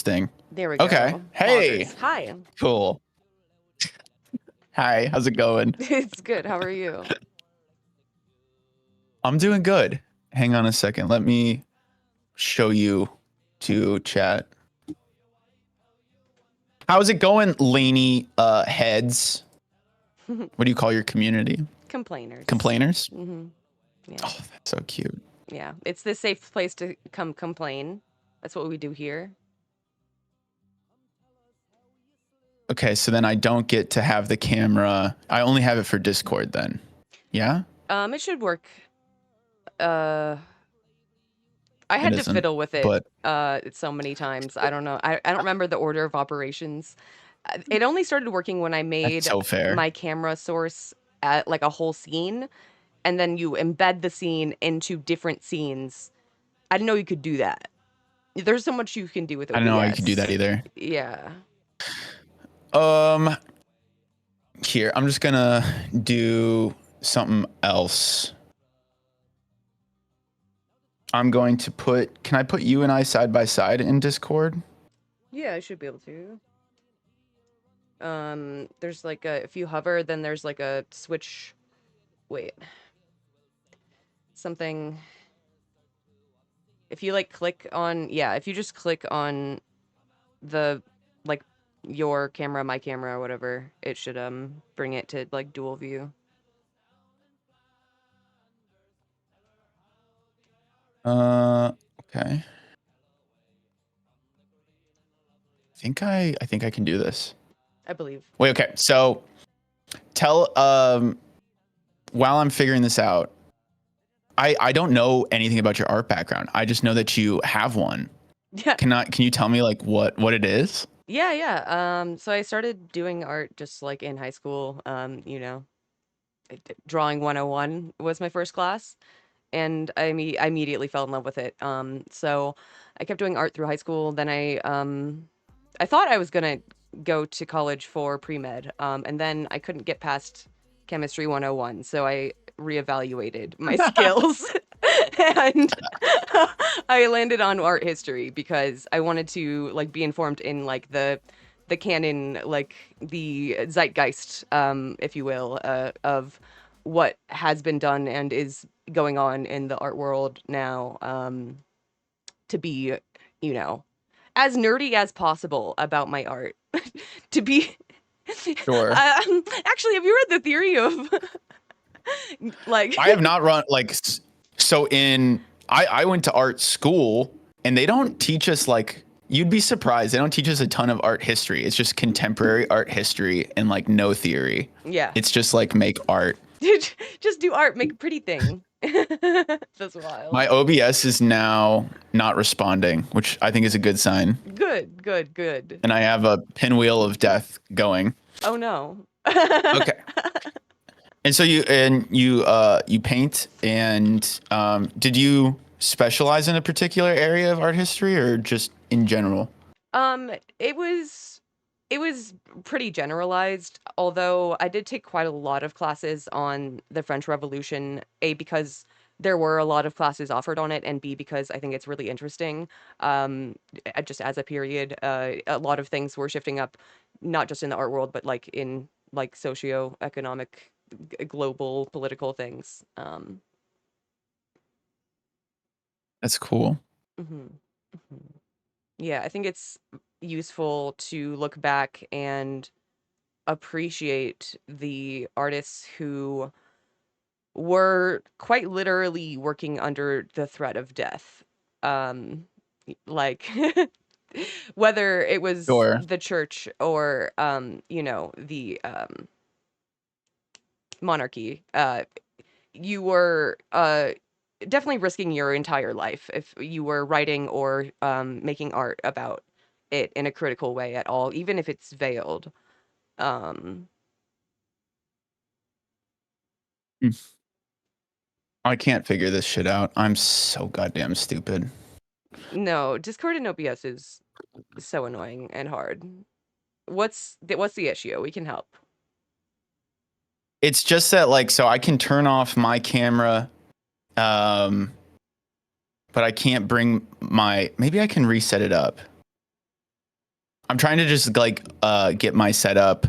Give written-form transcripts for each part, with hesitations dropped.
Interesting. There we Okay. go. Hey. Poggers. Hi. Cool. Hi. How's it going? It's good. How are you? I'm doing good. Hang on a second. Let me show you to chat. How's it going, Laney heads? What do you call your community? Complainers. Complainers? Mm-hmm. Yeah. Oh, that's so cute. Yeah. It's the safe place to come complain. That's what we do here. Okay, so then I don't get to have the camera. I only have it for Discord then. Yeah? It should work. I had to isn't, fiddle with it but so many times. I don't know. I don't remember the order of operations. It only started working when I that's made so fair. my camera source at like a whole scene, and then you embed the scene into different scenes. I didn't know you could do that. There's so much you can do with OBS. I don't know how you could do that either. Yeah. Here, I'm just gonna do something else. I'm going to put, can I put you and I side by side in Discord? Yeah, I should be able to. There's like if you hover, then there's like a switch. Wait. Something. If you like click on, yeah, if you just click on the, like, your camera, my camera, or whatever, it should, bring it to, like, dual view. Okay. I think I can do this. I believe. Wait, okay. So tell, while I'm figuring this out, I don't know anything about your art background. I just know that you have one. Yeah. Can you tell me like what it is? Yeah. So I started doing art just like in high school. You know, drawing 101 was my first class, and I immediately fell in love with it. So I kept doing art through high school. Then I thought I was gonna go to college for pre-med, and then I couldn't get past chemistry 101, so I reevaluated my skills. And I landed on art history because I wanted to like be informed in like the canon, like the zeitgeist, if you will, of what has been done and is going on in the art world now, to be, you know, as nerdy as possible about my art. To be Sure. Actually, have you read the theory of like I have not run like, so I went to art school and they don't teach us like, you'd be surprised. They don't teach us a ton of art history. It's just contemporary art history and like no theory. Yeah. It's just like make art. Just do art, make a pretty thing. That's wild. My OBS is now not responding, which I think is a good sign. Good. And I have a pinwheel of death going. Oh no. Okay. And so you paint, and did you specialize in a particular area of art history or just in general? It was pretty generalized, although I did take quite a lot of classes on the French Revolution, A, because there were a lot of classes offered on it, and B, because I think it's really interesting. Just as a period, a lot of things were shifting up, not just in the art world, but like in like socio-economic, global political things. That's cool. Mhm, mhm. Yeah, I think it's useful to look back and appreciate the artists who were quite literally working under the threat of death. Like whether it was Sure. the church or the monarchy, you were definitely risking your entire life if you were writing or making art about it in a critical way at all, even if it's veiled. Um, I can't figure this shit out. I'm so goddamn stupid. no, Discord and OBS is so annoying and hard. What's the issue? We can help. It's just that like, so I can turn off my camera, but I can't bring maybe I can reset it up. I'm trying to just like get my setup.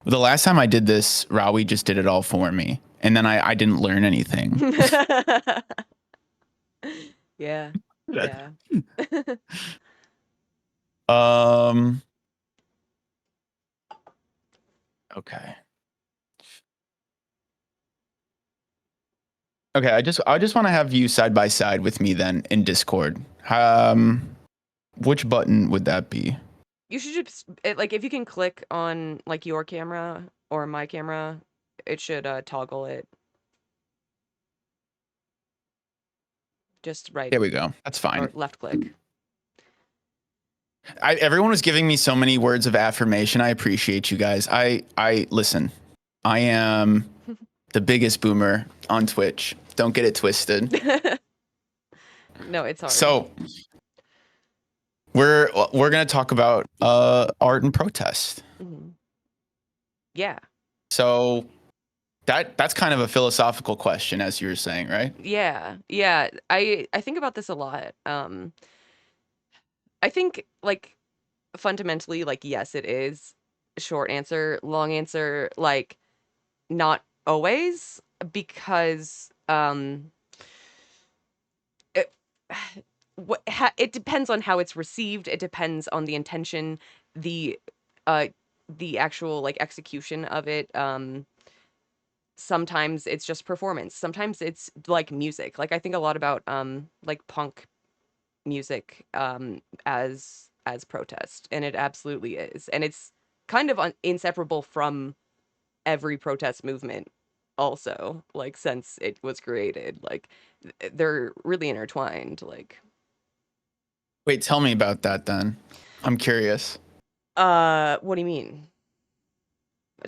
The last time I did this, Rawi just did it all for me, and then I didn't learn anything. Yeah. Yeah. Um. Okay. Okay. I just want to have you side by side with me then in Discord. Which button would that be? You should just like if you can click on like your camera or my camera, it should toggle it just right There we go. That's or fine. left click. Everyone was giving me so many words of affirmation. I appreciate you guys. I listen. I am the biggest boomer on Twitch. Don't get it twisted. No, it's hard. So we're gonna talk about art and protest. Mhm. Yeah. So that's kind of a philosophical question, as you were saying, right? Yeah. Yeah. I think about this a lot. I think like fundamentally like yes it is. Short answer, long answer, like not always because it, it depends on how it's received. It depends on the intention, the uh the actual like execution of it. Sometimes it's just performance. Sometimes it's like music. Like I think a lot about like punk music as protest, and it absolutely is. And it's kind of inseparable from every protest movement also, like since it was created. Like they're really intertwined. Like Wait, tell me about that then. I'm curious. what do you mean?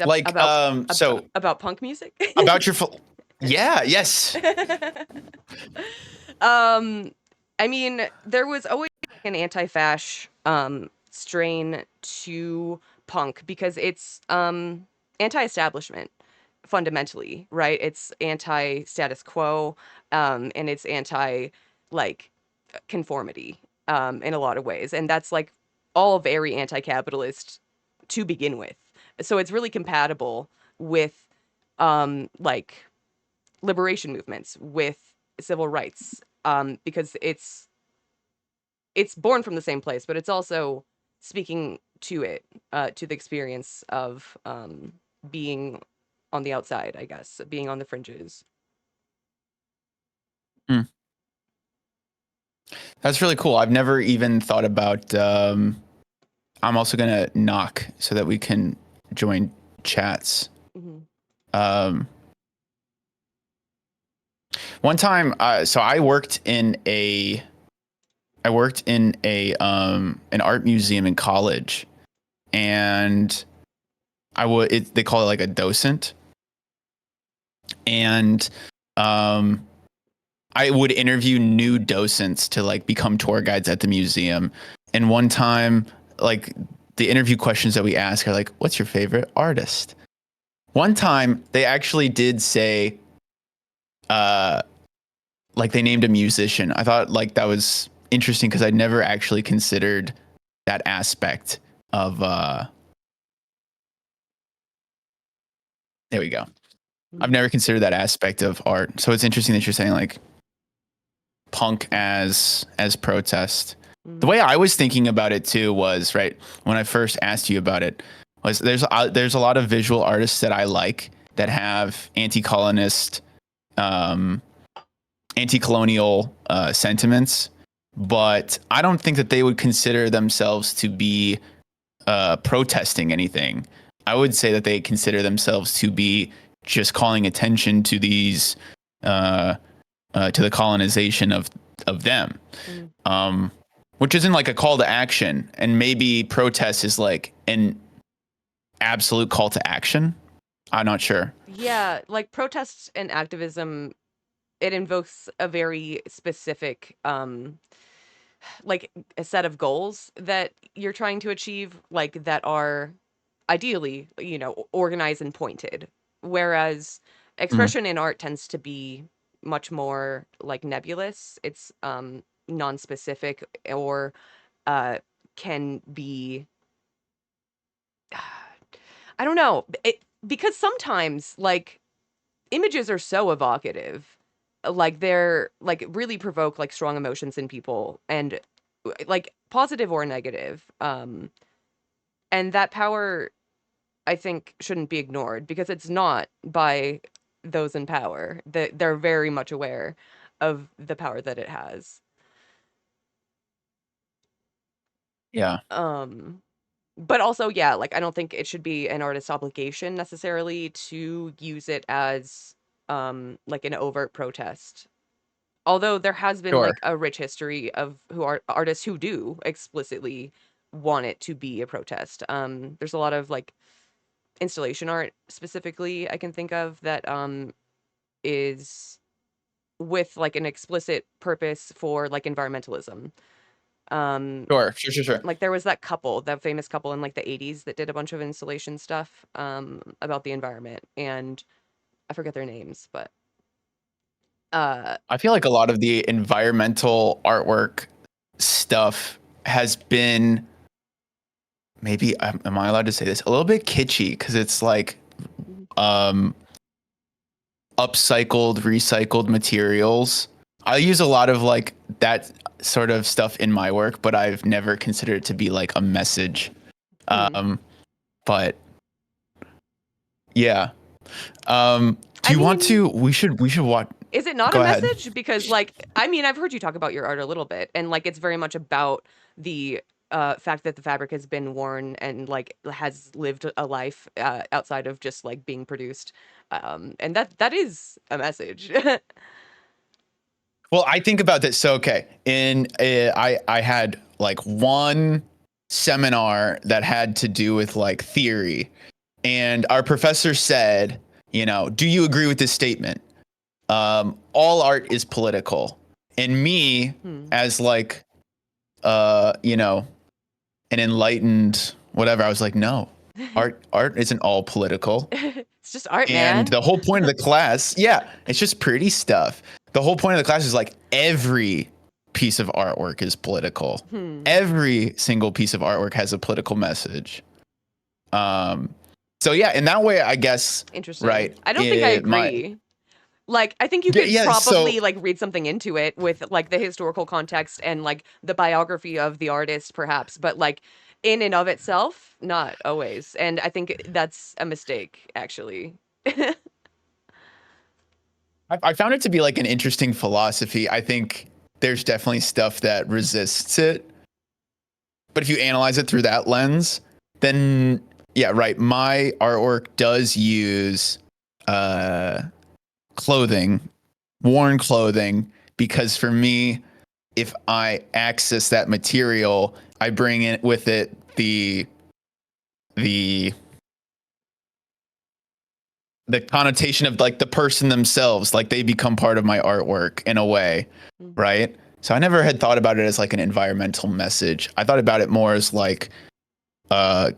Like, About so about punk music? about your, yeah, yes. Um, I mean, there was always an anti-fash strain to punk because it's anti-establishment fundamentally, right? It's anti-status quo, and it's anti like conformity in a lot of ways, and that's like all very anti-capitalist to begin with. So it's really compatible with like liberation movements, with civil rights, because it's born from the same place, but it's also speaking to it, to the experience of being on the outside, I guess, being on the fringes. Hmm. That's really cool. I've never even thought about. I'm also gonna knock so that we can join chats. Hmm. Um, One time, so I worked in a an art museum in college, and they call it like a docent, and um I would interview new docents to like become tour guides at the museum. And one time, like the interview questions that we ask are like, "What's your favorite artist?" One time, they actually did say, uh, like they named a musician. I thought like that was interesting because I'd never actually considered that aspect of. There we go. I've never considered that aspect of art. So it's interesting that you're saying like punk as protest. The way I was thinking about it too was right when I first asked you about it was there's a lot of visual artists that I like that have anti-colonist, um, anti-colonial sentiments, but I don't think that they would consider themselves to be protesting anything. I would say that they consider themselves to be just calling attention to these to the colonization of them, Mm. which isn't like a call to action. And maybe protest is like an absolute call to action. I'm not sure. Yeah, like protests and activism, it invokes a very specific like a set of goals that you're trying to achieve, like that are ideally, organized and pointed. Whereas Mm. expression in art tends to be much more like nebulous. It's non-specific or uh can be I don't know. Because sometimes like images are so evocative. Like they're like really provoke like strong emotions in people and like positive or negative. And that power I think shouldn't be ignored because it's not by those in power. That they're very much aware of the power that it has. Yeah, Um but also, yeah, like I don't think it should be an artist's obligation necessarily to use it as like an overt protest. Although there has been sure. like a rich history of who are artists who do explicitly want it to be a protest. There's a lot of like installation art specifically I can think of that is with like an explicit purpose for like environmentalism. Um Sure. like there was that famous couple in like the 80s that did a bunch of installation stuff about the environment, and I forget their names, but uh I feel like a lot of the environmental artwork stuff has been, maybe, am I allowed to say this, a little bit kitschy because it's like um upcycled, recycled materials. I use a lot of like that sort of stuff in my work, but I've never considered it to be like a message. hmm. Um, but yeah. Do I you want mean, to? We should watch. is it not a Go ahead. message? Because like I mean, I've heard you talk about your art a little bit, and like it's very much about the fact that the fabric has been worn and like has lived a life outside of just like being produced. And that is a message. Well, I think about this. So okay, in I had like one seminar that had to do with like theory, and our professor said, do you agree with this statement? All art is political. And me, Hmm. as like, uh, you know, an enlightened whatever, I was like, no, art isn't all political. It's just art, And man. the whole point of the class, yeah, it's just pretty stuff. The whole point of the class is like every piece of artwork is political. Hmm. Every single piece of artwork has a political message. Um, so yeah, in that way, I guess, Interesting. right? I don't think I My agree. Like, I think you yeah, could yeah. probably So like read something into it with like the historical context and like the biography of the artist, perhaps, but like in and of itself, not always. And I think that's a mistake, actually. I found it to be like an interesting philosophy. I think there's definitely stuff that resists it, but if you analyze it through that lens, then yeah, right. My artwork does use uh, clothing, worn clothing, because for me, if I access that material, I bring in with it the the connotation of like the person themselves, like they become part of my artwork in a way, Mm. right? So I never had thought about it as like an environmental message. I thought about it more as like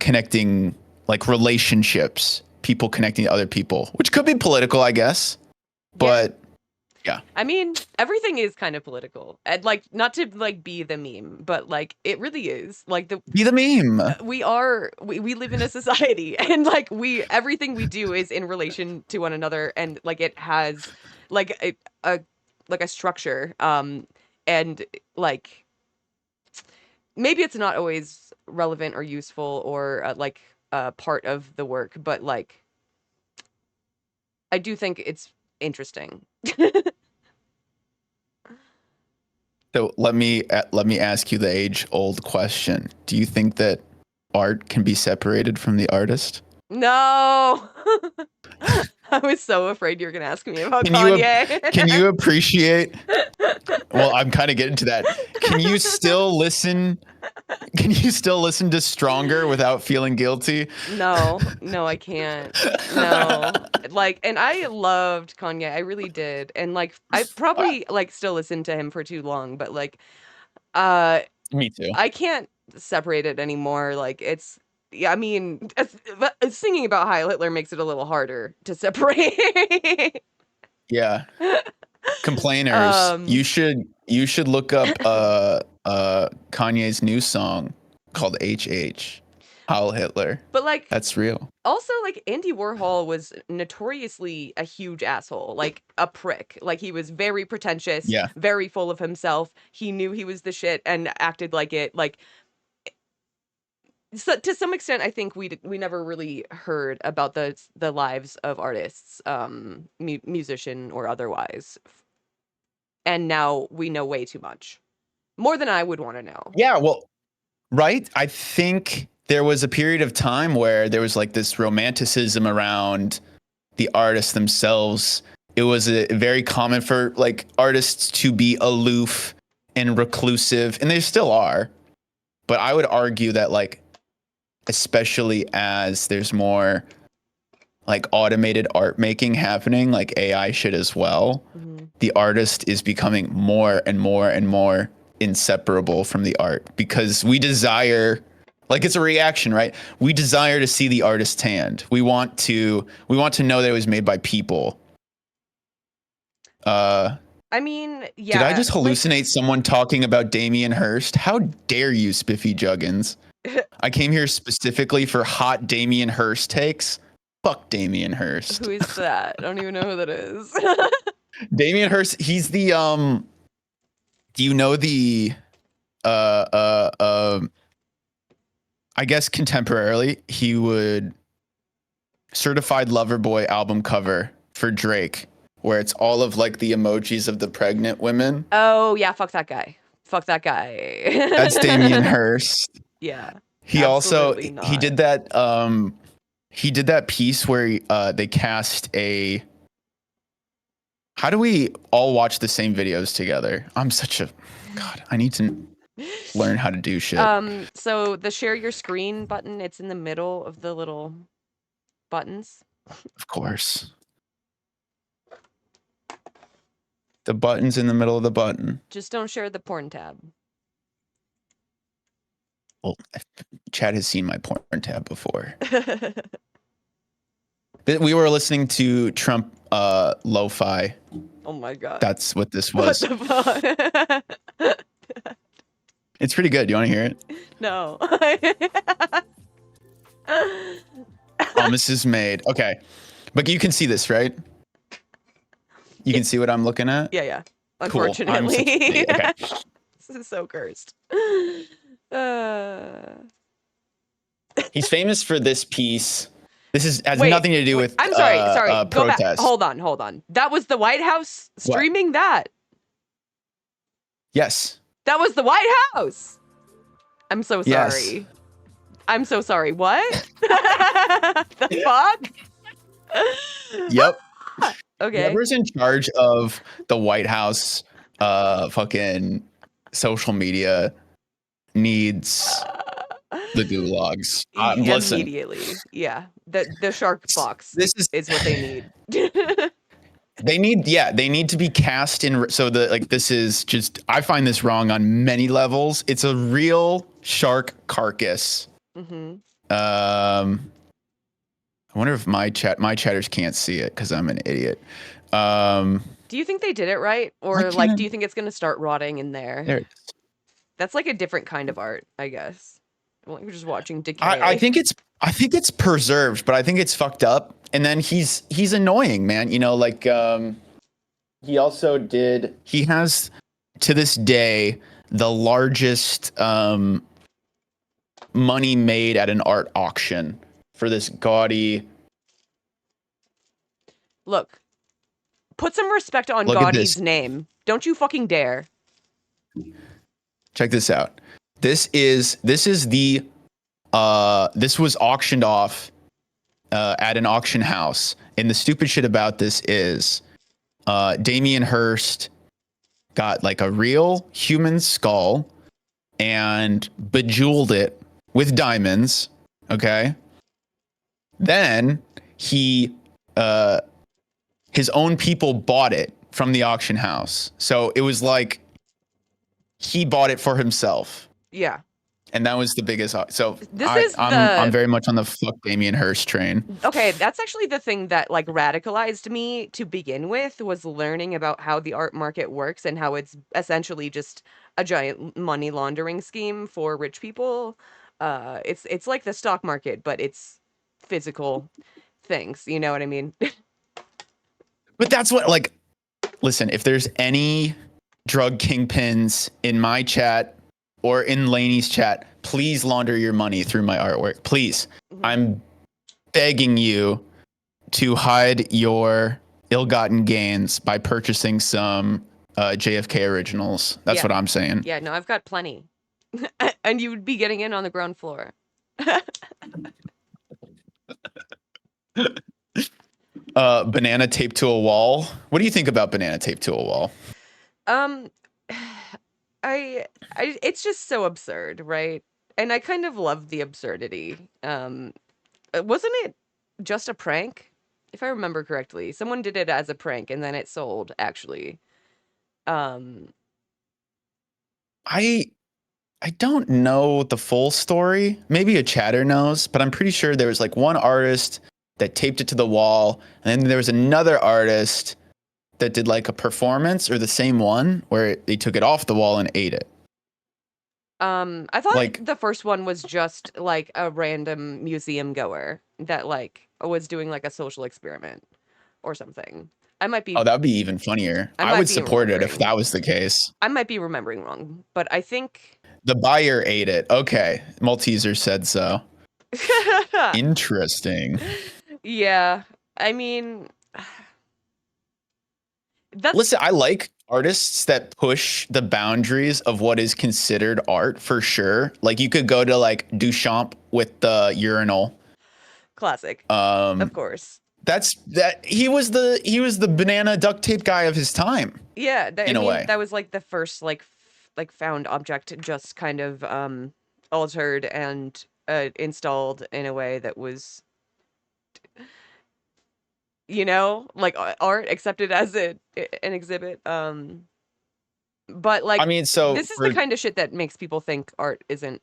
connecting, like relationships, people connecting to other people, which could be political, I guess. Yeah. But yeah, I mean, everything is kind of political. And like not to like be the meme, but like it really is. Like the be the meme. we live in a society and like we everything we do is in relation to one another, and like it has like a like a structure, and like maybe it's not always relevant or useful or like part of the work, but like I do think it's interesting. So let me ask you the age old question. Do you think that art can be separated from the artist? No. I was so afraid you were gonna ask me about Can you Kanye. can you appreciate? Well, I'm kind of getting to that. Can you still listen? Can you still listen to Stronger without feeling guilty? No, no, I can't. No. Like, and I loved Kanye. I really did. And like I probably like still listened to him for too long, but like uh Me too. I can't separate it anymore. Like it's yeah, I mean, but singing about Heil Hitler makes it a little harder to separate. Yeah. Complainers. Um, You should look up Kanye's new song called HH. Heil Hitler. But like That's real. also like Andy Warhol was notoriously a huge asshole, like a prick. Like he was very pretentious, Yeah. very full of himself. He knew he was the shit and acted like it. Like so to some extent, I think we never really heard about the lives of artists, musician or otherwise, and now we know way too much, more than I would want to know. Yeah. Well, right. I think there was a period of time where there was like this romanticism around the artists themselves. It was very common for like artists to be aloof and reclusive, and they still are. But I would argue that like, especially as there's more like automated art making happening, like AI shit as well, the artist is becoming more and more and more inseparable from the art because we desire, like it's a reaction, right? We desire to see the artist's hand. We want to know that it was made by people. I mean, yeah. Did I just hallucinate someone talking about Damien Hirst? How dare you, Spiffy Juggins? I came here specifically for hot Damien Hirst takes. Fuck Damien Hirst. Who is that? I don't even know who that is. Damien Hirst, he's the do you know the I guess contemporarily he would Certified Lover Boy album cover for Drake, where it's all of like the emojis of the pregnant women. Oh yeah, fuck that guy. Fuck that guy. That's Damien Hirst. Yeah. He also he did that piece where they cast a. How do we all watch the same videos together? I'm such a God. I need to learn how to do shit. So the share your screen button, it's in the middle of the little buttons. Of course. The button's in the middle of the button. Just don't share the porn tab. Well, Chad has seen my porn tab before. We were listening to Trump lo-fi. Oh my god. That's what this was. What the fuck? It's pretty good. You want to hear it? No. Promise is made. Okay. But you can see this, right? You can see what I'm looking at? Yeah. Cool. Unfortunately. Okay. This is so cursed. He's famous for this piece. This has nothing to do with I'm sorry. Go protest. back. Hold on. That was the White House streaming that. Yes. That was the White House. I'm so sorry. Yes. I'm so sorry. What? The fuck? Yep. Okay. Whoever's in charge of the White House fucking social media needs the gulags. Listen. Immediately. Yeah. The shark box This is what they need. They need to be cast in. So this is just, I find this wrong on many levels. It's a real shark carcass. Mm-hmm. I wonder if my chatters can't see it because I'm an idiot. Do you think they did it right? Or like, do you think it's going to start rotting in there? There it is. That's like a different kind of art, I guess. Well, you're just watching decay. I think it's preserved, but I think it's fucked up. And then he's annoying, man. You know, like he has to this day the largest money made at an art auction for this gaudy. Look, put some respect on Gaudy's name. Don't you fucking dare. Check this out. This was auctioned off at an auction house. And the stupid shit about this is Damien Hirst got like a real human skull and bejeweled it with diamonds. Okay. Then his own people bought it from the auction house. So it was like he bought it for himself. Yeah. And that was the biggest. So I'm very much on the fuck Damien Hirst train. Okay, that's actually the thing that like radicalized me to begin with, was learning about how the art market works and how it's essentially just a giant money laundering scheme for rich people. It's like the stock market, but it's physical things. You know what I mean? But that's what, like, listen, if there's any drug kingpins in my chat or in Laney's chat, please launder your money through my artwork. Please. Mhm. I'm begging you to hide your ill-gotten gains by purchasing some JFK originals. That's Yeah. what I'm saying. Yeah, no, I've got plenty. And you would be getting in on the ground floor. Banana taped to a wall. What do you think about banana taped to a wall? Um, I, it's just so absurd, right? And I kind of love the absurdity. Wasn't it just a prank? If I remember correctly, someone did it as a prank and then it sold, actually. Um, I I don't know the full story. Maybe a chatter knows, but I'm pretty sure there was like one artist that taped it to the wall, and then there was another artist that did like a performance or the same one where they took it off the wall and ate it. I thought Like, the first one was just like a random museum goer that like was doing like a social experiment or something. I might oh, be that would be even funnier. I I might would be support it if remembering. that was the case. I might be remembering wrong, but I think The buyer ate it. Okay. Malteser said so. Interesting. yeah. I mean, that's Listen, I like artists that push the boundaries of what is considered art for sure. Like you could go to like Duchamp with the urinal. classic, of Um, course. that's that he was the banana duct tape guy of his time Yeah, I in a mean, way. that was like the first like like found object just kind of altered and installed in a way that was, you know, like art accepted as an exhibit. But I like mean, so this is the for kind of shit that makes people think art isn't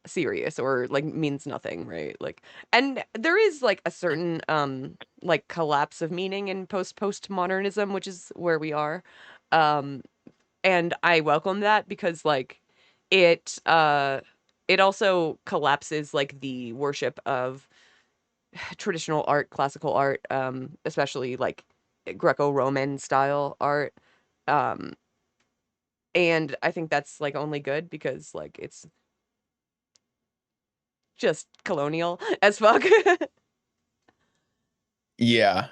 serious or like means nothing, right? Like, and there is like a certain like collapse of meaning in postmodernism, which is where we are. Um and I welcome that because like it it also collapses like the worship of traditional art, classical art, especially like Greco-Roman style art. Um and I think that's like only good because like it's just colonial as fuck. yeah.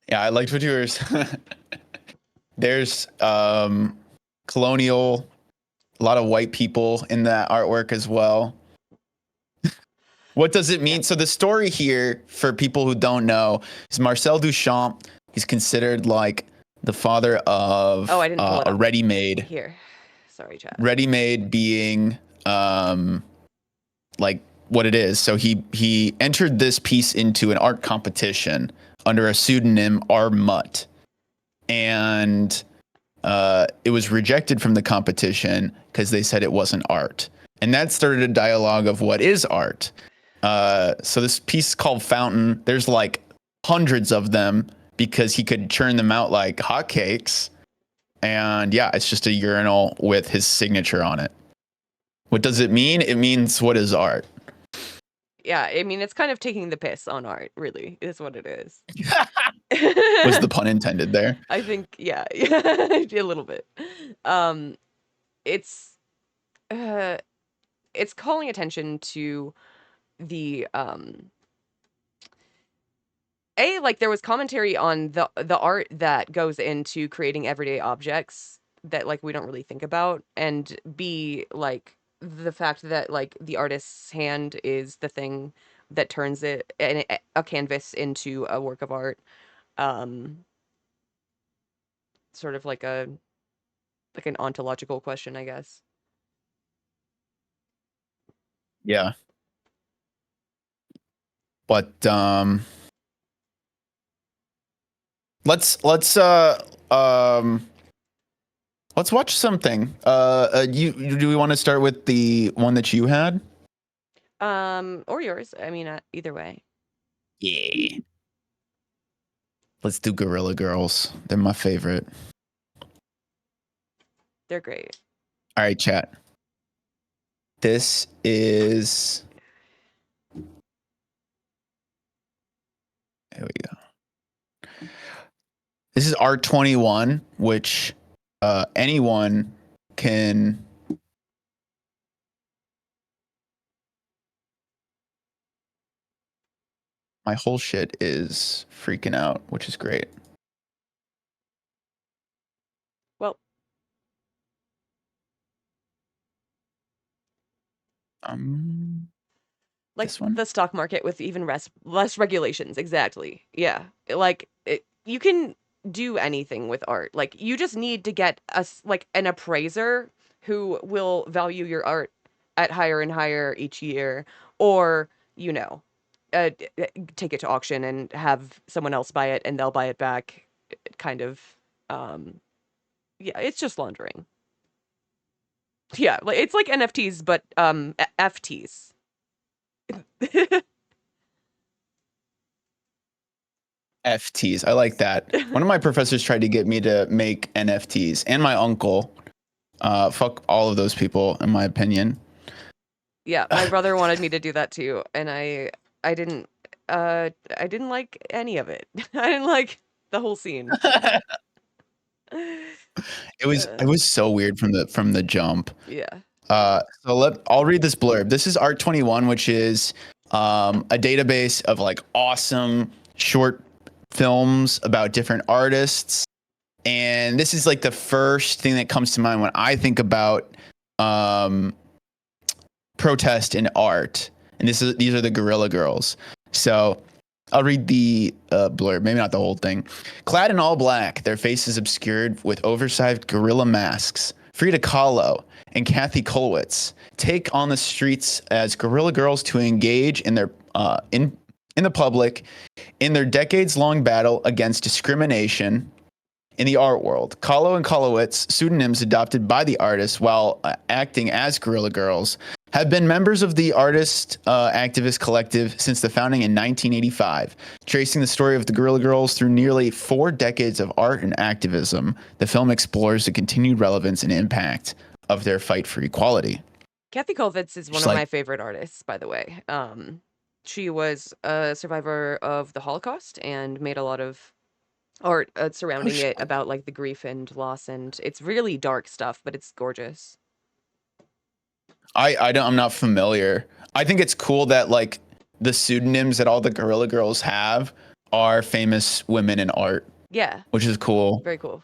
Yeah, I liked what you were there's colonial, a lot of white people in that artwork as well. What does it Yeah. mean? So the story here, for people who don't know, is Marcel Duchamp. He's considered like the father Oh, I of didn't pull it a up. ready-made. Here. Sorry, chat. Ready-made being like what it is. So he entered this piece into an art competition under a pseudonym R. Mutt, and it was rejected from the competition because they said it wasn't art. And that started a dialogue of what is art. So this piece called Fountain, there's like hundreds of them because he could churn them out like hotcakes. And yeah, it's just a urinal with his signature on it. What does it mean? It means what is art? Yeah, I mean, it's kind of taking the piss on art, really, is what it is. Was the pun intended there? I think, yeah, a little bit. Um, it's uh, it's calling attention to the like there was commentary on the art that goes into creating everyday objects that like we don't really think about, and B, like the fact that like the artist's hand is the thing that turns it and a canvas into a work of art. Um, sort of like an ontological question, I guess. Yeah. But let's let's watch something. You do we want to start with the one that you had? Or yours. I mean, either way. Yeah. Let's do Gorilla Girls. They're my favorite. They're great. All right, chat. This is. There we go. This is Art21, which anyone can. My whole shit is freaking out, which is great. Well, like this one? the stock market with even less regulations. Exactly. Yeah. Like you can do anything with art. Like you just need to get like an appraiser who will value your art at higher and higher each year, or take it to auction and have someone else buy it and they'll buy it back. Kind of, yeah, it's just laundering. Yeah, like it's like NFTs, but FTs. FTs. I like that. One of my professors tried to get me to make NFTs, and my uncle. Fuck all of those people, in my opinion. Yeah, my brother wanted me to do that too, and I didn't like any of it. I didn't like the whole scene. It was so weird from the jump. Yeah. I'll read this blurb. This is Art21, which is a database of like awesome short films about different artists. And this is like the first thing that comes to mind when I think about protest in art. And these are the Guerrilla Girls. So I'll read the blurb, maybe not the whole thing. Clad in all black, their faces obscured with oversized gorilla masks, Frida Kahlo and Kathy Kolowitz take on the streets as Guerrilla Girls to engage in their in the public in their decades-long battle against discrimination in the art world. Kahlo and Kolowitz, pseudonyms adopted by the artists while acting as Guerrilla Girls, have been members of the artist activist collective since the founding in 1985. Tracing the story of the Guerrilla Girls through nearly 4 decades of art and activism, the film explores the continued relevance and impact of their fight for equality. Kathy Kolowitz is one of my favorite artists, by the way. She was a survivor of the Holocaust and made a lot of art surrounding it about like the grief and loss, and it's really dark stuff, but it's gorgeous. I'm not familiar. I think it's cool that like the pseudonyms that all the Guerrilla Girls have are famous women in art. Yeah. Which is cool. Very cool.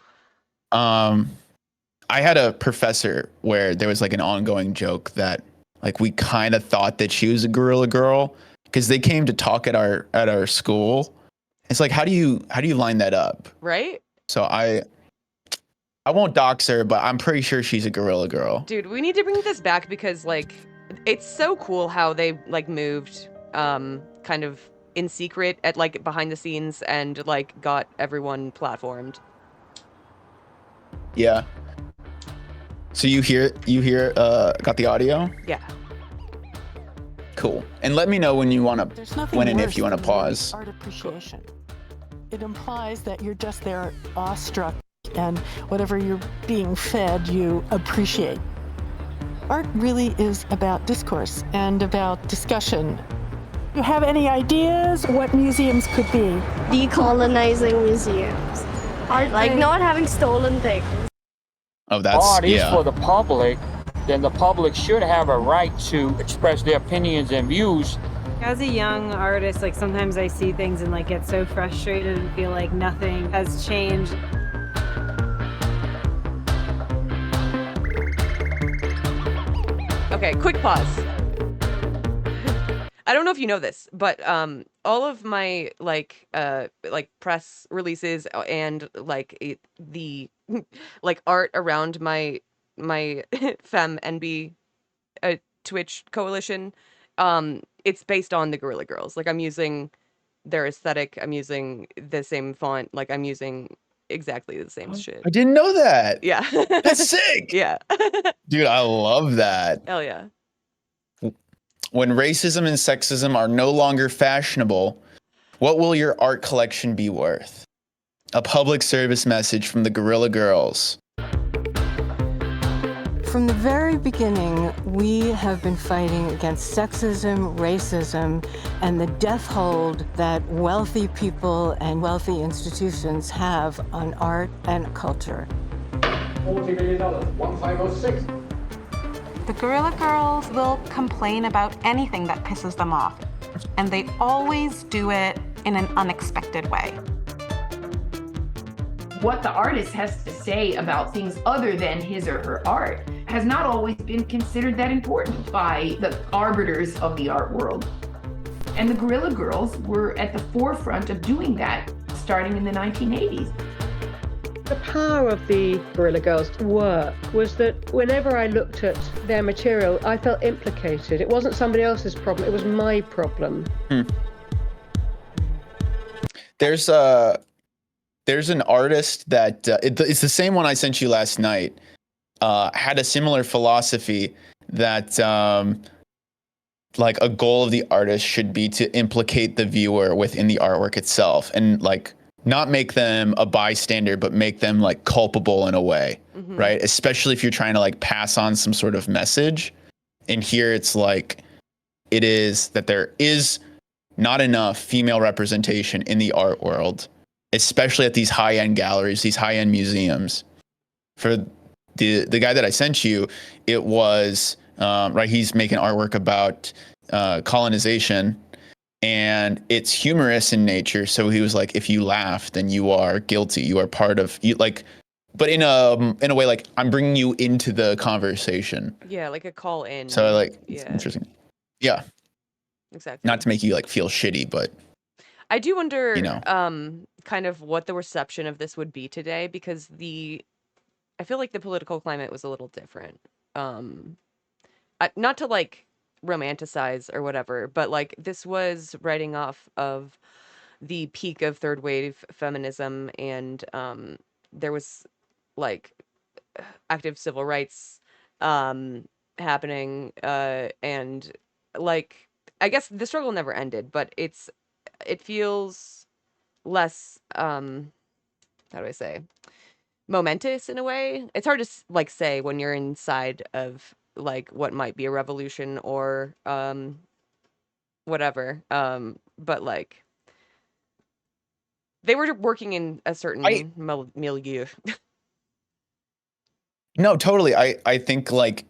I had a professor where there was like an ongoing joke that like we kind of thought that she was a Guerrilla Girl because they came to talk at our school. It's like, how do you line that up? Right. So I won't dox her, but I'm pretty sure she's a Guerrilla Girl. Dude, we need to bring this back because like it's so cool how they like moved kind of in secret at like behind the scenes and like got everyone platformed. Yeah. So you hear got the audio? Yeah. Cool. And let me know when you want to when and if you want to pause. Art appreciation. It implies that you're just there awestruck and whatever you're being fed, you appreciate. Art really is about discourse and about discussion. You have any ideas what museums could be? Decolonizing museums. Like not having stolen things. Oh, that's art is for the public, then the public should have a right to express their opinions and views. As a young artist, like sometimes I see things and like get so frustrated and feel like nothing has changed. Okay, quick pause. I don't know if you know this, but all of my like press releases and like the like art around my FemNB Twitch coalition, it's based on the Guerrilla Girls. Like I'm using their aesthetic, I'm using the same font, like I'm using exactly the same shit. I didn't know that. Yeah. That's sick. Yeah. Dude, I love that. Hell yeah. When racism and sexism are no longer fashionable, what will your art collection be worth? A public service message from the Guerrilla Girls. From the very beginning, We have been fighting against sexism, racism, and the death hold that wealthy people and wealthy institutions have on art and culture. $40 million, 1506. The Guerrilla Girls will complain about anything that pisses them off, and they always do it in an unexpected way. What the artist has to say about things other than his or her art has not always been considered that important by the arbiters of the art world. And the Guerrilla Girls were at the forefront of doing that starting in the 1980s. The power of the Guerrilla Girls' work was that whenever I looked at their material, I felt implicated. It wasn't somebody else's problem, it was my problem. There's an artist that it's the same one I sent you last night. Had a similar philosophy that like a goal of the artist should be to implicate the viewer within the artwork itself, and like not make them a bystander, but make them like culpable in a way, right? Especially if you're trying to like pass on some sort of message. And here it's like, it is that there is not enough female representation in the art world, especially at these high-end galleries, these high-end museums. For the guy that I sent you, it was, right, he's making artwork about colonization, and it's humorous in nature. So he was like, if you laugh, then you are guilty. You are part of, you like, but in a way, like, I'm bringing you into the conversation. Yeah, like a call in. So like, it's Yeah. interesting. Yeah. Exactly. Not to make you like feel shitty, but I do wonder, you know. kind of what the reception of this would be today, because I feel like the political climate was a little different. Not to like romanticize or whatever, but like this was writing off of the peak of third wave feminism, and there was like active civil rights happening, and like I guess the struggle never ended, but it feels less how do I say, momentous in a way. It's hard to like say when you're inside of like what might be a revolution or whatever, but like they were working in a certain milieu. No, totally. I think like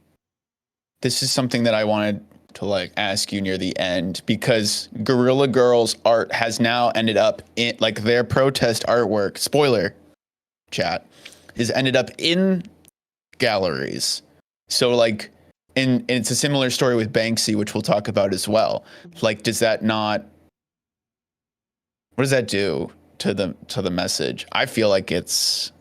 this is something that I wanted to like ask you near the end, because Guerrilla Girls art has now ended up in like their protest artwork, spoiler chat, is ended up in galleries. So like, and it's a similar story with Banksy, which we'll talk about as well. Like, does that not, what does that do to the message? I feel like it's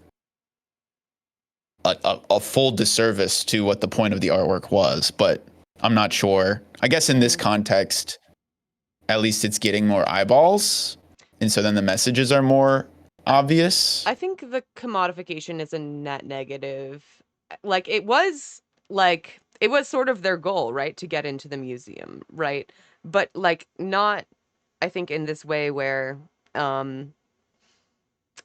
a full disservice to what the point of the artwork was, but I'm not sure. I guess in this context, at least it's getting more eyeballs, and so then the messages are more obvious. I think the commodification is a net negative. Like it was sort of their goal, right, to get into the museum, right? But like not, I think, in this way where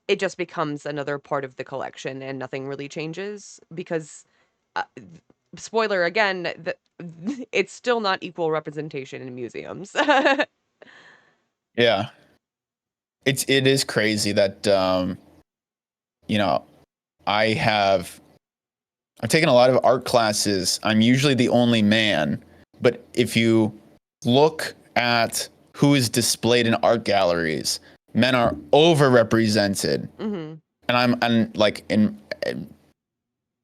it just becomes another part of the collection and nothing really changes, because spoiler again, it's still not equal representation in museums. Yeah. It is crazy that you know, I've taken a lot of art classes. I'm usually the only man, but if you look at who is displayed in art galleries, men are overrepresented. And I'm like in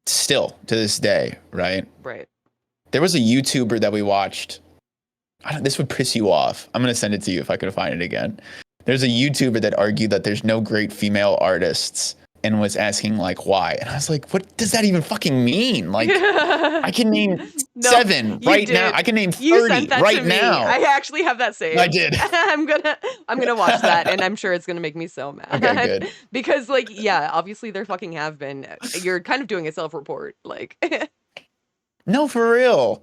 still to this day, right? Right. There was a YouTuber that we watched. This would piss you off. I'm gonna send it to you if I could find it again. There's a YouTuber that argued that there's no great female artists and was asking like why. And I was like, what does that even fucking mean? Like, I can name 7 right now. I can name 30 right now. I actually have that saved. I did. I'm gonna watch that, and I'm sure it's gonna make me so mad. Okay, good. Because like, yeah, obviously there fucking have been. You're kind of doing a self-report, like. No, for real.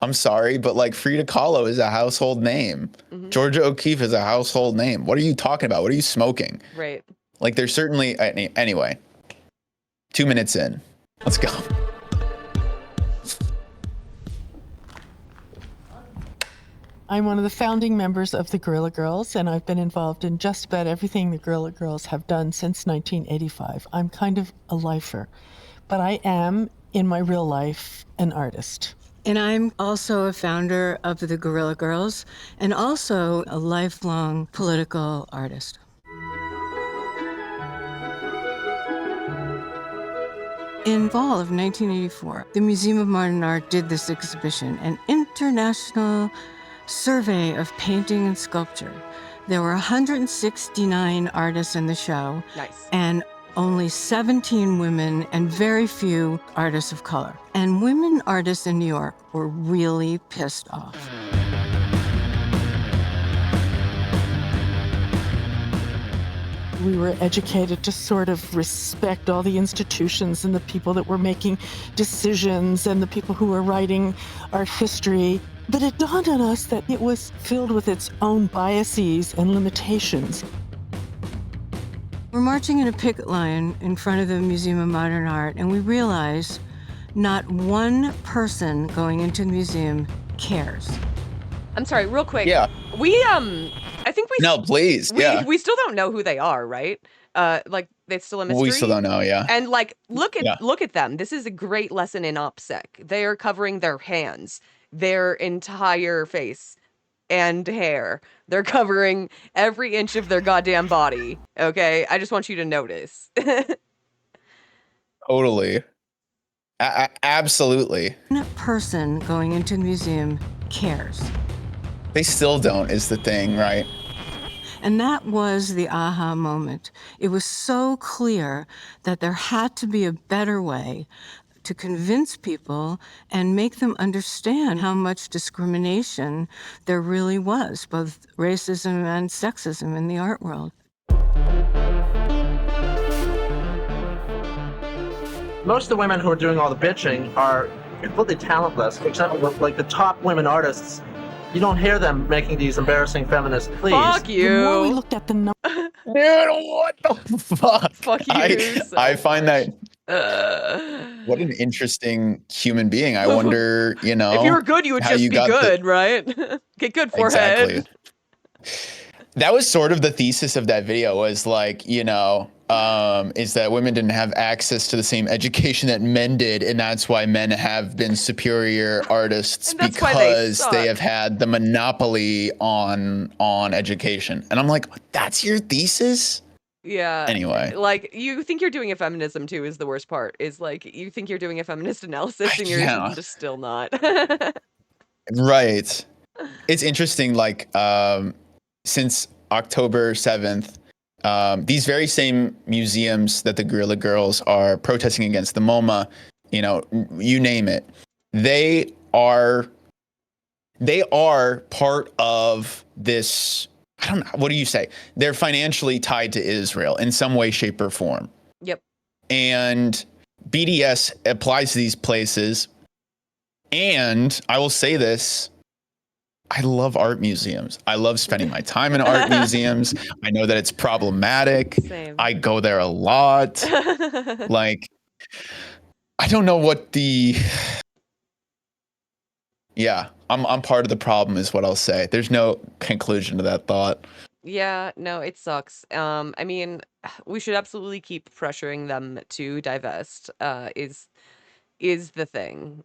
I'm sorry, but like Frida Kahlo is a household name. Georgia O'Keeffe is a household name. What are you talking about? What are you smoking? Right. Like there's certainly, anyway, 2 minutes in, let's go. I'm one of the founding members of the Guerrilla Girls, and I've been involved in just about everything the Guerrilla Girls have done since 1985. I'm kind of a lifer, but I am, in my real life, an artist. And I'm also a founder of the Guerrilla Girls and also a lifelong political artist. In fall of 1984, the Museum of Modern Art did this exhibition, an international survey of painting and sculpture. There were 169 artists in the show. Nice. And only 17 women and very few artists of color. And women artists in New York were really pissed off. We were educated to sort of respect all the institutions and the people that were making decisions and the people who were writing art history. But it dawned on us that it was filled with its own biases and limitations. We're marching in a picket line in front of the Museum of Modern Art, and we realize not one person going into the museum cares. I'm sorry, real quick. Yeah. I think we No, please. Yeah. we still don't know who they are, right? Like it's still a mystery. We still don't know. Yeah. And like, look at them. This is a great lesson in OPSEC. They are covering their hands, their entire face and hair. They're covering every inch of their goddamn body. Okay, I just want you to notice. Totally. Absolutely. One person going into the museum cares. They still don't, is the thing, right? And that was the aha moment. It was so clear that there had to be a better way to convince people and make them understand how much discrimination there really was, both racism and sexism in the art world. Most of the women who are doing all the bitching are completely talentless. For example, like the top women artists, you don't hear them making these embarrassing feminist pleas. Fuck you. The more we looked at the Dude, what the fuck? Fuck you. I find that what an interesting human being. I wonder, you know, if you were good, you would just be good, right? Get good forehead. Exactly. That was sort of the thesis of that video, was like, you know, is that women didn't have access to the same education that men did, and that's why men have been superior artists, because they have had the monopoly on education. And I'm like, that's your thesis? Yeah. Anyway, like, you think you're doing a feminism too is the worst part. Is like, you think you're doing a feminist analysis and you're just still not. Right. It's interesting, like, since October 7th, these very same museums that the Guerrilla Girls are protesting against, the MoMA, you know, you name it, they are part of this. I don't know. What do you say? They're financially tied to Israel in some way, shape, or form. Yep. And BDS applies to these places. And I will say this, I love art museums. I love spending my time in art museums. I know that it's problematic. Same. I go there a lot. Like, I don't know what the... Yeah, I'm part of the problem is what I'll say. There's no conclusion to that thought. Yeah, no, it sucks. I mean, we should absolutely keep pressuring them to divest, is the thing.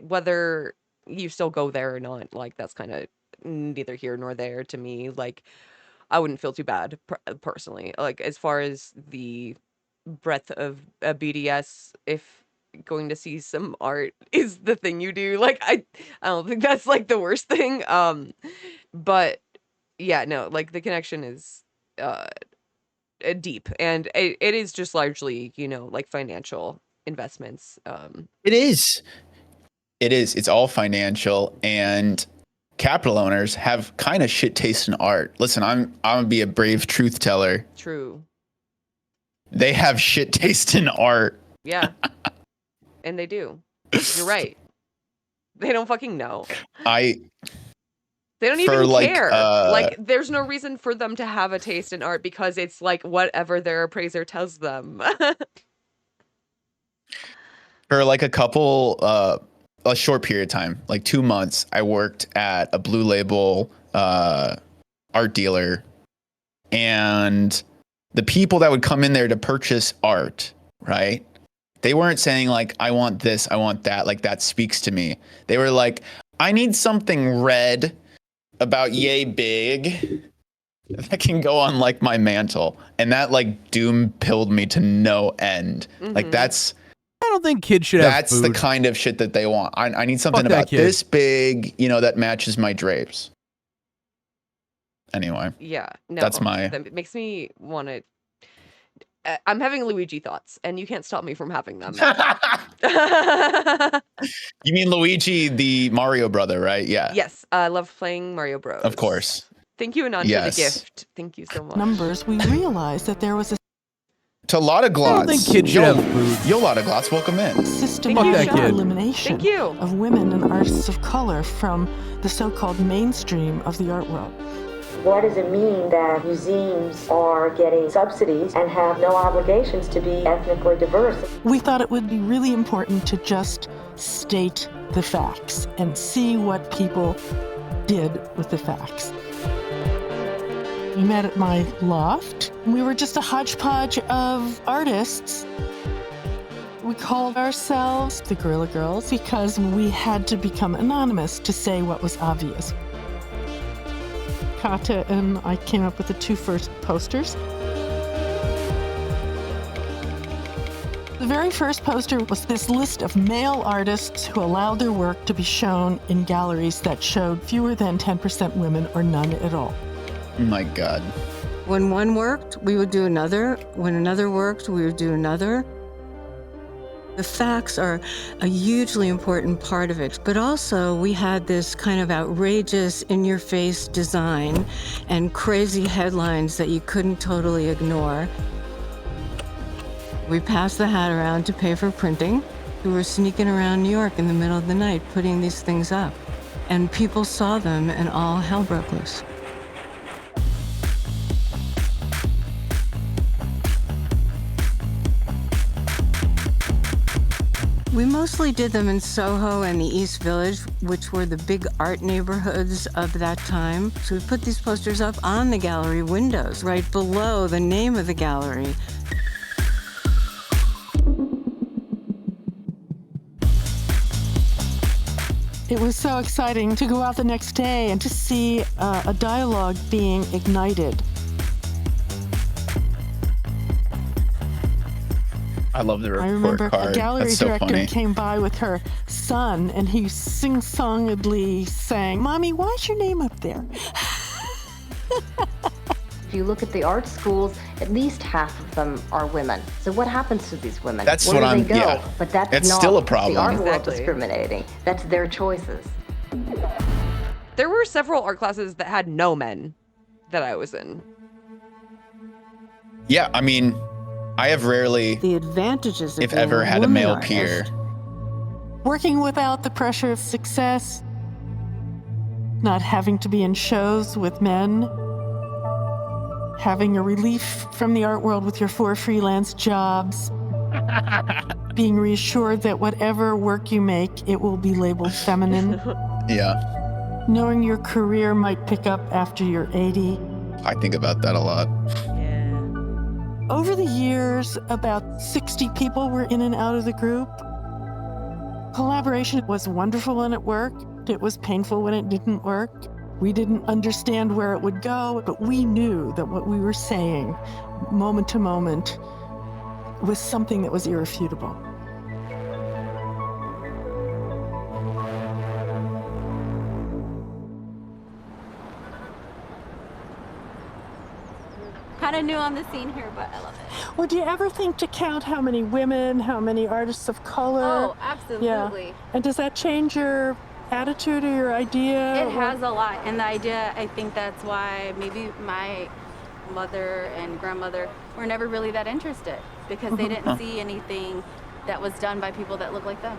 Whether you still go there or not, like, that's kind of neither here nor there to me. Like, I wouldn't feel too bad personally. Like, as far as the breadth of a BDS, if going to see some art is the thing you do, like, I don't think that's like the worst thing. But yeah, no, like, the connection is deep, and it is just largely, you know, like, financial investments. It is. It's all financial, and capital owners have kind of shit taste in art. Listen, I'm gonna be a brave truth teller. True. They have shit taste in art. Yeah. And they do. You're right. They don't fucking know. They don't even care. Like, there's no reason for them to have a taste in art, because it's like whatever their appraiser tells them. For like a couple a short period of time, like 2 months, I worked at a Blue Label art dealer, and the people that would come in there to purchase art, right? They weren't saying like, I want this, I want that, like that speaks to me. They were like, I need something red about yay big that can go on like my mantle. And that like doom pilled me to no end. Like that's, I don't think kids should have that's food. the kind of shit that they want. I need something Fuck that about kid. this big, you know, that matches my drapes. Anyway. Yeah, no, That's my. that makes me want to. I'm having Luigi thoughts, and you can't stop me from having them. You mean Luigi, the Mario brother, right? Yeah. Yes, I love playing Mario Bros. Of course. Thank you, Anand, Yes. for the gift. Thank you so much. Numbers, we realized that there was a To Lotta Glotz. I don't think kids should have food. Yo, Lotta Glotz, welcome in. systematic that kid. elimination Thank you. of women and artists of color from the so-called mainstream of the art world. What does it mean that museums are getting subsidies and have no obligations to be ethnically diverse? We thought it would be really important to just state the facts and see what people did with the facts. We met at my loft. We were just a hodgepodge of artists. We called ourselves the Guerrilla Girls because we had to become anonymous to say what was obvious. Kata and I came up with the 2 first posters. The very first poster was this list of male artists who allowed their work to be shown in galleries that showed fewer than 10% women or none at all. Oh my God. When one worked, we would do another. When another worked, we would do another. The facts are a hugely important part of it, but also we had this kind of outrageous in-your-face design and crazy headlines that you couldn't totally ignore. We passed the hat around to pay for printing. We were sneaking around New York in the middle of the night putting these things up, and people saw them and all hell broke loose. We mostly did them in Soho and the East Village, which were the big art neighborhoods of that time. So we put these posters up on the gallery windows, right below the name of the gallery. It was so exciting to go out the next day and to see a dialogue being ignited. I love the report I remember card. a gallery That's so director funny. came by with her son, and he sing-songedly sang, "Mommy, why's your name up there?" If you look at the art schools, at least half of them are women. So what happens to these women? That's Where what do I'm- they go? yeah. But that's It's not still a the problem. art world Exactly. discriminating. That's their choices. There were several art classes that had no men that I was in. Yeah, I mean, I have rarely, The advantages of if being ever, had a woman male artist. peer. Working without the pressure of success, not having to be in shows with men, having a relief from the art world with your 4 freelance jobs, being reassured that whatever work you make, it will be labeled feminine, Yeah, knowing your career might pick up after you're 80. I think about that a lot. Over the years, about 60 people were in and out of the group. Collaboration was wonderful when it worked. It was painful when it didn't work. We didn't understand where it would go, but we knew that what we were saying, moment to moment, was something that was irrefutable. Kind of new on the scene here, but I love it. Well, do you ever think to count how many women, how many artists of color? Oh, absolutely. Yeah. And does that change your attitude or your idea? It has a lot, and the idea, I think that's why maybe my mother and grandmother were never really that interested, because they didn't see anything that was done by people that look like them.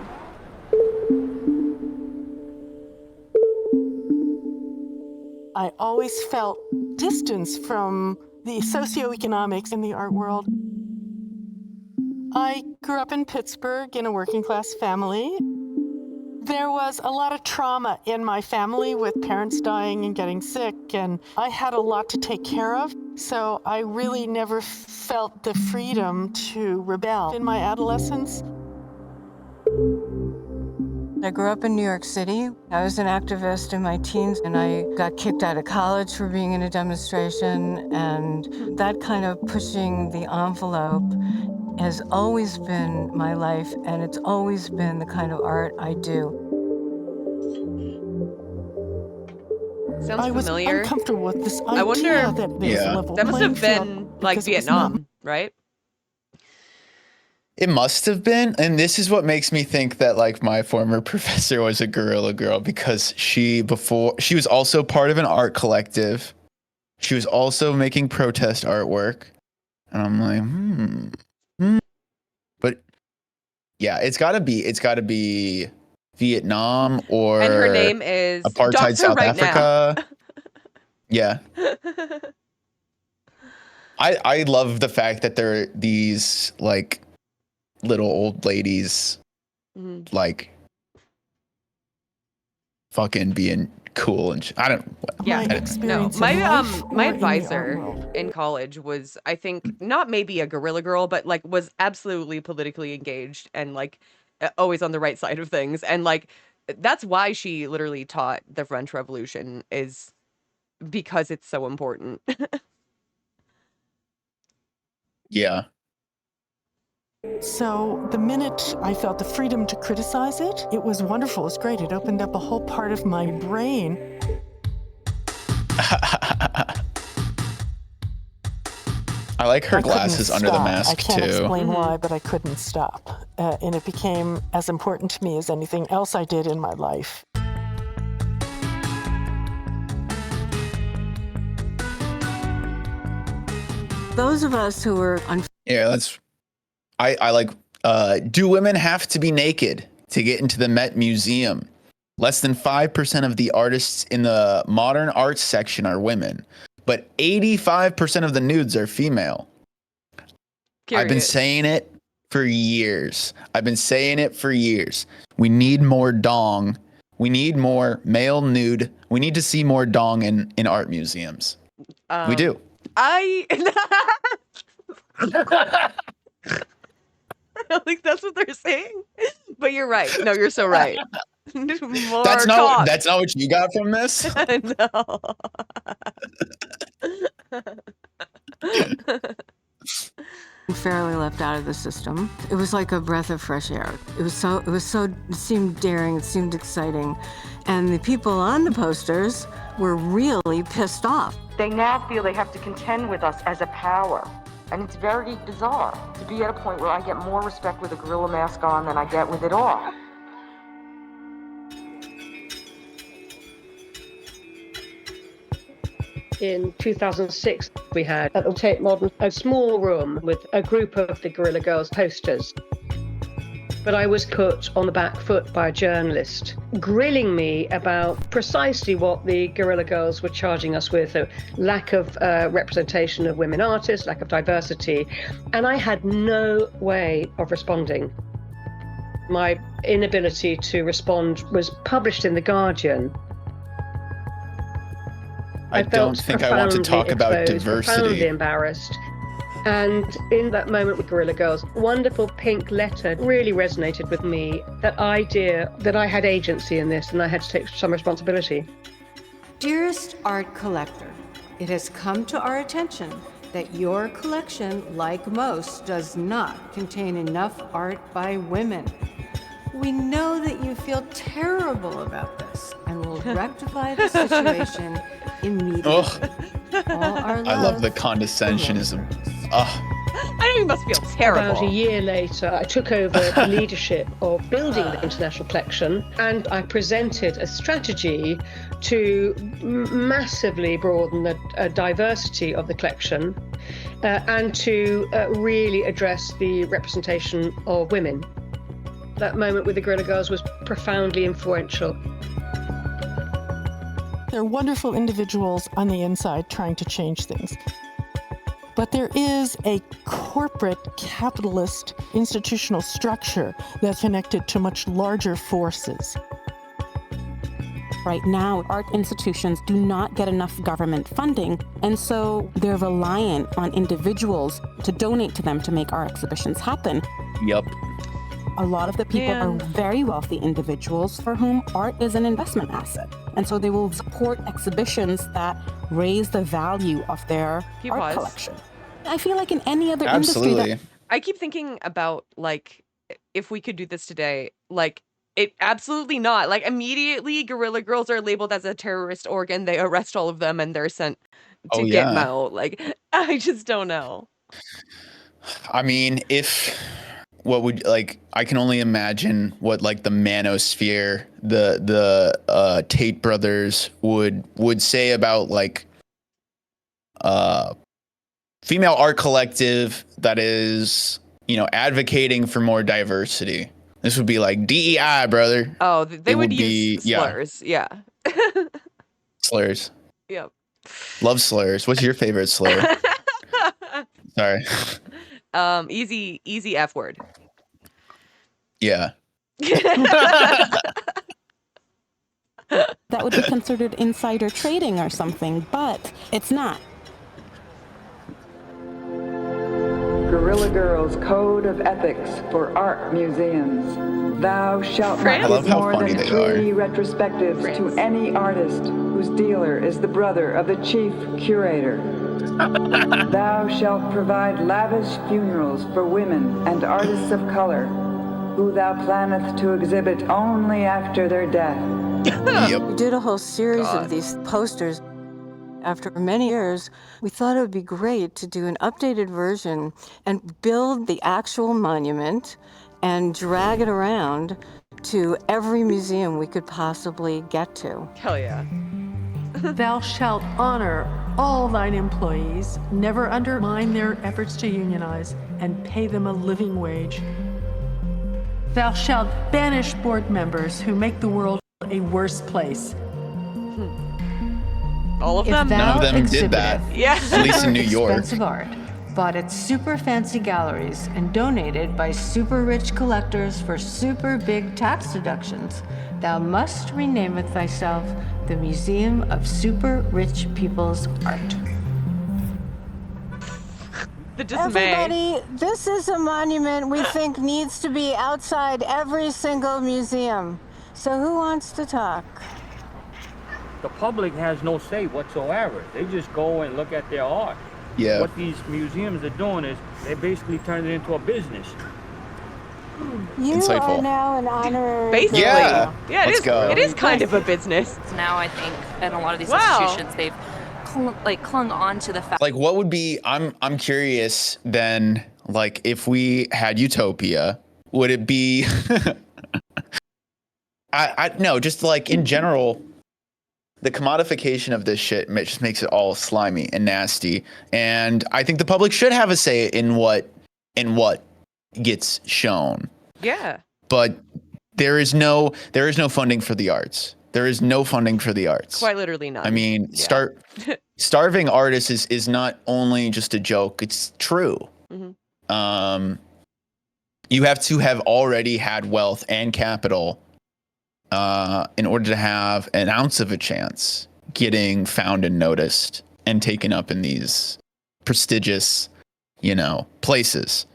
I always felt distance from the socioeconomics in the art world. I grew up in Pittsburgh in a working class family. There was a lot of trauma in my family with parents dying and getting sick, and I had a lot to take care of. So I really never felt the freedom to rebel in my adolescence. I grew up in New York City. I was an activist in my teens, and I got kicked out of college for being in a demonstration, and that kind of pushing the envelope has always been my life, and it's always been the kind of art I do. Sounds I was familiar. uncomfortable with this idea I wonder. that there's a level That must playing have field been like because it was not. Vietnam, right? It must have been. And this is what makes me think that like my former professor was a guerrilla girl, because she was also part of an art collective. She was also making protest artwork. And I'm like, But yeah, it's gotta be Vietnam or And her name is apartheid Dr. South Right Africa. Yeah. Now. I love the fact that there are these like little old ladies like fucking being cool and I don't. Yeah, I don't know. no. experience in My life or my in the art advisor world. in college was, I think, not maybe a guerrilla girl, but like was absolutely politically engaged and like always on the right side of things. And like that's why she literally taught the French Revolution, is because it's so important. Yeah. So the minute I felt the freedom to criticize it, it was wonderful. It was great. It opened up a whole part of my brain. I like her I couldn't glasses under the stop. mask I can't too. explain why, but I couldn't stop. And it became as important to me as anything else I did in my life. Those of us who were Yeah, that's. I like. Do women have to be naked to get into the Met Museum? Less than 5% of the artists in the modern arts section are women, but 85% of the nudes are female. I've been Curious. saying it for years. We need more dong. We need more male nude. We need to see more dong in art museums. We do. I don't think that's what they're saying, but you're right. No, you're so right. More That's cock. not what you got from this. No. fairly left out of the system. It was like a breath of fresh air. It seemed daring, it seemed exciting. And the people on the posters were really pissed off. They now feel they have to contend with us as a power. And it's very bizarre to be at a point where I get more respect with a gorilla mask on than I get with it off. In 2006, we had at the Tate Modern a small room with a group of the Guerrilla Girls posters. But I was put on the back foot by a journalist, grilling me about precisely what the Guerrilla Girls were charging us with, a lack of representation of women artists, lack of diversity, and I had no way of responding. My inability to respond was published in The Guardian. I don't think I want to talk about diversity. Profoundly embarrassed. And in that moment with Guerrilla Girls, wonderful pink letter really resonated with me. That idea that I had agency in this and I had to take some responsibility. Dearest art collector, it has come to our attention that your collection, like most, does not contain enough art by women. We know that you feel terrible about this and will rectify the situation immediately. All our I love the love. condescensionism. I know you must feel terrible. About a year later, I took over the leadership of building the International Collection, and I presented a strategy to massively broaden the diversity of the collection and to really address the representation of women. That moment with the Guerrilla Girls was profoundly influential. They're wonderful individuals on the inside trying to change things. But there is a corporate capitalist institutional structure that's connected to much larger forces. Right now, art institutions do not get enough government funding, and so they're reliant on individuals to donate to them to make art exhibitions happen. Yep. A lot of the people are very wealthy individuals for whom art is an investment asset. And so they will support exhibitions that raise the value of their art collection. I feel like in any other industry that I keep thinking about, like, if we could do this today, like, it absolutely not. Like, immediately, Guerrilla Girls are labeled as a terrorist organ. They arrest all of them and they're sent to Gitmo. Like, I just don't know. I mean, I can only imagine what like the manosphere, the Tate brothers would say about like female art collective that is, advocating for more diversity. This would be like DEI, brother. Oh, they would use slurs. Yeah. Slurs. Yep. Love slurs. What's your favorite slur? Sorry. Easy F word. Yeah. that would be considered insider trading or something, but it's not. Guerrilla Girls Code of Ethics for Art Museums. Thou shalt not I love give how more funny than they 3 are. retrospectives to any artist whose dealer is the brother of the chief curator. Thou shalt provide lavish funerals for women and artists of color, who thou planneth to exhibit only after their death. We did a whole series of these posters. After many years, we thought it would be great to do an updated version and build the actual monument and drag it around to every museum we could possibly get to. Hell yeah. Thou shalt honor all thine employees, never undermine their efforts to unionize, and pay them a living wage. Thou shalt banish board members who make the world a worse place. All of If them? thou None of them did exhibiteth that. Yeah. At least in New York. Expensive art, bought at super fancy galleries and donated by super rich collectors for super big tax deductions, thou must rename it thyself the Museum of Super Rich People's Art. The dismay. Everybody, this is a monument we think needs to be outside every single museum. So who wants to talk? The public has no say whatsoever. They just go and look at their art. Yeah. What these museums are doing is they basically turn it into a business. You Insightful. are now an honorary. Basically. Yeah. Yeah, Let's go. it is kind of a business. Now I think in a lot of these Wow. institutions they've clung on to the fact. Like, what would be? I'm curious. Then, like, if we had Utopia, would it be? I no, just like in general. The commodification of this shit just makes it all slimy and nasty. And I think the public should have a say in what gets shown. Yeah. But there is no funding for the arts. There is no funding for the arts. Quite literally none. I mean, Yeah. starving artists is not only just a joke, it's true. Mhm. You have to have already had wealth and capital in order to have an ounce of a chance getting found and noticed and taken up in these prestigious, places.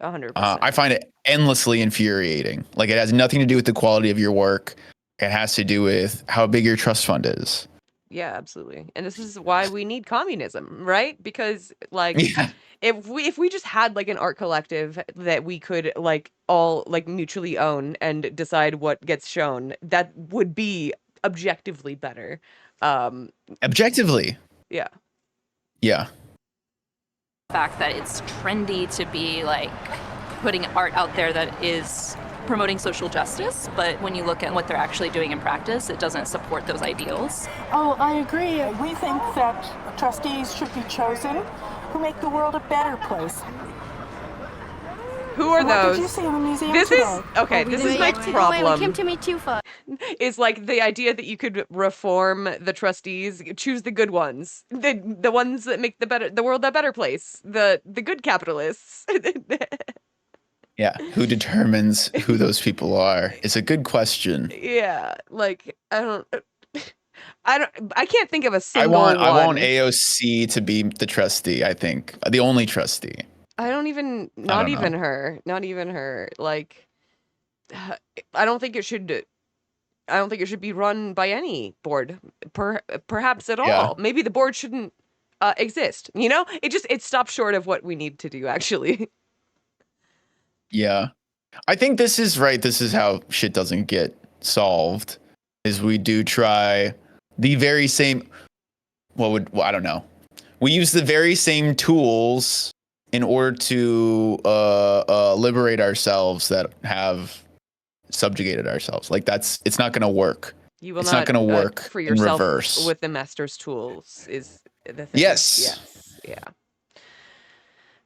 100%. I find it endlessly infuriating. Like, it has nothing to do with the quality of your work. It has to do with how big your trust fund is. Yeah, absolutely. And this is why we need communism, right? Because like if we just had like an art collective that we could like all like mutually own and decide what gets shown, that would be objectively better. Objectively. Yeah. Yeah. Fact that it's trendy to be like putting art out there that is promoting social justice, but when you look at what they're actually doing in practice, it doesn't support those ideals. Oh, I agree. We think that trustees should be chosen who make the world a better place. Who are What those? did you see in the museum This today? is okay. This is my Wait, we problem. came to meet Tufa. Is like the idea that you could reform the trustees, choose the good ones, the ones that make the world a better place, the good capitalists. Yeah. Who determines who those people are is a good question. Yeah, like I don't. I can't think of a I single want one. AOC to be the trustee. I think the only trustee. I don't even. I Not don't even know. her. Not even her. Like, I don't think it should. I don't think it should be run by any board, perhaps at Yeah. all. Maybe the board shouldn't exist. You know, it stops short of what we need to do. Actually, Yeah. I think this is right. This is how shit doesn't get solved. Is we do try the very same. Well, I don't know. We use the very same tools in order to liberate ourselves that have subjugated ourselves. Like it's not going to work. you will It's not, not going to work free in yourself reverse. with the master's tools. Is the thing? Yes. Yeah.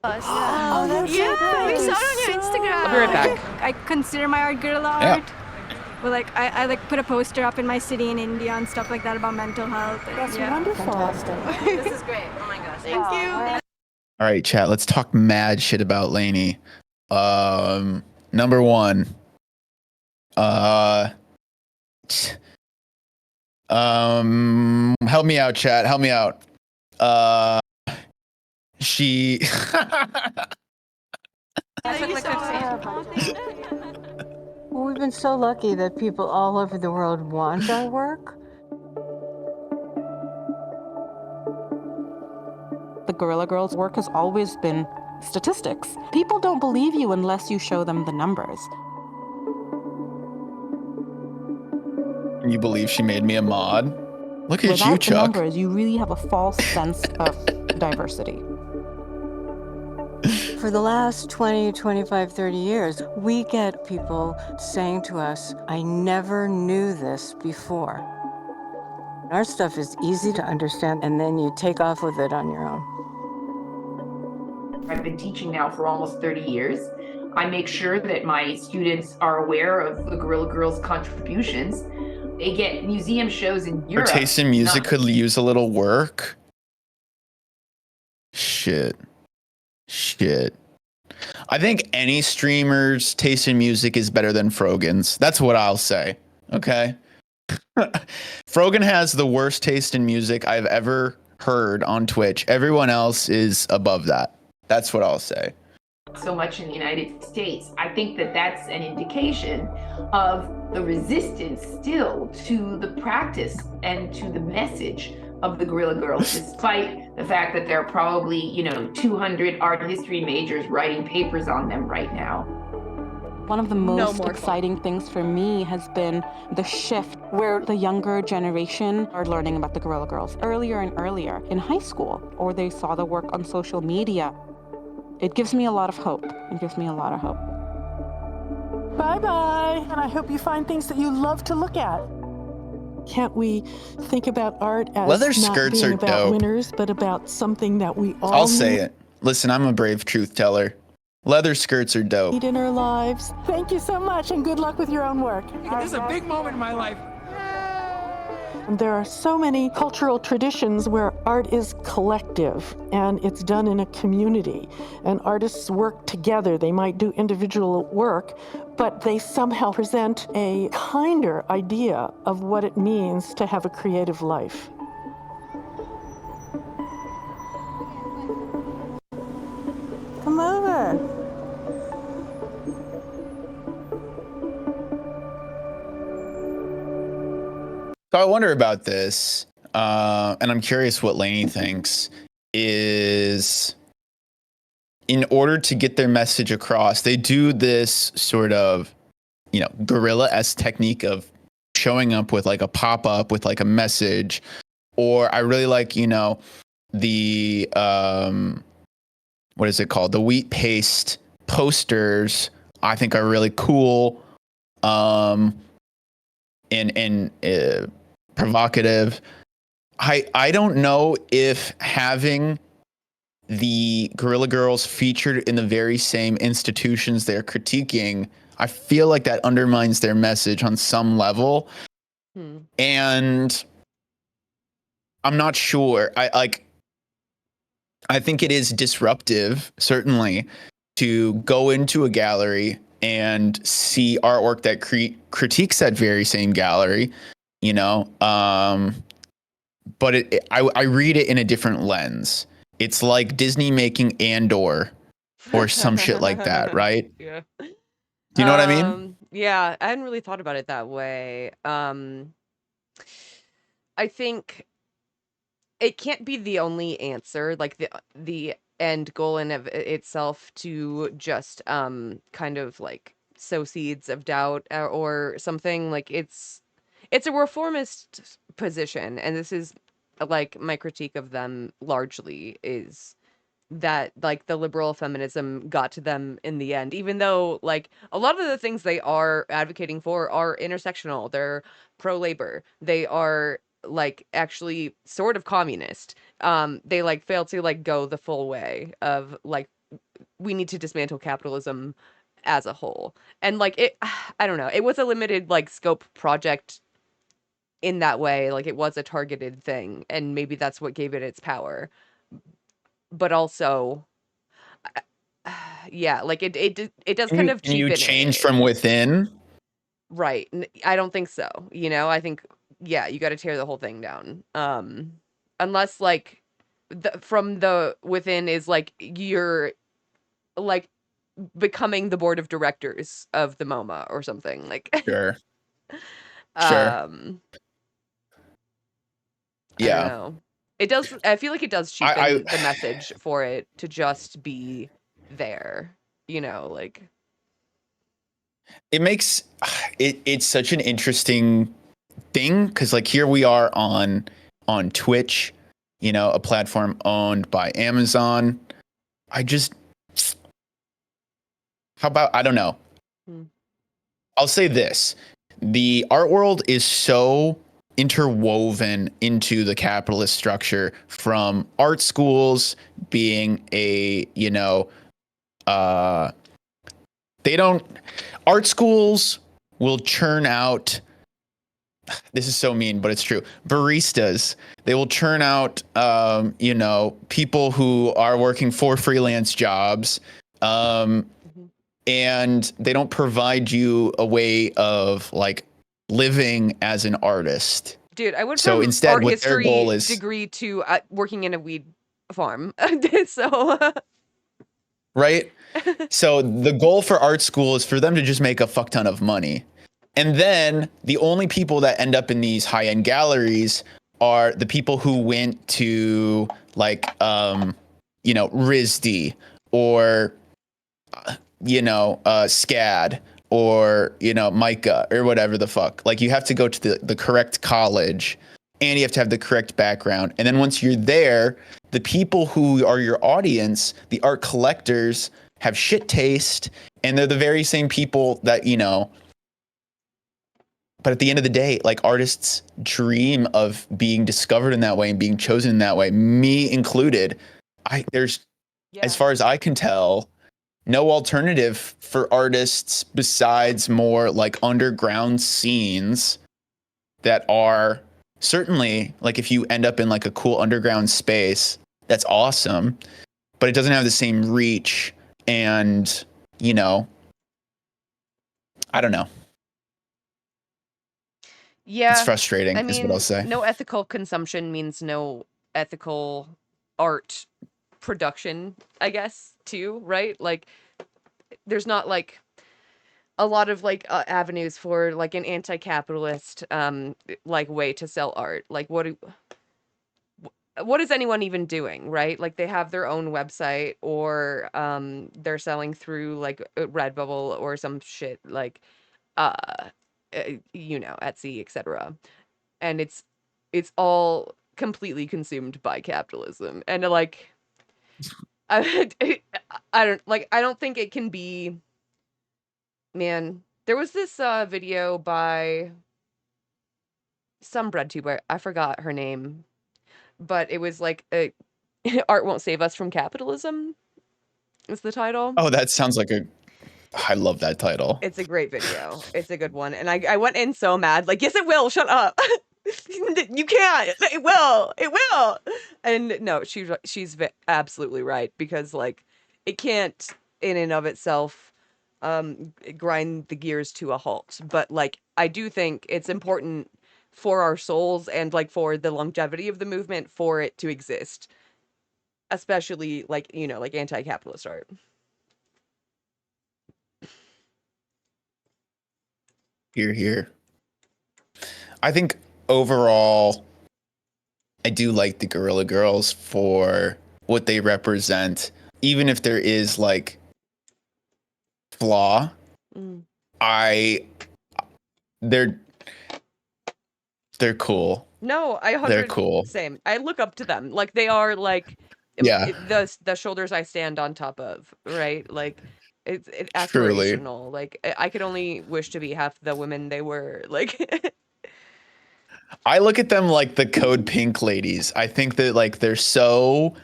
Oh, that's Yeah, so we great. saw it on your Instagram. I'll be right back. I consider my art guerrilla Yeah. art. But like I like put a poster up in my city in India and stuff like that about mental health. And, That's yeah. wonderful. This is great. Oh my gosh. Thank you. All right, chat. Let's talk mad shit about Lainey. Number one. Help me out, chat. Help me out. She. Well, we've been so lucky that people all over the world want our work. The Guerrilla Girls' work has always been statistics. People don't believe you unless you show them the numbers. Can you believe she made me a mod? Look at Without you, the Chuck. numbers, you really have a false sense of diversity. For the last 20, 25, 30 years, we get people saying to us, I never knew this before. Our stuff is easy to understand, and then you take off with it on your own. I've been teaching now for almost 30 years. I make sure that my students are aware of the Guerrilla Girls' contributions. They get museum shows in Her Europe. taste in music not- could use a little work. Shit. I think any streamer's taste in music is better than Frogan's. That's what I'll say. Okay. Frogan has the worst taste in music I've ever heard on Twitch. Everyone else is above that. That's what I'll say. so much in the United States. I think that that's an indication of the resistance still to the practice and to the message of the Guerrilla Girls, despite the fact that there are probably, 200 art history majors writing papers on them right now. One of the most exciting things for me has been the shift where the younger generation are learning about the Guerrilla Girls earlier and earlier in high school, or they saw the work on social media. It gives me a lot of hope. Bye-bye. And I hope you find things that you love to look at. Can't we think about art as Leather not skirts being are about dope. winners, but about something that we all I'll say need it. Listen, I'm a brave truth teller. Leather skirts are dope. in our lives? Thank you so much, and good luck with your own work. This is a big moment in my life. And there are so many cultural traditions where art is collective and it's done in a community. And artists work together. They might do individual work, but they somehow present a kinder idea of what it means to have a creative life. Come over. So I wonder about this, and I'm curious what Lainey thinks, is in order to get their message across, they do this sort of, guerrilla-esque technique of showing up with like a pop-up with like a message, or I really like, the, what is it called? The wheat paste posters I think are really cool. And provocative. I don't know if having the Guerrilla Girls featured in the very same institutions they're critiquing, I feel like that undermines their message on some level. And I'm not sure. I think it is disruptive, certainly, to go into a gallery and see artwork that critiques that very same gallery, but I read it in a different lens. It's like Disney making Andor or some shit like that, right? Yeah. Do you know what I mean? Yeah, I hadn't really thought about it that way. I think it can't be the only answer, like the end goal in of itself to just kind of like sow seeds of doubt or something. Like it's a reformist position, and this is like my critique of them largely is that like the liberal feminism got to them in the end, even though like a lot of the things they are advocating for are intersectional. They're pro-labor, they are like actually sort of communist. They like fail to like go the full way of like we need to dismantle capitalism as a whole. And like it I don't know, it was a limited like scope project in that way. Like it was a targeted thing, and maybe that's what gave it its power. But also yeah, like it does kind of Can you cheapen change it. from within? Right. I don't think so. You know, I think yeah, you got to tear the whole thing down. Unless like from the within is like you're like becoming the board of directors of the MoMA or something like. Sure. I don't Yeah. know. It does. I feel like it does cheapen the message for it to just be there. You know, like It makes it's such an interesting thing because like here we are on Twitch, you know, a platform owned by Amazon. How about, I don't know. I'll say this. The art world is so interwoven into the capitalist structure, from art schools being art schools will churn out, this is so mean, but it's true, baristas. They will churn out, people who are working for freelance jobs. And they don't provide you a way of like living as an artist. dude, I went So from instead, art what their history goal is, degree to working in a weed farm. So right? So the goal for art school is for them to just make a fuck ton of money. And then the only people that end up in these high-end galleries are the people who went to like, RISD or, SCAD or, MICA or whatever the fuck. Like you have to go to the correct college and you have to have the correct background. And then once you're there, the people who are your audience, the art collectors, have shit taste, and they're the very same people that, but at the end of the day, like artists dream of being discovered in that way and being chosen in that way, me included. As far as I can tell, no alternative for artists besides more like underground scenes that are certainly like, if you end up in like a cool underground space, that's awesome, but it doesn't have the same reach. And, I don't know. yeah, it's frustrating, I is mean, what I'll say. no ethical consumption means no ethical art production, I guess, too, right? Like there's not like a lot of like avenues for like an anti-capitalist like way to sell art. Like what is anyone even doing, right? Like they have their own website, or they're selling through like Redbubble or some shit, like Etsy, etc. And it's all completely consumed by capitalism. And like I don't think it can be. Man, there was this video by some bread tuber, I forgot her name, but it was like art won't save us from capitalism is the title. Oh, that sounds like I love that title. It's a great video. It's a good one. And I went in so mad, like, yes, it will. Shut up. You can't. It will. It will. And no, she's absolutely right, because like it can't in and of itself grind the gears to a halt. But like I do think it's important for our souls and like for the longevity of the movement for it to exist, especially like, you know, like anti-capitalist art. Here, here. I think overall, I do like the Guerrilla Girls for what they represent, even if there is like flaw. They're cool. No, They're cool. Same. I look up to them. Like they are like the shoulders I stand on top of, right? Like it's Truly. aspirational. Like I could only wish to be half the women they were. Like I look at them like the Code Pink ladies. I think that like they're so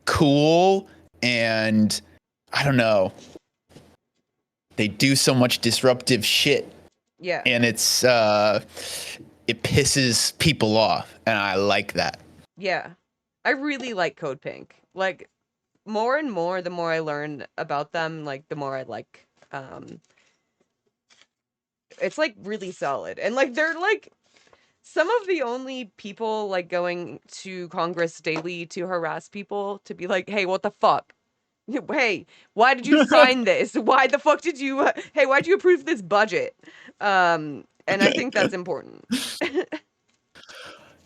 cool and I don't know. They do so much disruptive shit. Yeah. And it's it pisses people off and I like that. Yeah. I really like Code Pink. Like more and more the more I learn about them, like the more I like it's like really solid. And like they're like some of the only people like going to Congress daily to harass people to be like, "Hey, what the fuck? Hey, why did you sign this? Why the fuck did you hey, why'd you approve this budget?" And I think that's important.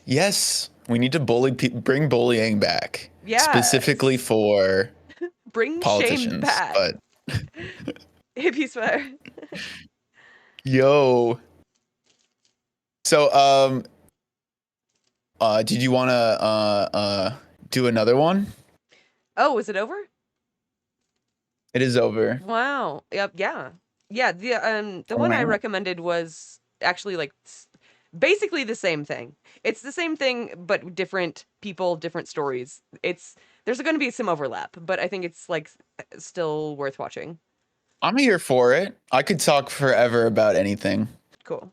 Yes, we need to bring bullying back. Yes. Specifically for Bring politicians. shame back. But Hippie sweater. yo. So did you wanna do another one? Oh, is it over? It is over. Wow. Yep. Yeah. Yeah. The one I recommended was actually like basically the same thing. It's the same thing, but different people, different stories. There's going to be some overlap, but I think it's like still worth watching. I'm here for it. I could talk forever about anything. Cool.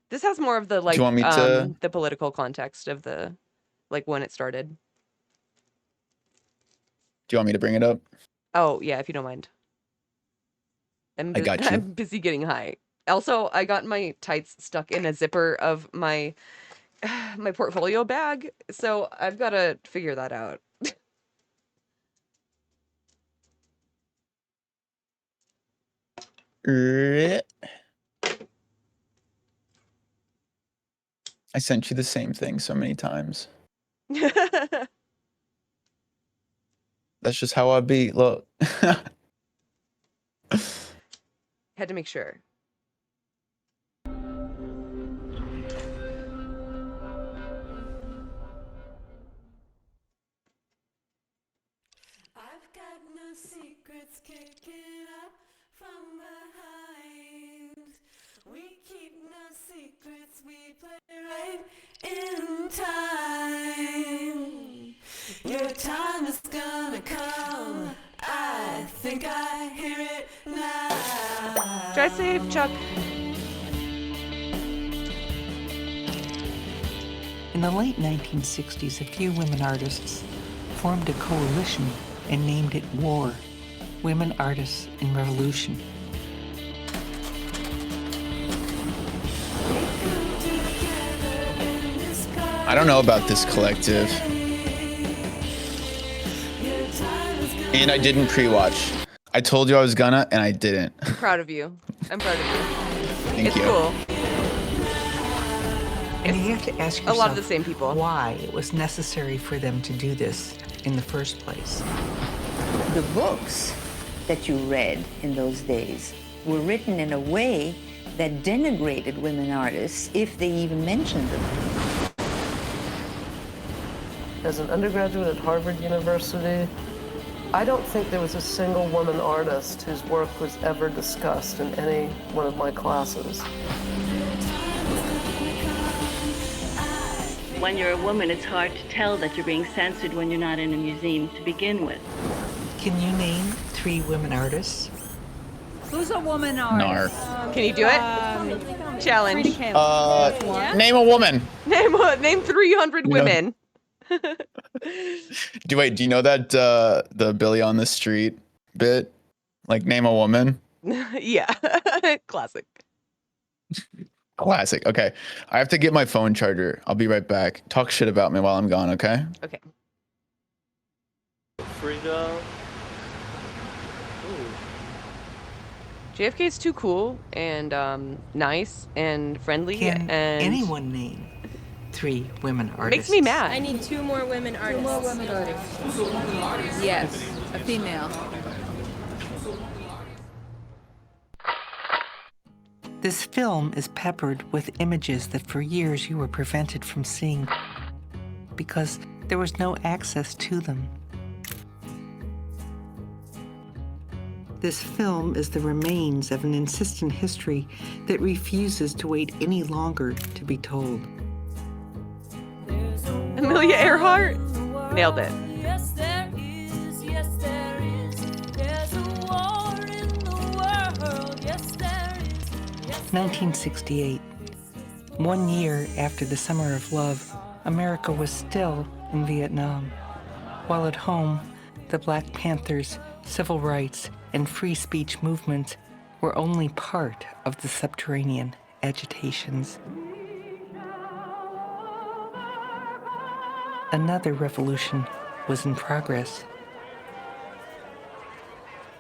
This has more of the like Do you want me to... the political context of the like when it started. Do you want me to bring it up? Oh, yeah, if you don't mind. I got you. I'm busy getting high. Also, I got my tights stuck in a zipper of my my portfolio bag, so I've got to figure that out. I sent you the same thing so many times. That's just how I be. Look. Had to make sure. I've got no secrets, kick it up from behind. We keep no secrets, we play right in time. Your time is gonna come. I think I hear it now. Drive safe, Chuck. In the late 1960s, a few women artists formed a coalition and named it WAR, Women Artists in Revolution. I don't know about this collective. And I didn't pre-watch. I told you I was gonna, and I didn't. I'm proud of you. I'm proud of you. Thank you. It's cool. And you have to ask yourself a lot of the same people. Why it was necessary for them to do this in the first place. The books that you read in those days were written in a way that denigrated women artists if they even mentioned them. As an undergraduate at Harvard University, I don't think there was a single woman artist whose work was ever discussed in any one of my classes. When you're a woman, it's hard to tell that you're being censored when you're not in a museum to begin with. Can you name 3 women artists? Who's a woman artist? Can you do it? Challenge. Name a woman. Name 300 women. Do you know that the Billy on the Street bit? Like name a woman? Yeah. Classic. Classic. Okay. I have to get my phone charger. I'll be right back. Talk shit about me while I'm gone, okay? Okay. Freedom. JFK is too cool and nice and friendly. Can and anyone name 3 women artists? Makes me mad. I need 2 more women artists. 2 more women artists. Yes, a female. This film is peppered with images that for years you were prevented from seeing because there was no access to them. This film is the remains of an insistent history that refuses to wait any longer to be told. Amelia Earhart nailed it. Yes, there is. Yes, there is. There's a war in the world. Yes, there is. 1968. 1 year after the Summer of Love, America was still in Vietnam. While at home, the Black Panthers, civil rights, and free speech movements were only part of the subterranean agitations. Another revolution was in progress.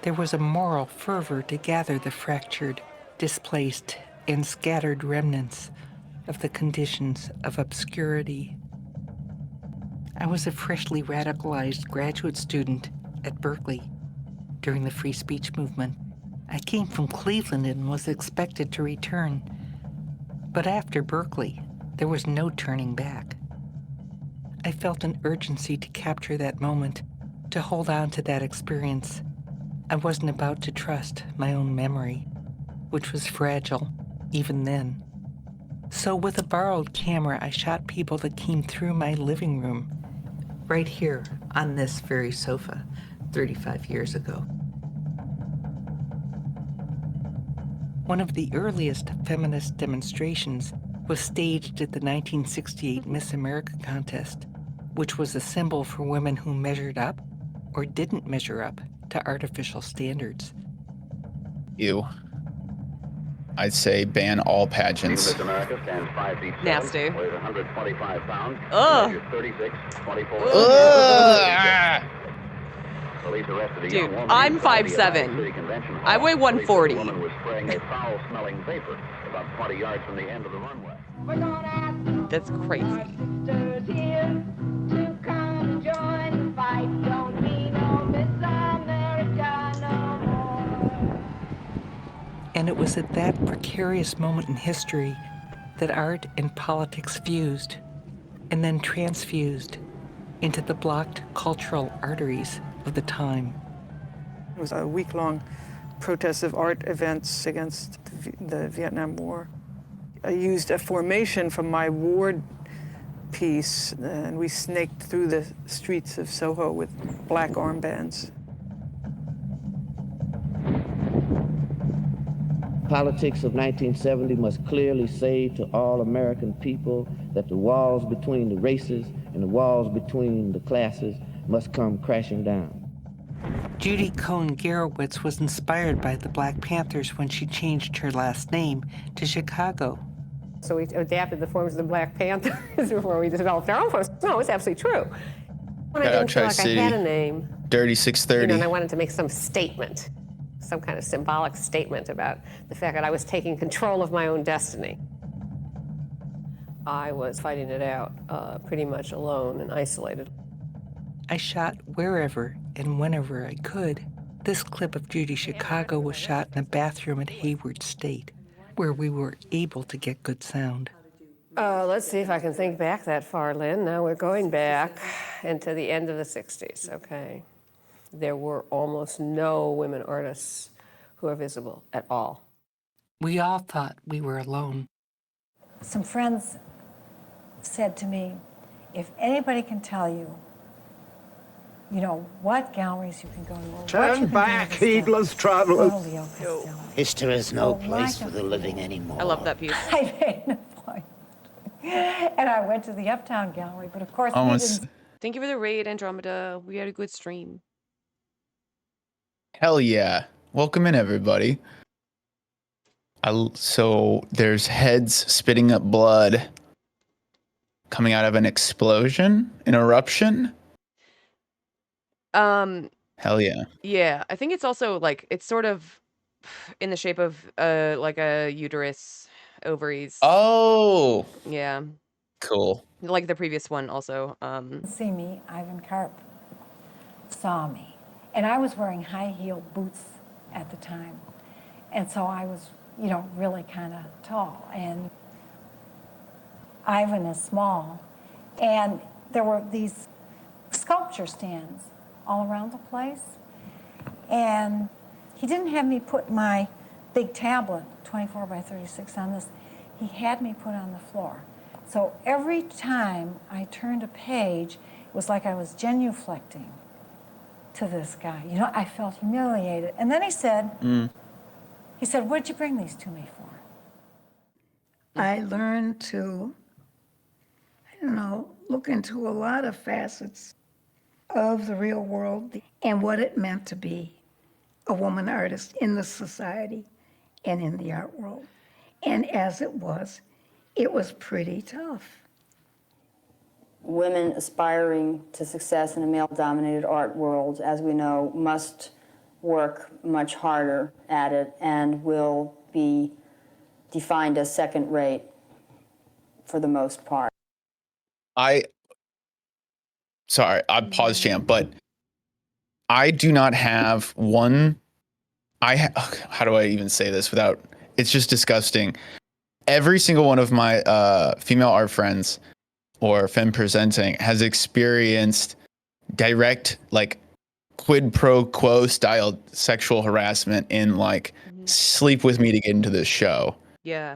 There was a moral fervor to gather the fractured, displaced, and scattered remnants of the conditions of obscurity. I was a freshly radicalized graduate student at Berkeley during the free speech movement. I came from Cleveland and was expected to return. But after Berkeley, there was no turning back. I felt an urgency to capture that moment, to hold on to that experience. I wasn't about to trust my own memory, which was fragile even then. So with a borrowed camera, I shot people that came through my living room, right here on this very sofa 35 years ago. One of the earliest feminist demonstrations was staged at the 1968 Miss America contest, which was a symbol for women who measured up or didn't measure up to artificial standards. Ew. I'd say ban all pageants. Nasty. weighs 125 pounds, Ugh. measures 36, 24. Ugh. Police arrested a Dude, young woman I'm inside the 5'7". Atlanta City Convention Hall. I weigh 140. The woman was spraying a foul-smelling vapor about 20 yards from the end of the runway. That's crazy. And it was at that precarious moment in history that art and politics fused, and then transfused into the blocked cultural arteries of the time. It was a week-long protest of art events against the Vietnam War. I used a formation from my ward piece, and we snaked through the streets of Soho with black armbands. Politics of 1970 must clearly say to all American people that the walls between the races and the walls between the classes must come crashing down. Judy Cohn Garowitz was inspired by the Black Panthers when she changed her last name to Chicago. So we adapted the forms of the Black Panthers before we developed our own forms. No, it's absolutely true. When I didn't feel like I had a name, Dirty 630. and I wanted to make some statement, some kind of symbolic statement about the fact that I was taking control of my own destiny. I was fighting it out pretty much alone and isolated. I shot wherever and whenever I could. This clip of Judy Chicago was shot in a bathroom at Hayward State, where we were able to get good sound. Let's see if I can think back that far, Lynn. Now we're going back into the end of the 60s, okay? There were almost no women artists who are visible at all. We all thought we were alone. Some friends said to me, if anybody can tell you, what galleries you can go to. Turn back, heedless travelers. History is no place for the living anymore. I love that piece. I made no point. And I went to the Uptown Gallery, but of course we didn't. Thank you for the raid, Andromeda. We had a good stream. Hell yeah. Welcome in, everybody. So there's heads spitting up blood coming out of an explosion, an eruption. Hell yeah. Yeah, I think it's also like it's sort of in the shape of like a uterus, ovaries. Oh. Yeah. Cool. Like the previous one also. See me, Ivan Karp saw me. And I was wearing high-heeled boots at the time. And so I was, you know, really kind of tall. And Ivan is small. And there were these sculpture stands all around the place. And he didn't have me put my big tablet, 24 by 36, on this. He had me put on the floor. So every time I turned a page, it was like I was genuflecting to this guy. You know, I felt humiliated. And then he said, what'd you bring these to me for? I learned to, I don't know, look into a lot of facets of the real world and what it meant to be a woman artist in the society and in the art world. And as it was pretty tough. Women aspiring to success in a male-dominated art world, as we know, must work much harder at it and will be defined as second-rate for the most part. Sorry, I paused, champ, but I do not have one. How do I even say this without? It's just disgusting. Every single one of my female art friends or femme presenting has experienced direct, like, quid pro quo style sexual harassment in like sleep with me to get into this show. Yeah.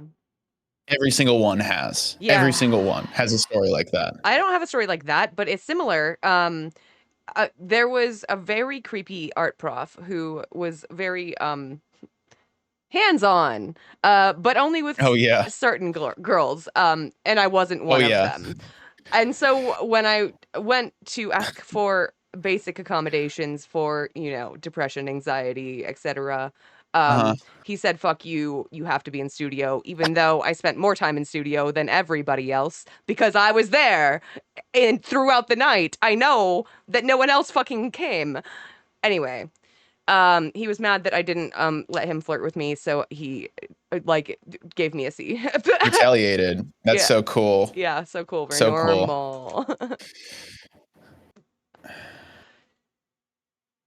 Every single one has. Yeah. Every single one has a story like that. I don't have a story like that, but it's similar. There was a very creepy art prof who was very hands-on, but only with certain girls. And I wasn't one of them. And so when I went to ask for basic accommodations for, you know, depression, anxiety, etc., he said, fuck you, you have to be in studio, even though I spent more time in studio than everybody else because I was there and throughout the night. I know that no one else fucking came. Anyway, he was mad that I didn't let him flirt with me, so he like gave me a C. Retaliated. That's so cool. Yeah, so cool. Very So normal.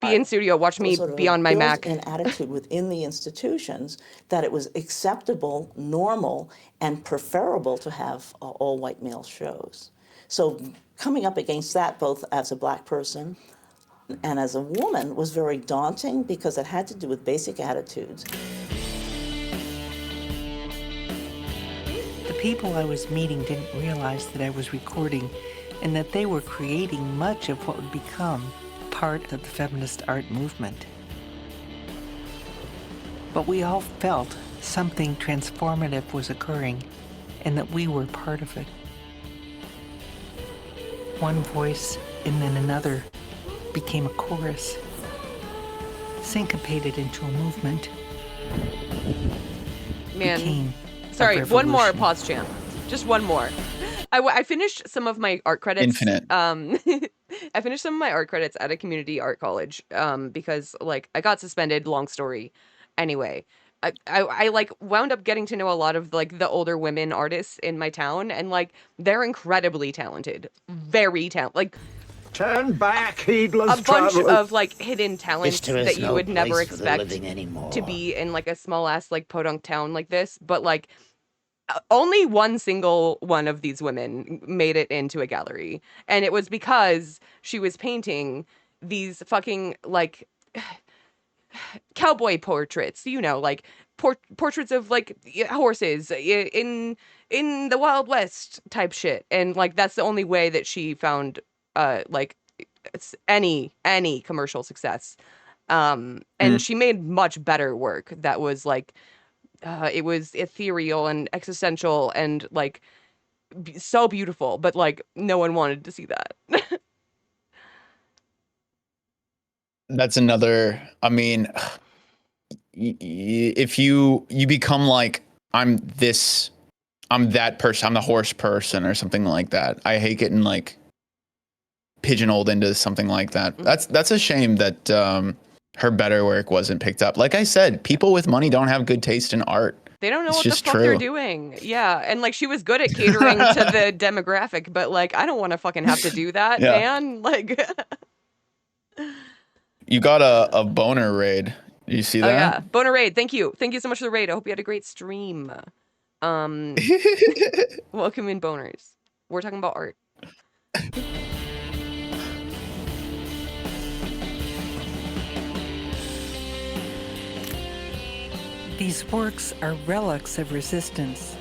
Be in studio, watch me be on my Mac. An attitude within the institutions that it was acceptable, normal, and preferable to have all white male shows. So coming up against that, both as a black person and as a woman, was very daunting because it had to do with basic attitudes. The people I was meeting didn't realize that I was recording and that they were creating much of what would become part of the feminist art movement. But we all felt something transformative was occurring and that we were part of it. One voice and then another became a chorus, syncopated into a movement. Man, sorry, one more pause, champ. Just one more. I finished some of my art credits. Infinite. I finished some of my art credits at a community art college because like I got suspended. Long story. Anyway, I like wound up getting to know a lot of like the older women artists in my town, and like they're incredibly talented, very talented. Like turn back, heedless a bunch travelers. of like hidden talents that you would never place for the expect living anymore. to be in like a small ass like podunk town like this, but like. Only one single one of these women made it into a gallery. And it was because she was painting these fucking, like, cowboy portraits, you know, like, portraits of, like, horses in the Wild West type shit. And, like, that's the only way that she found, like, any commercial success. And she made much better work that was, like, it was ethereal and existential and like so beautiful, but like no one wanted to see that. That's another, I mean, if you become like, I'm that person, I'm the horse person or something like that. I hate getting like pigeonholed into something like that. That's a shame that her better work wasn't picked up. Like I said, people with money don't have good taste in art. They don't know It's what the just fuck they're true. doing. Yeah, and like she was good at catering to the demographic, but like I don't want to fucking have to do that, Yeah. man. Like, You got a boner raid. Do you see oh that? yeah, Boner Raid. Thank you so much for the raid. I hope you had a great stream. Welcome in, boners. We're talking about art. These works are relics of resistance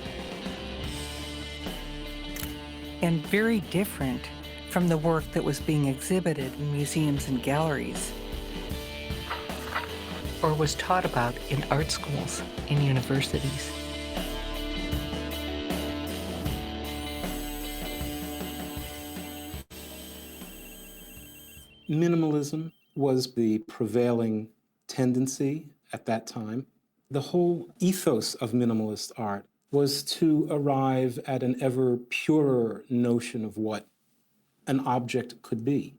and very different from the work that was being exhibited in museums and galleries or was taught about in art schools and universities. Minimalism was the prevailing tendency at that time. The whole ethos of minimalist art was to arrive at an ever purer notion of what an object could be.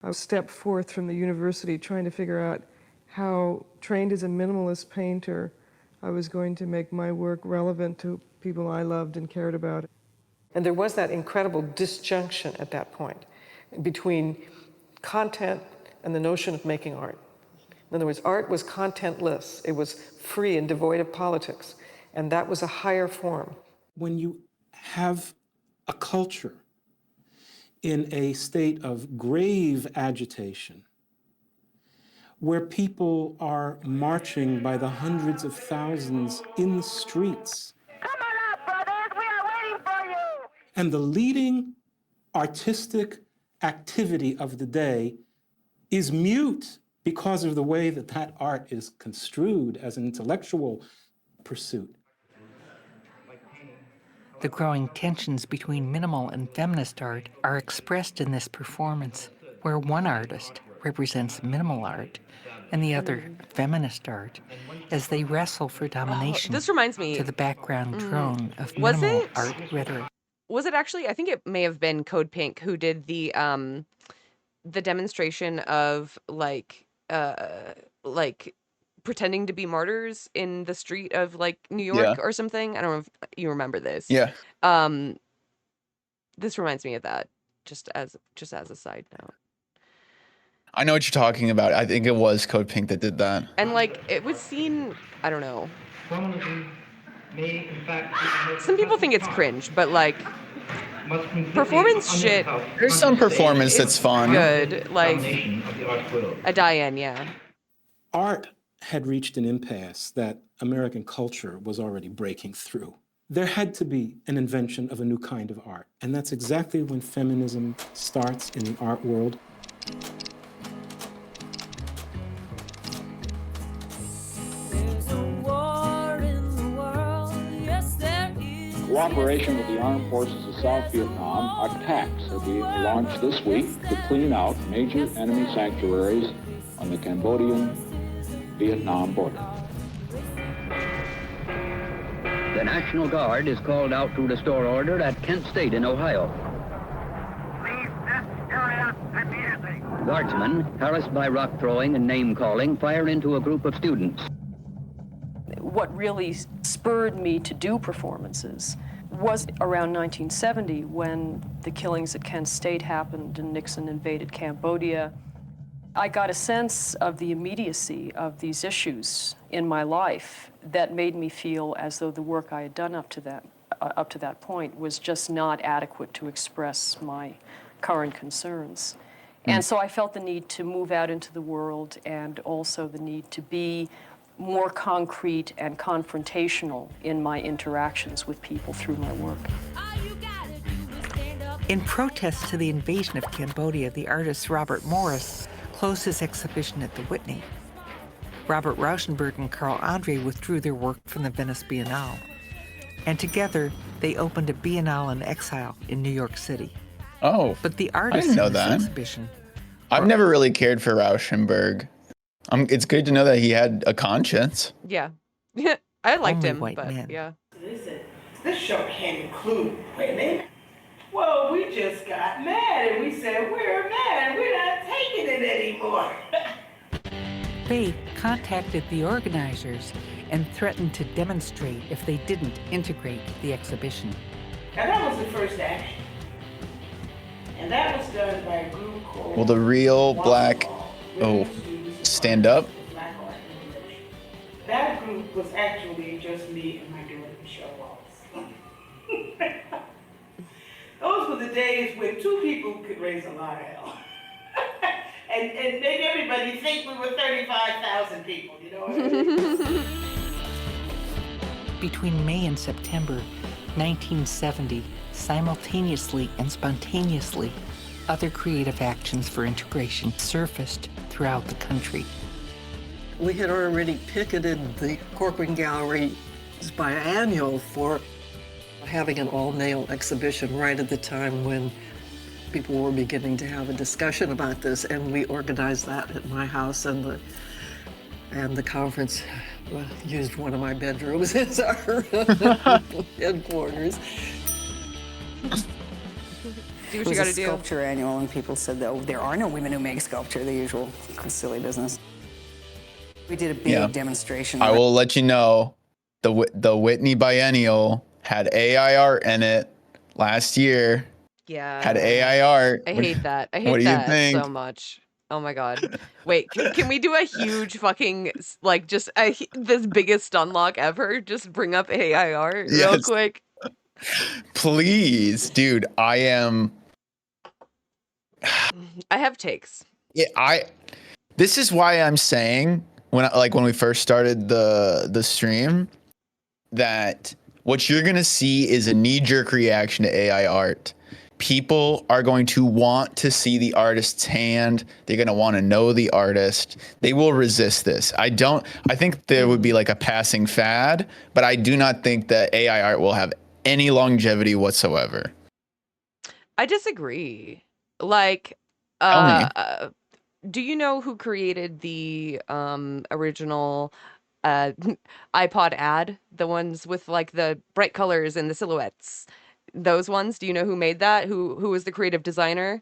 I stepped forth from the university trying to figure out how, trained as a minimalist painter, I was going to make my work relevant to people I loved and cared about. And there was that incredible disjunction at that point between content and the notion of making art. In other words, art was contentless. It was free and devoid of politics. And that was a higher form. When you have a culture in a state of grave agitation, where people are marching by the hundreds of thousands in the streets, and the leading artistic activity of the day is mute because of the way that that art is construed as an intellectual pursuit. The growing tensions between minimal and feminist art are expressed in this performance, where one artist represents minimal art and the other feminist art, as they wrestle for domination this reminds me. to the background drone of Was minimal it? art rhetoric. Was it actually? I think it may have been Code Pink who did the demonstration of like pretending to be martyrs in the street of like New York or something. I don't know if you remember this. Yeah. This reminds me of that. Just as a side note. I know what you're talking about. I think it was Code Pink that did that. And like it was seen. I don't know. Some people think it's cringe, but like performance shit. There's some performance that's fun. Good, like a Diane, yeah. Art had reached an impasse that American culture was already breaking through. There had to be an invention of a new kind of art, and that's exactly when feminism starts in the art world. Cooperation with the armed forces of South Vietnam, attacks are being launched this week to clean out major enemy sanctuaries on the Cambodian-Vietnam border. The National Guard is called out to restore order at Kent State in Ohio. Guardsmen, harassed by rock throwing and name calling, fire into a group of students. What really spurred me to do performances was around 1970 when the killings at Kent State happened and Nixon invaded Cambodia. I got a sense of the immediacy of these issues in my life that made me feel as though the work I had done up to that point was just not adequate to express my current concerns. And so I felt the need to move out into the world and also the need to be more concrete and confrontational in my interactions with people through my work. In protest to the invasion of Cambodia, the artist Robert Morris closed his exhibition at the Whitney. Robert Rauschenberg and Carl Andre withdrew their work from the Venice Biennale, and together they opened a Biennale in Exile in New York City. Oh, but the I artists didn't know in this that. exhibition I've never really cared for Rauschenberg. It's good to know that he had a conscience. Yeah. I liked Only him, white but men. yeah. They said, this show can't include women. Well, we just got mad and we said, we're mad. We're not taking it anymore. Faith contacted the organizers and threatened to demonstrate if they didn't integrate the exhibition. And that was the first action. And that was done by a group called Will the real black stand up? Black Art Liberation. That group was actually just me and my daughter, Michelle Wallace. Those were the days when two people could raise a lot of hell. and make everybody think we were 35,000 people, you know what I mean? Between May and September 1970, simultaneously and spontaneously, other creative actions for integration surfaced throughout the country. We had already picketed the Corcoran Gallery's biennial for having an all-male exhibition right at the time when people were beginning to have a discussion about this, and we organized that at my house, and the conference used one of my bedrooms as our headquarters. Do It what you was gotta a do. sculpture annual, and people said that, oh, there are no women who make sculpture, the usual silly business. We did a big demonstration. I will let you know, the Whitney Biennial had AI art in it last year. Yeah. Had AI art. I hate that. I What hate do you that think? so much. Oh my god. Wait, can we do a huge fucking like just this biggest unlock ever? Just bring up AI art real Yes. quick. Please, dude. I have takes. Yeah, this is why I'm saying when we first started the stream that what you're gonna see is a knee-jerk reaction to AI art. People are going to want to see the artist's hand. They're going to want to know the artist. They will resist this. I think there would be like a passing fad, but I do not think that AI art will have any longevity whatsoever. I disagree. Like, do you know who created the original iPod ad? The ones with like the bright colors and the silhouettes. Those ones, do you know who made that? Who was the creative designer?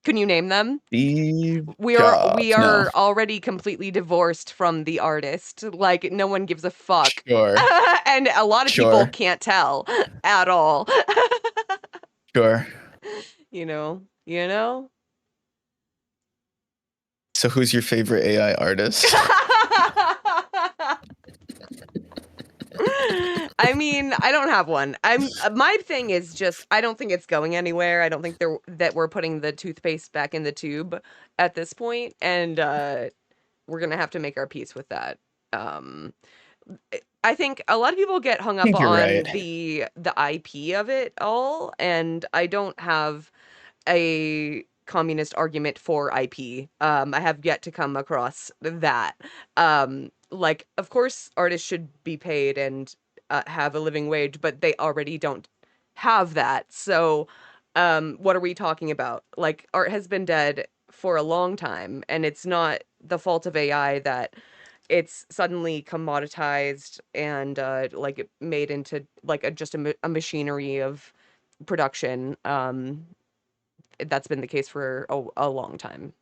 Can you name them? We are already completely divorced from the artist. Like no one gives a fuck. Sure. And a lot of people can't tell at all. Sure. You know? So who's your favorite AI artist? I mean, I don't have one. My thing is just I don't think it's going anywhere. I don't think that we're putting the toothpaste back in the tube at this point, and we're gonna have to make our peace with that. I think a lot of people get hung up on the IP of it all, and I don't have a communist argument for IP. I have yet to come across that. Like, of course, artists should be paid and have a living wage, but they already don't have that. So, what are we talking about? Like, art has been dead for a long time, and it's not the fault of AI that it's suddenly commoditized and like made into like just a machinery of production. That's been the case for a long time.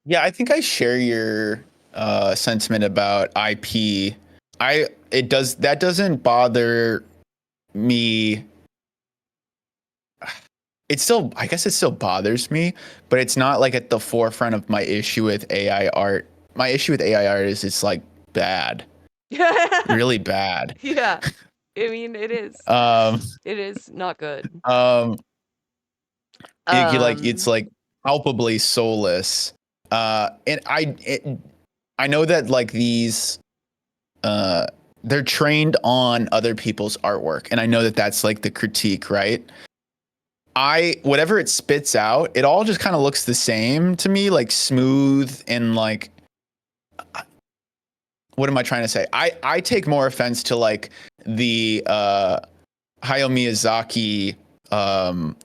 Yeah, I think I share your sentiment about IP. That doesn't bother me. I guess it still bothers me, but it's not like at the forefront of my issue with AI art. My issue with AI art is it's like bad. Really bad. Yeah. I mean, it is. It is not good. It's like palpably soulless. And I know that like these, they're trained on other people's artwork, and I know that that's like the critique, right? Whatever it spits out, it all just kind of looks the same to me, like smooth and like, what am I trying to say? I take more offense to like the Hayao Miyazaki,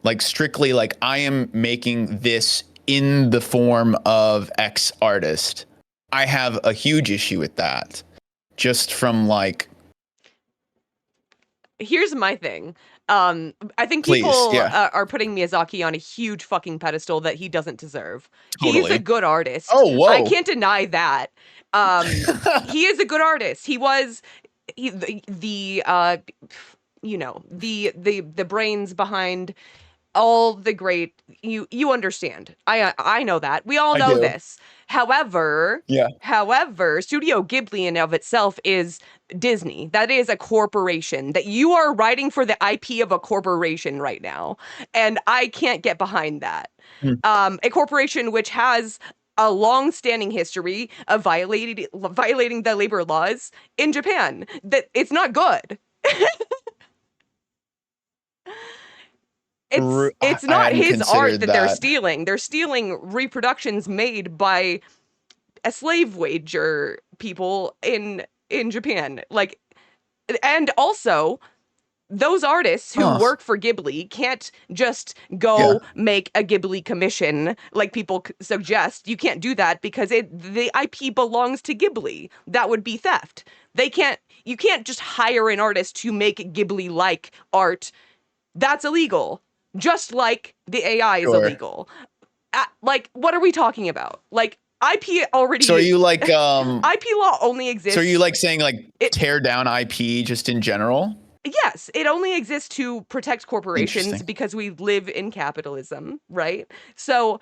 like strictly like I am making this in the form of X artist. I have a huge issue with that. Just from like, Here's my thing. I think Please, people yeah. are putting Miyazaki on a huge fucking pedestal that he doesn't deserve. He's a Totally. good artist. Oh, whoa. I can't deny that. He is a good artist. He was the you know, the brains behind all the great, you understand. I know that. We all I know do. this. However, Yeah. Studio Ghibli in of itself is Disney. That is a corporation. That you are writing for the IP of a corporation right now, and I can't get behind that. A corporation which has a long-standing history of violating the labor laws in Japan. That it's not good. It's I not hadn't his art considered that they're that. stealing. They're stealing reproductions made by a slave wager people in Japan. Like, and also those artists who Huh. work for Ghibli can't just go make a Ghibli commission like people suggest. You can't do that because the IP belongs to Ghibli. That would be theft. You can't just hire an artist to make Ghibli-like art. That's illegal. Just like the AI is Sure. illegal. Like, what are we talking about? Like, IP already. So are you like IP law only exists. So are you like saying like tear down IP just in general? Yes, it only exists to protect corporations Interesting. because we live in capitalism, right? So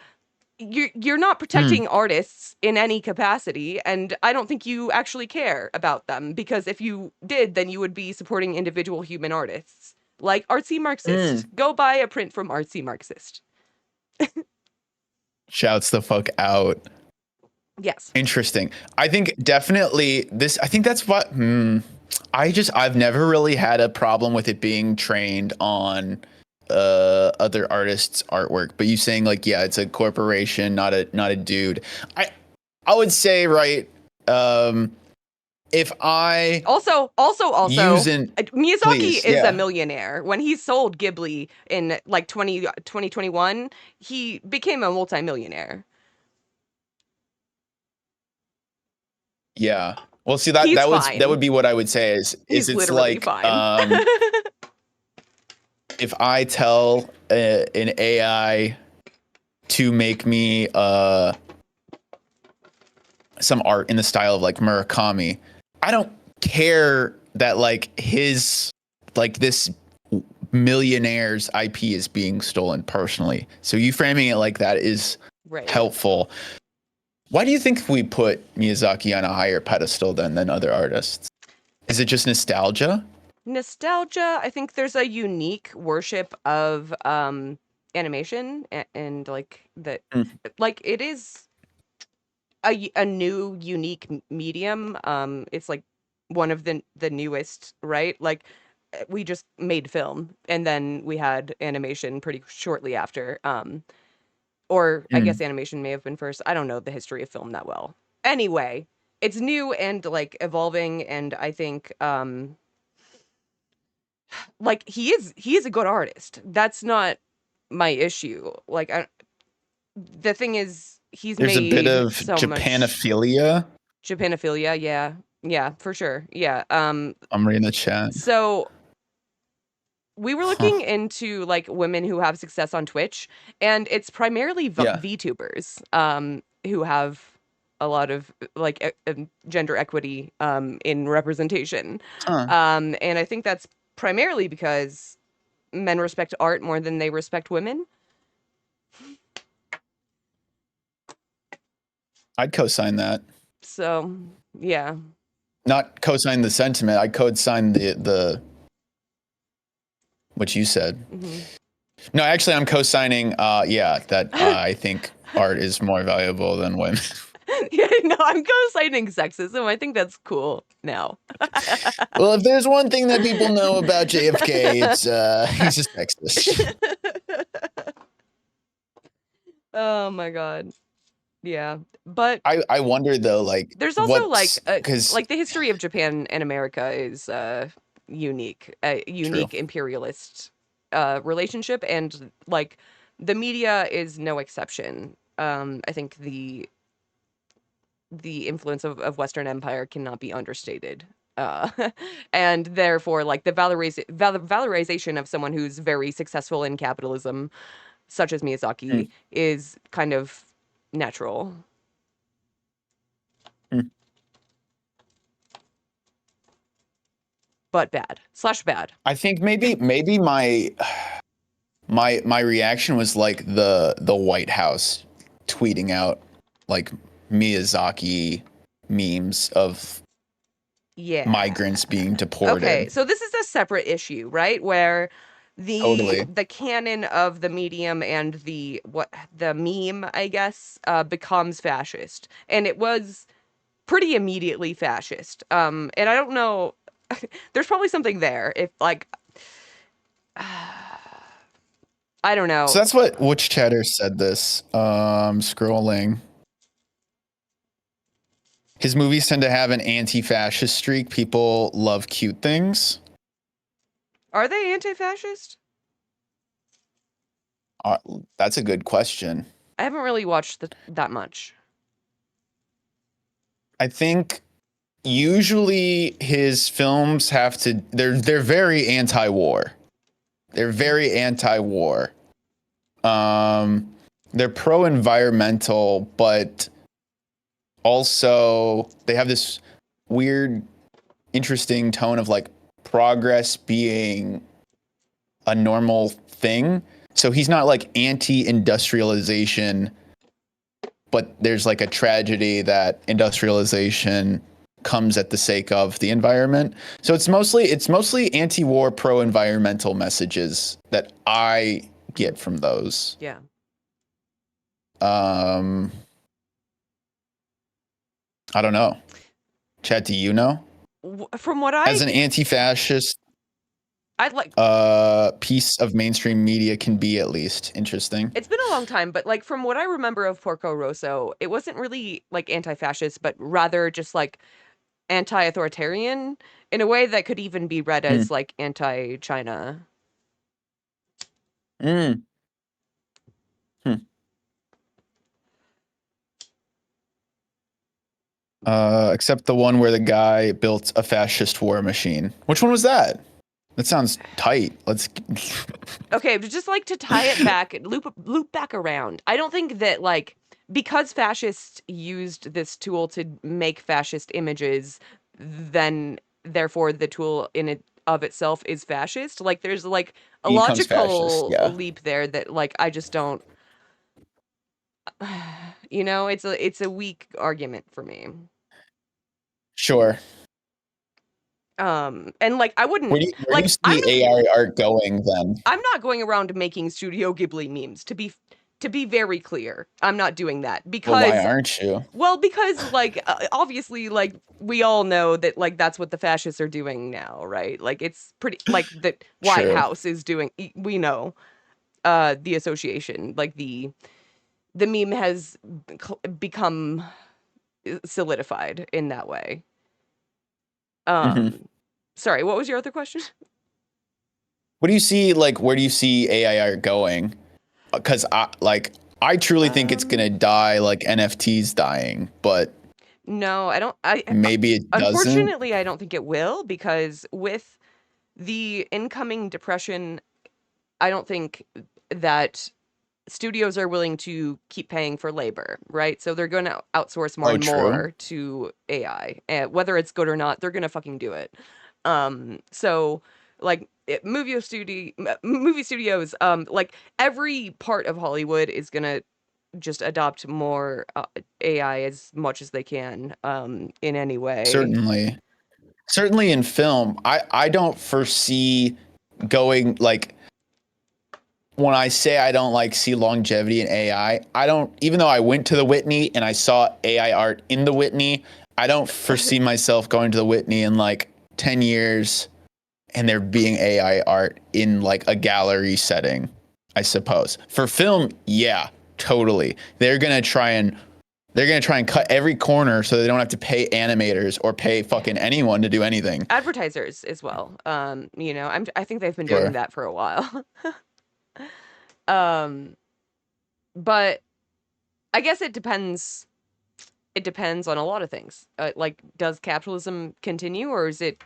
you're not protecting artists in any capacity, and I don't think you actually care about them, because if you did, then you would be supporting individual human artists. Like Artsy Marxist. Go buy a print from Artsy Marxist. Shouts the fuck out. Yes. Interesting. I think definitely this, I think that's what, I've never really had a problem with it being trained on other artists' artwork, but you saying like, yeah, it's a corporation, not a dude. I would say, right, if I also using, Miyazaki please, is yeah. a millionaire. When he sold Ghibli in like 2021, he became a multimillionaire. Yeah. Well, see He's that fine. would be what I would say is He's it's literally like fine. if I tell an AI to make me some art in the style of like Murakami, I don't care that like his like this millionaire's IP is being stolen personally. So you framing it like that is helpful. Why do you think we put Miyazaki on a higher pedestal than other artists? Is it just nostalgia? Nostalgia. I think there's a unique worship of animation and like that. Like it is a new unique medium. It's like one of the newest, right? Like we just made film and then we had animation pretty shortly after. Or I guess animation may have been first. I don't know the history of film that well. Anyway, it's new and like evolving, and I think like he is a good artist. That's not my issue. Like the thing is There's a bit of so Japanophilia. Japanophilia, yeah, for sure. Yeah. I'm reading the chat. So we were looking into like women who have success on Twitch, and it's primarily VTubers who have a lot of like gender equity in representation. And I think that's primarily because men respect art more than they respect women. I'd co-sign that. So, yeah. Not co-sign the sentiment. I'd co-sign the what you said. No, actually, I'm co-signing. That I think art is more valuable than women. Yeah, no, I'm co-signing sexism. I think that's cool now. Well, if there's one thing that people know about JFK, it's he's a sexist. Oh my god. Yeah, but I wonder though, like there's also because like the history of Japan and America is unique, a unique imperialist relationship, and like the media is no exception. I think the influence of Western Empire cannot be understated. And therefore, like the valorization of someone who's very successful in capitalism, such as Miyazaki, is kind of natural. But bad. I think maybe my reaction was like the White House tweeting out like Miyazaki memes of migrants being deported. Okay, so this is a separate issue, right? Where Totally. the canon of the medium and the meme, I guess, becomes fascist. And it was pretty immediately fascist. And I don't know, there's probably something there. If like I don't know. So that's what Witch Chatter said this. Scrolling. His movies tend to have an anti-fascist streak. People love cute things. Are they anti-fascist? That's a good question. I haven't really watched that much. I think usually his films have to they're very anti-war. They're very anti-war. They're pro-environmental, but also they have this weird, interesting tone of like progress being a normal thing. So he's not like anti-industrialization, but there's like a tragedy that industrialization comes at the sake of the environment. So it's mostly anti-war, pro-environmental messages that I get from those. Yeah. I don't know. Chad, do you know? From what As an anti-fascist I'd like piece of mainstream media can be at least interesting. It's been a long time, but like from what I remember of Porco Rosso, it wasn't really like anti-fascist, but rather just like anti-authoritarian in a way that could even be read as like anti-China. Except the one where the guy built a fascist war machine. Which one was that? That sounds tight. Let's. Okay, but just like to tie it back, loop back around. I don't think that like because fascists used this tool to make fascist images, then therefore the tool in it of itself is fascist. Like there's like a logical leap there that like I just don't. You know, it's a weak argument for me. Sure. And like I wouldn't Where do you see AI art going then? I'm not going around making Studio Ghibli memes to be very clear. I'm not doing that because Well, why aren't you? Well, because like obviously like we all know that like that's what the fascists are doing now, right? Like it's pretty like the White True. House is doing. We know the association, like the meme has become solidified in that way. Sorry, what was your other question? What do you see, like, where do you see AI art going? Because I truly think it's gonna die like NFTs dying, but No, I don't. maybe it doesn't. Unfortunately, I don't think it will because with the incoming depression, I don't think that studios are willing to keep paying for labor, right? So they're going to outsource more and more to AI. And whether it's good or not, they're going to fucking do it. So like movie studios, like every part of Hollywood is going to just adopt more AI as much as they can in any way. Certainly in film, I don't foresee going like. When I say I don't like see longevity in AI, I don't, even though I went to the Whitney and I saw AI art in the Whitney, I don't foresee myself going to the Whitney in like 10 years and there being AI art in like a gallery setting, I suppose. For film, yeah, totally. They're going to try and cut every corner so they don't have to pay animators or pay fucking anyone to do anything. Advertisers as well. You know, I think they've been doing that for a while. But I guess it depends. It depends on a lot of things. Like, does capitalism continue or is it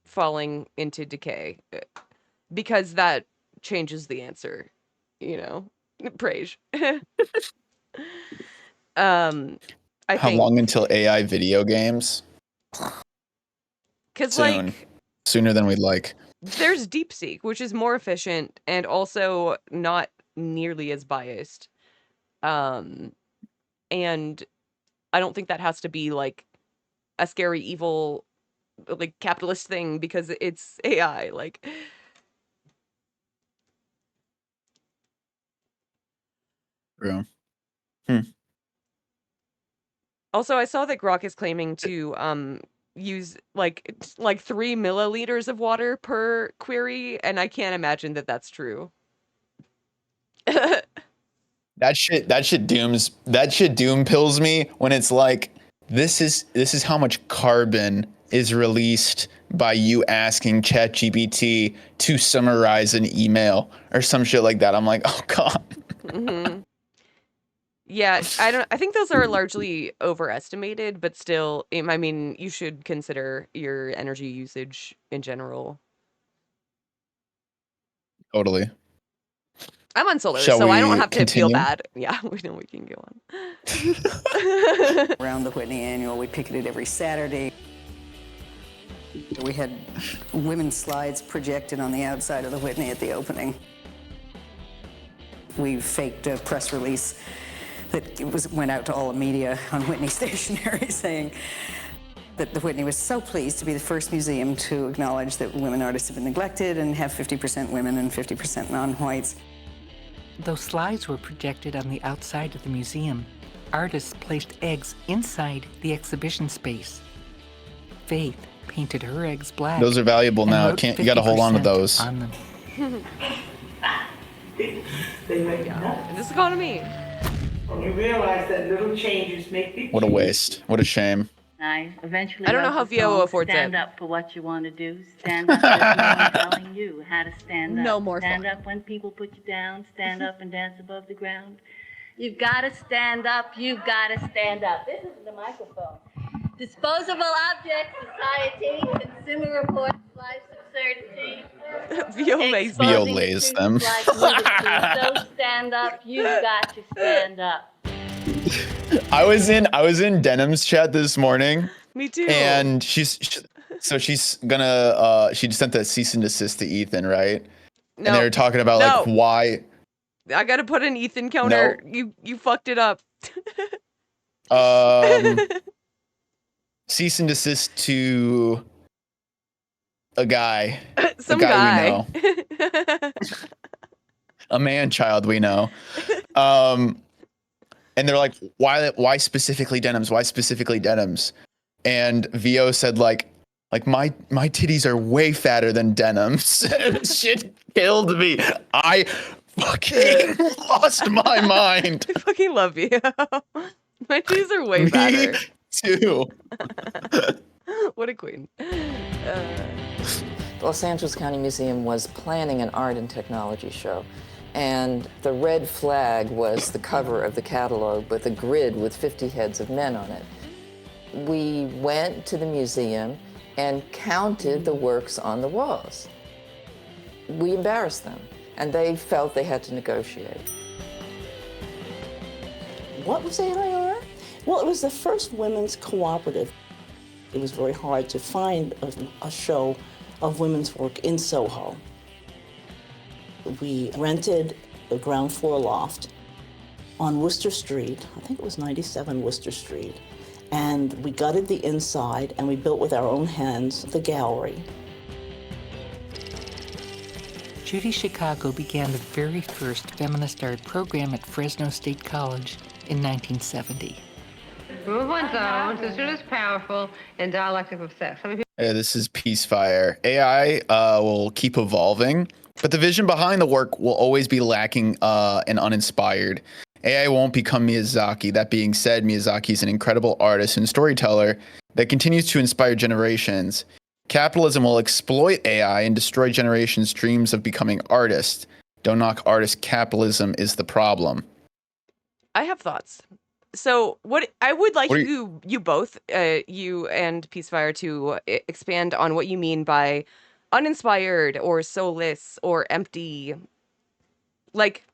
falling into decay? Because that changes the answer, you know. Praise. I How think long until AI video games? because Soon. like Sooner than we'd like. there's DeepSeek, which is more efficient and also not nearly as biased. And I don't think that has to be like a scary, evil, like capitalist thing because it's AI. Like, True. also, I saw that Grok is claiming to use like 3 milliliters of water per query, and I can't imagine that that's true. That shit doom pills me when it's like this is how much carbon is released by you asking ChatGPT to summarize an email or some shit like that. I'm like, oh god. hmm Yeah, I think those are largely overestimated, but still, I mean, you should consider your energy usage in general. Totally. I'm on solar, Shall so I don't we have to feel continue? bad. Yeah, we can go on. Around the Whitney Annual, we picketed every Saturday. We had women's slides projected on the outside of the Whitney at the opening. We faked a press release that went out to all the media on Whitney stationery saying that the Whitney was so pleased to be the first museum to acknowledge that women artists have been neglected and have 50% women and 50% non-whites. Those slides were projected on the outside of the museum. Artists placed eggs inside the exhibition space. Faith painted her eggs black. Those are valuable and now. wrote You gotta hold on to 50% those. on them. In this economy. When you realize that little changes make big What a waste. What a shame. I eventually I don't know wrote how the VO song, affords Stand it. up for what you want to do. Stand up. There's no one telling you how to stand up. No more Stand fun. up when people put you down. Stand up and dance above the ground. You've got to stand up. You've got to stand up. This is the microphone. Disposable object society. Consumer Reports. Life's absurdity. VO lays VO Exposing lays truth them. like nudity. So stand up. You've got to stand up. I was in Denim's chat this morning. Me too. And she's gonna she sent the cease and desist to Ethan, right? No. And they were talking about like No. why I gotta put an Ethan counter. You fucked it up. cease and desist to a guy. Some a guy. guy. We know. A man child we know. And they're like, why specifically denims? Why specifically denims? And VO said like my titties are way fatter than denims. Shit killed me. I fucking lost my mind. I fucking love you. My titties are way Me better. too. What a queen. The Los Angeles County Museum was planning an art and technology show, and the red flag was the cover of the catalog with a grid with 50 heads of men on it. We went to the museum and counted the works on the walls. We embarrassed them, and they felt they had to negotiate. What was AIR? Well, it was the first women's cooperative. It was very hard to find a show of women's work in Soho. We rented a ground floor loft on Worcester Street. I think it was 97 Worcester Street. And we gutted the inside and we built with our own hands the gallery. Judy Chicago began the very first feminist art program at Fresno State College in 1970. Move one's own, sister is powerful, and dialectic of sex. This is Peacefire. AI will keep evolving, but the vision behind the work will always be lacking and uninspired. AI won't become Miyazaki. That being said, Miyazaki is an incredible artist and storyteller that continues to inspire generations. Capitalism will exploit AI and destroy generations' dreams of becoming artists. Don't knock artists. Capitalism is the problem. I have thoughts. So what I would like What are you- you both, you and Peacefire, to expand on what you mean by uninspired or soulless or empty. Like,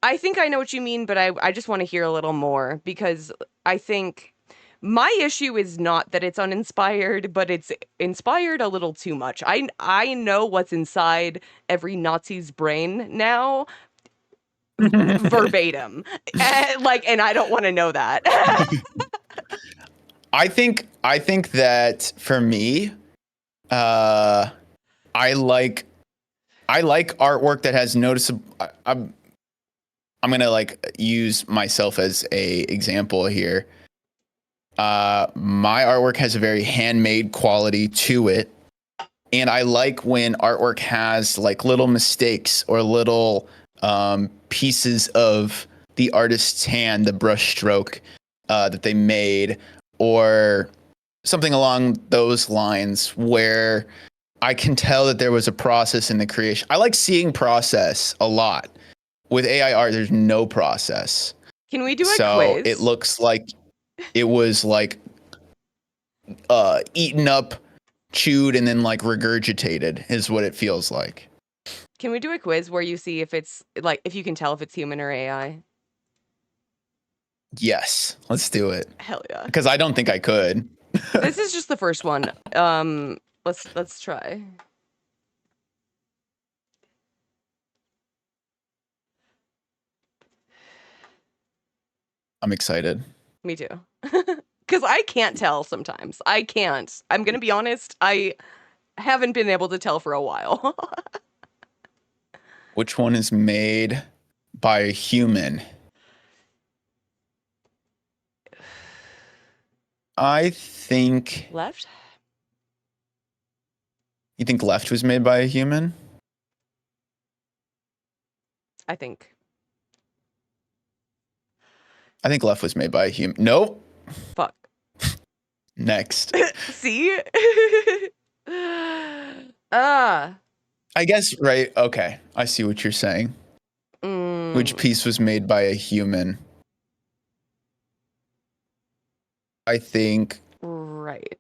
I think I know what you mean, but I just want to hear a little more, because I think my issue is not that it's uninspired, but it's inspired a little too much. I know what's inside every Nazi's brain now, verbatim. And I don't want to know that. I think that for me, I like artwork that has noticeable. I'm gonna like use myself as a example here. My artwork has a very handmade quality to it, and I like when artwork has like little mistakes or little pieces of the artist's hand, the brush stroke that they made, or something along those lines, where I can tell that there was a process in the creation. I like seeing process a lot. With AI art, there's no process. Can we do a So quiz? it looks like it was like eaten up, chewed, and then like regurgitated is what it feels like. Can we do a quiz where you see if it's like, if you can tell if it's human or AI? Yes, let's do it. Hell yeah. Because I don't think I could. This is just the first one. Let's try. I'm excited. Me too. Because I can't tell sometimes. I can't. I'm gonna be honest. I haven't been able to tell for a while. Which one is made by a human? I think. Left? You think Left was made by a human? I think. I think Left was made by a human. Nope. Fuck. Next. See? I guess, right. Okay. I see what you're saying. Which piece was made by a human? I think. Right.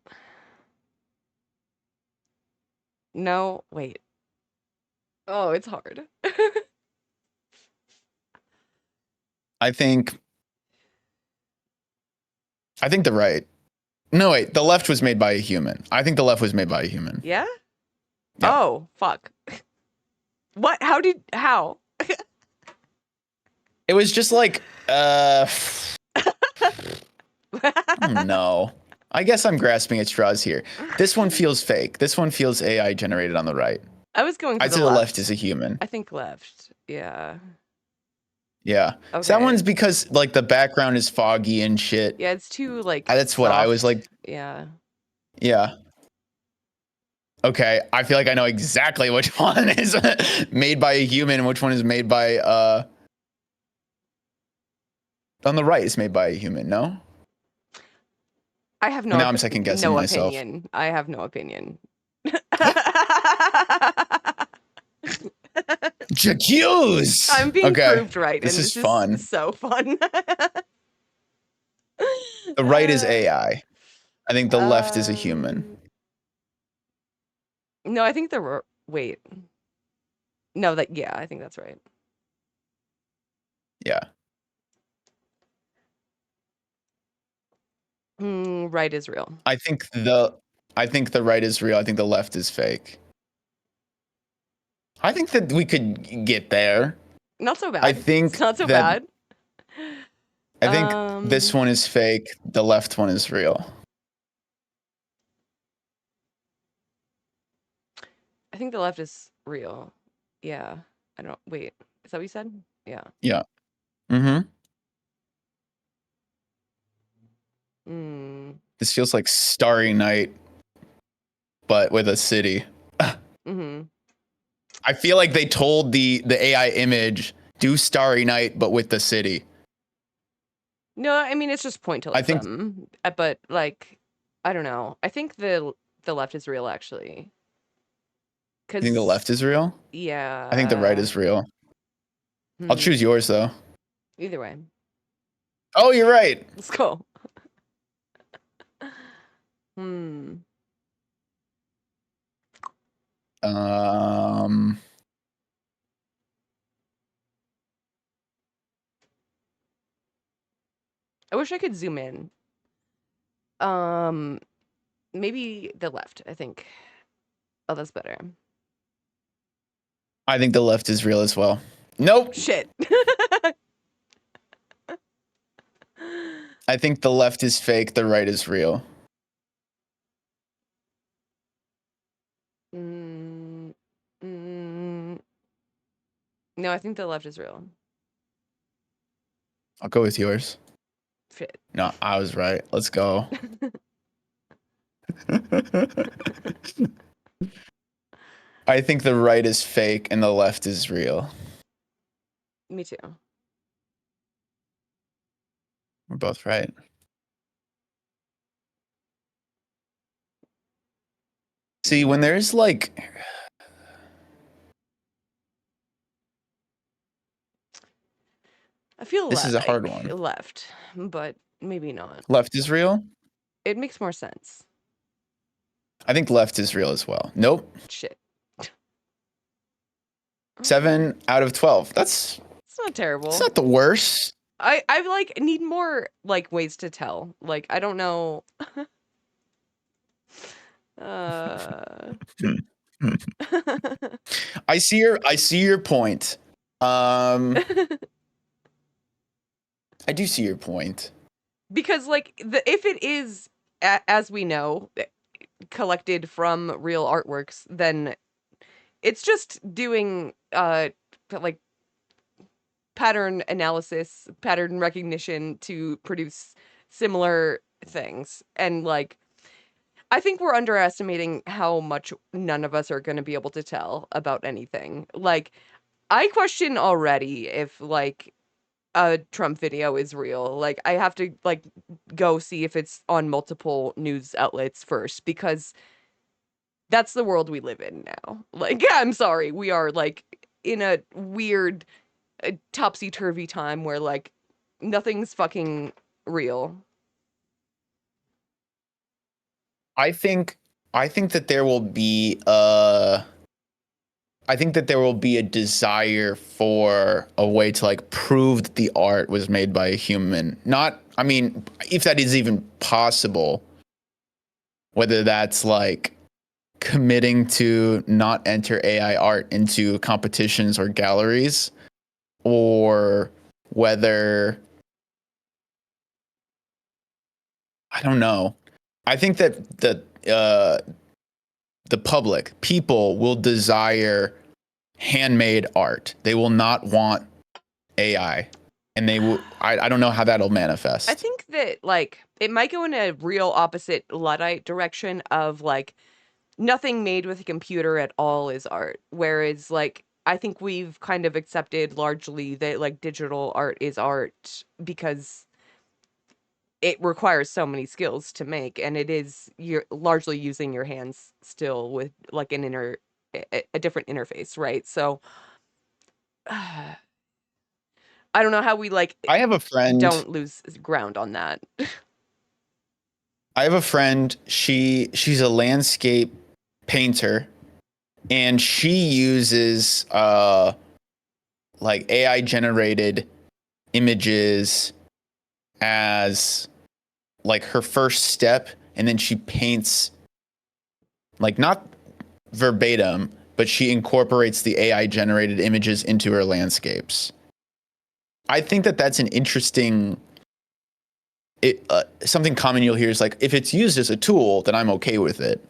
No, wait. Oh, it's hard. I think the right. No, wait. The Left was made by a human. I think the Left was made by a human. Yeah? Oh, fuck. What? How? It was just like, no. I guess I'm grasping at straws here. This one feels fake. This one feels AI generated on the right. I was going for I'd the say left. the Left is a human. I think left. Yeah. Yeah. So that Okay. one's because like the background is foggy and shit. Yeah, it's too like That's what I was soft. like. Yeah. Yeah. Okay. I feel like I know exactly which one is made by a human and which one is made by on the right is made by a human, no? I have no Now I'm second guessing no myself. opinion. I have no opinion. J'accuse! I'm being Okay, proved right. this and is fun. So fun. The right is AI. I think the left is a human. No, I think there were. Wait. No, yeah, I think that's right. Yeah. Right is real. I think the right is real. I think the left is fake. I think that we could get there. Not so bad. I think It's not so that- bad. I think this one is fake. The left one is real. I think the left is real. Yeah. I don't. Wait. Is that what you said? Yeah. Yeah. Mm-hmm. This feels like Starry Night, but with a city. I feel like they told the AI image, do Starry Night, but with the city. No, I mean it's just pointillism. I think- but like, I don't know. I think the left is real actually. You think the left is real? Yeah. I think the right is real. I'll choose yours though. Either way. Oh, you're right. Let's go. Hmm. I wish I could zoom in. Maybe the left, I think. Oh, that's better. I think the left is real as well. Nope. Shit. I think the left is fake. The right is real. No, I think the left is real. I'll go with yours. Shit. No, I was right. Let's go. I think the right is fake and the left is real. Me too. We're both right. See, when there's like I feel this is a hard like one. left, but maybe not. Left is real? It makes more sense. I think left is real as well. Nope. Shit. 7 out of 12. That's It's not terrible. it's not the worst. I like need more like ways to tell. Like I don't know. I see your point. I do see your point. Because like if it is as we know collected from real artworks, then it's just doing like pattern analysis, pattern recognition to produce similar things. And like I think we're underestimating how much none of us are going to be able to tell about anything. Like I question already if like a Trump video is real. Like I have to like go see if it's on multiple news outlets first, because that's the world we live in now. Like I'm sorry, we are like in a weird topsy-turvy time where like nothing's fucking real. I think that there will be a desire for a way to like prove that the art was made by a human. Not, I mean, if that is even possible, whether that's like committing to not enter AI art into competitions or galleries, or whether, I don't know. I think that the people will desire handmade art. They will not want AI, and they will. I don't know how that'll manifest. I think that like it might go in a real opposite Luddite direction of like nothing made with a computer at all is art, whereas like I think we've kind of accepted largely that like digital art is art because it requires so many skills to make, and it is you're largely using your hands still with like a different interface, right? So I don't know how we like I have a friend. don't lose ground on that. I have a friend. She's a landscape painter, and she uses like AI generated images as like her first step, and then she paints like not verbatim, but she incorporates the AI generated images into her landscapes. I think that that's an interesting something common you'll hear is like, if it's used as a tool, then I'm okay with it.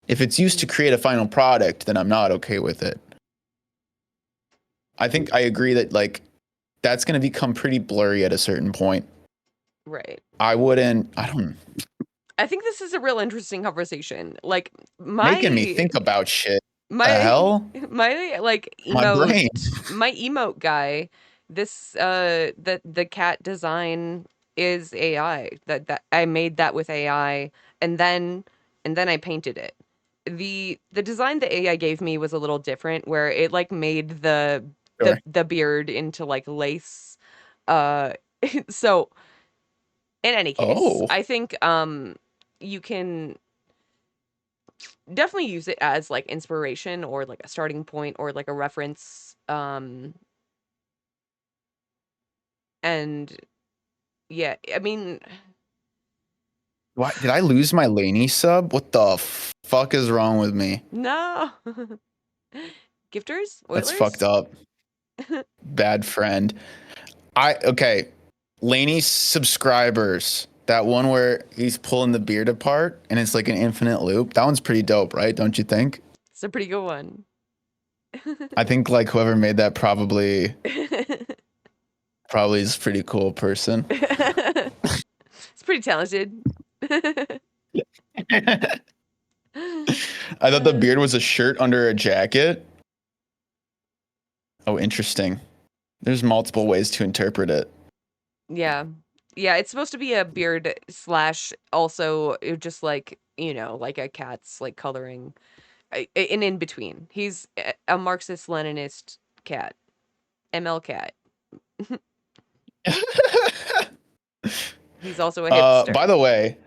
If it's used to create a final product, then I'm not okay with it. I think I agree that like that's going to become pretty blurry at a certain point. Right. I don't. I think this is a real interesting conversation. Like Making me think about shit. My the hell? My like My emote brain. my emote guy, this the cat design is AI. That I made that with AI, and then I painted it. The design the AI gave me was a little different, where it like made the Sure. the beard into like lace. So In any case, Oh. I think you can definitely use it as like inspiration or like a starting point or like a reference. And yeah, I mean, What? Did I lose my Laney sub? What the fuck is wrong with me? no. Gifters? That's Oilers? fucked up. Bad friend. Okay. Laney subscribers. That one where he's pulling the beard apart and it's like an infinite loop. That one's pretty dope, right? Don't you think? It's a pretty good one. I think like whoever made that probably is a pretty cool person. It's pretty talented. I thought the beard was a shirt under a jacket. Oh, interesting. There's multiple ways to interpret it. Yeah. Yeah, it's supposed to be a beard / also just like, like a cat's like coloring. An in between. He's a Marxist-Leninist cat. ML cat. He's also a hipster. By the way,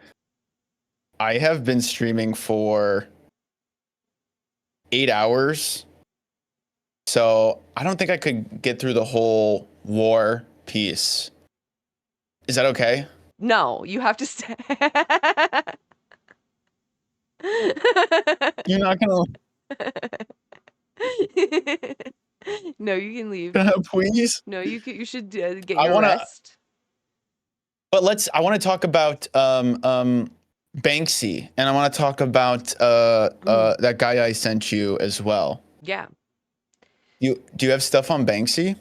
I have been streaming for 8 hours. So I don't think I could get through the whole war piece. Is that okay? No, you have to stay. You're not gonna. No, you can leave. Please. No, you should get your I wanna. rest. But I want to talk about Banksy, and I want to talk about that guy I sent you as well. Yeah. Do you have stuff on Banksy?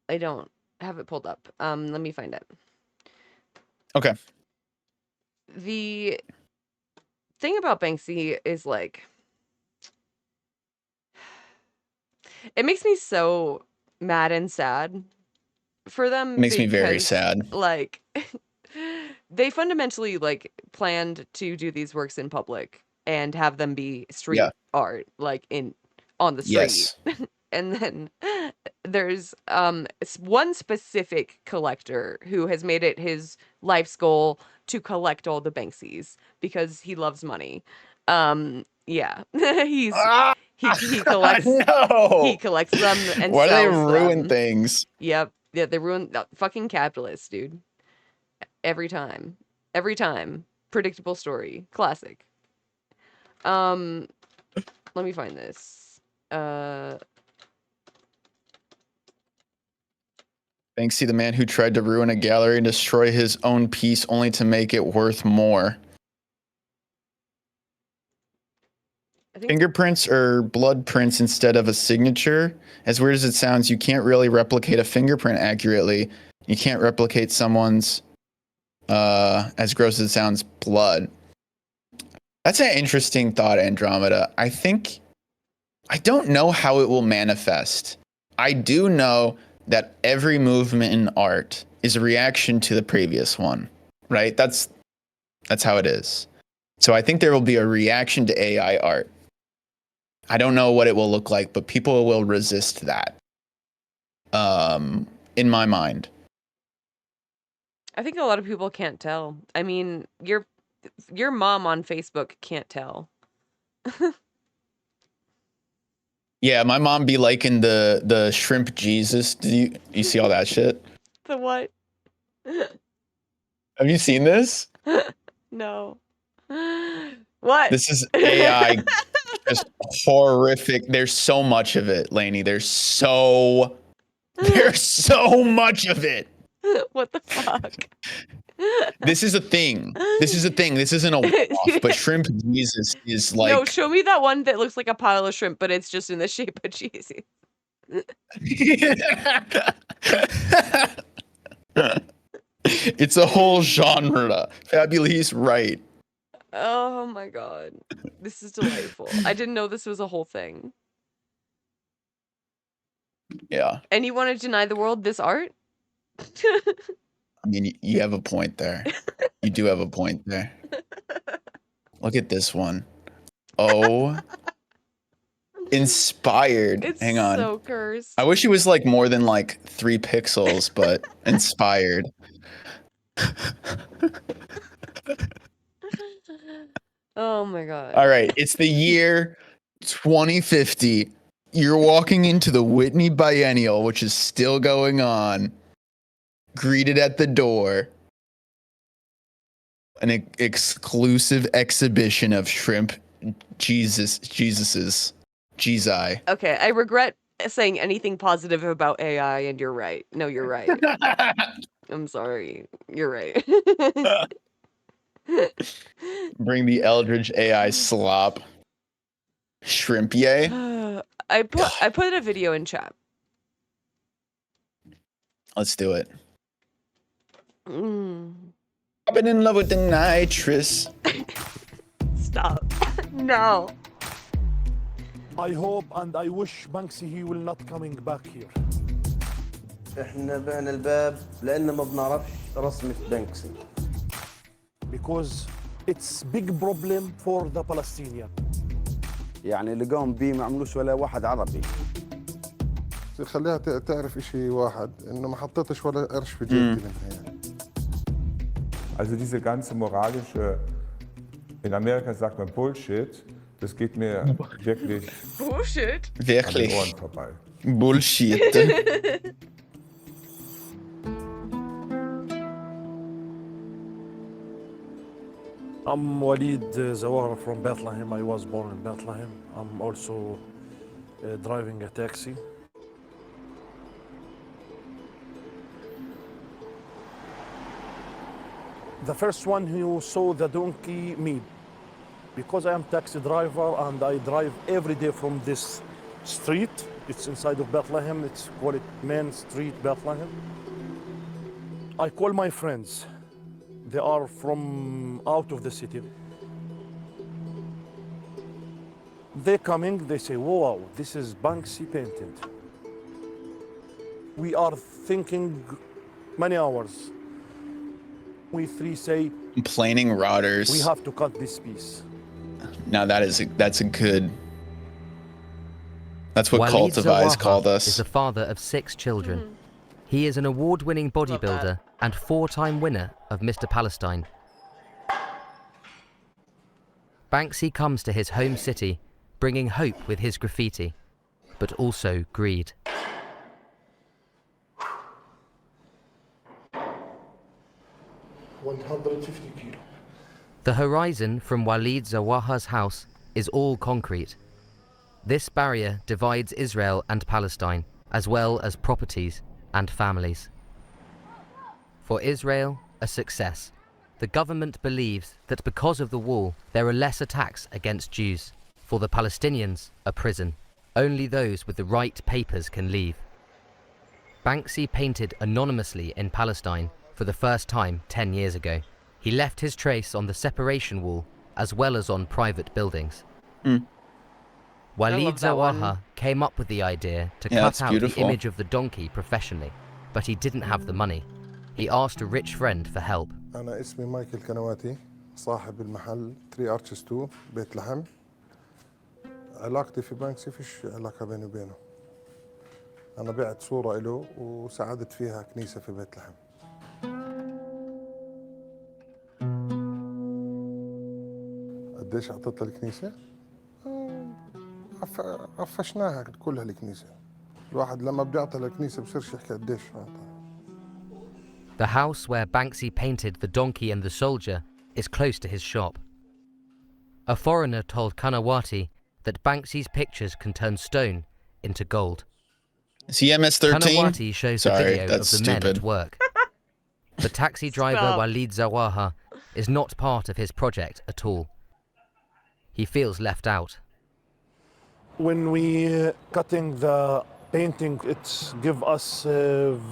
I don't have it pulled up. Let me find it. Okay. The thing about Banksy is like, it makes me so mad and sad for them. It makes me very because, sad. Like, they fundamentally like planned to do these works in public and have them be street art, like on the street. Yes. And then there's one specific collector who has made it his life's goal to collect all the Banksies because he loves money. Yeah. he collects he collects them and Why do they sells ruin them. things? Yep. Yeah, they ruin fucking capitalists, dude. Every time. Predictable story. Classic. Let me find this. Banksy, the man who tried to ruin a gallery and destroy his own piece only to make it worth more. Fingerprints or blood prints instead of a signature. As weird as it sounds, you can't really replicate a fingerprint accurately. You can't replicate someone's, as gross as it sounds, blood. That's an interesting thought, Andromeda. I don't know how it will manifest. I do know that every movement in art is a reaction to the previous one, right? That's how it is. So I think there will be a reaction to AI art. I don't know what it will look like, but people will resist that. In my mind. I think a lot of people can't tell. I mean, your mom on Facebook can't tell. Yeah, my mom be liking the shrimp Jesus. Do you see all that shit? The what? Have you seen this? No. What? This is AI. Just horrific. There's so much of it, Lainey. There's so much of it. What the fuck? This is a thing. This isn't a one-off, but shrimp Jesus is like. No, show me that one that looks like a pile of shrimp, but it's just in the shape of Jesus. It's a whole genre. Fabulous, right? Oh my god. This is delightful. I didn't know this was a whole thing. Yeah. And you want to deny the world this art? I mean, you have a point there. You do have a point there. Look at this one. Oh Inspired. It's Hang on. so cursed. I wish it was like more than like 3 pixels, but inspired. Oh my god. All right, it's the year 2050. You're walking into the Whitney Biennial, which is still going on. Greeted at the door. An exclusive exhibition of shrimp Jesuses. Jesus. Okay, I regret saying anything positive about AI, and you're right. No, you're right. I'm sorry. You're right. Bring the Eldridge AI slop. Shrimp yay. I put a video in chat. Let's do it. Mm. I've been in love with the nitrous. Stop. No. I hope and I wish Banksy he will not coming back here. احنا بعنا الباب لأن ما بنعرفش رسمة بنكسي. Because it's big problem for the Palestinian. يعني اللي قام بيه ما عملوش ولا واحد عربي. خليها تعرف شيء واحد انه ما حطيتش ولا قرش في جيبتي منها. Also diese ganze moralische, in Amerika sagt man Bullshit, das geht mir wirklich Bullshit? an den Wirklich. Ohren vorbei. Bullshit. I'm Walid Zawahra from Bethlehem. I was born in Bethlehem. I'm also driving a taxi. The first one who saw the donkey, me. Because I am taxi driver and I drive every day from this street. It's inside of Bethlehem. It's called Main Street, Bethlehem. I call my friends. They are from out of the city. They coming, they say, wow, this is Banksy painted. We are thinking many hours. We three say, Complaining rotters. we have to cut this piece. Now that's a good. That's what Walid Cultivize Zawaha called us. is the father of 6 children. He is an award-winning bodybuilder and 4-time winner of Mr. Palestine. Banksy comes to his home city, bringing hope with his graffiti, but also greed. The horizon from Walid Zawaha's house is all concrete. This barrier divides Israel and Palestine, as well as properties and families. For Israel, a success. The government believes that because of the wall, there are less attacks against Jews. For the Palestinians, a prison. Only those with the right papers can leave. Banksy painted anonymously in Palestine for the first time 10 years ago. He left his trace on the separation wall as well as on private buildings. Walid Zawaha came up with the idea to cut out the image of the donkey professionally, but he didn't have the money. He asked a rich friend for help. أنا اسمي مايكل كنواتي صاحب المحل 3 Arches 2 بيت لحم. علاقتي في بانكسي فيش علاقة بيني وبينه. أنا بعت صورة له وساعدت فيها كنيسة في بيت لحم. قديش أعطيتها الكنيسة؟ عفشناها كلها الكنيسة. الواحد لما بيعطي الكنيسة بصيرش يحكي قديش أعطى. The house where Banksy painted the donkey and the soldier is close to his shop. A foreigner told Kanawati that Banksy's pictures can turn stone into gold. Is he MS-13? Kanawati shows the video of the men at work. The taxi driver Walid Zawaha is not part of his project at all. He feels left out. When we cutting the painting, it's give us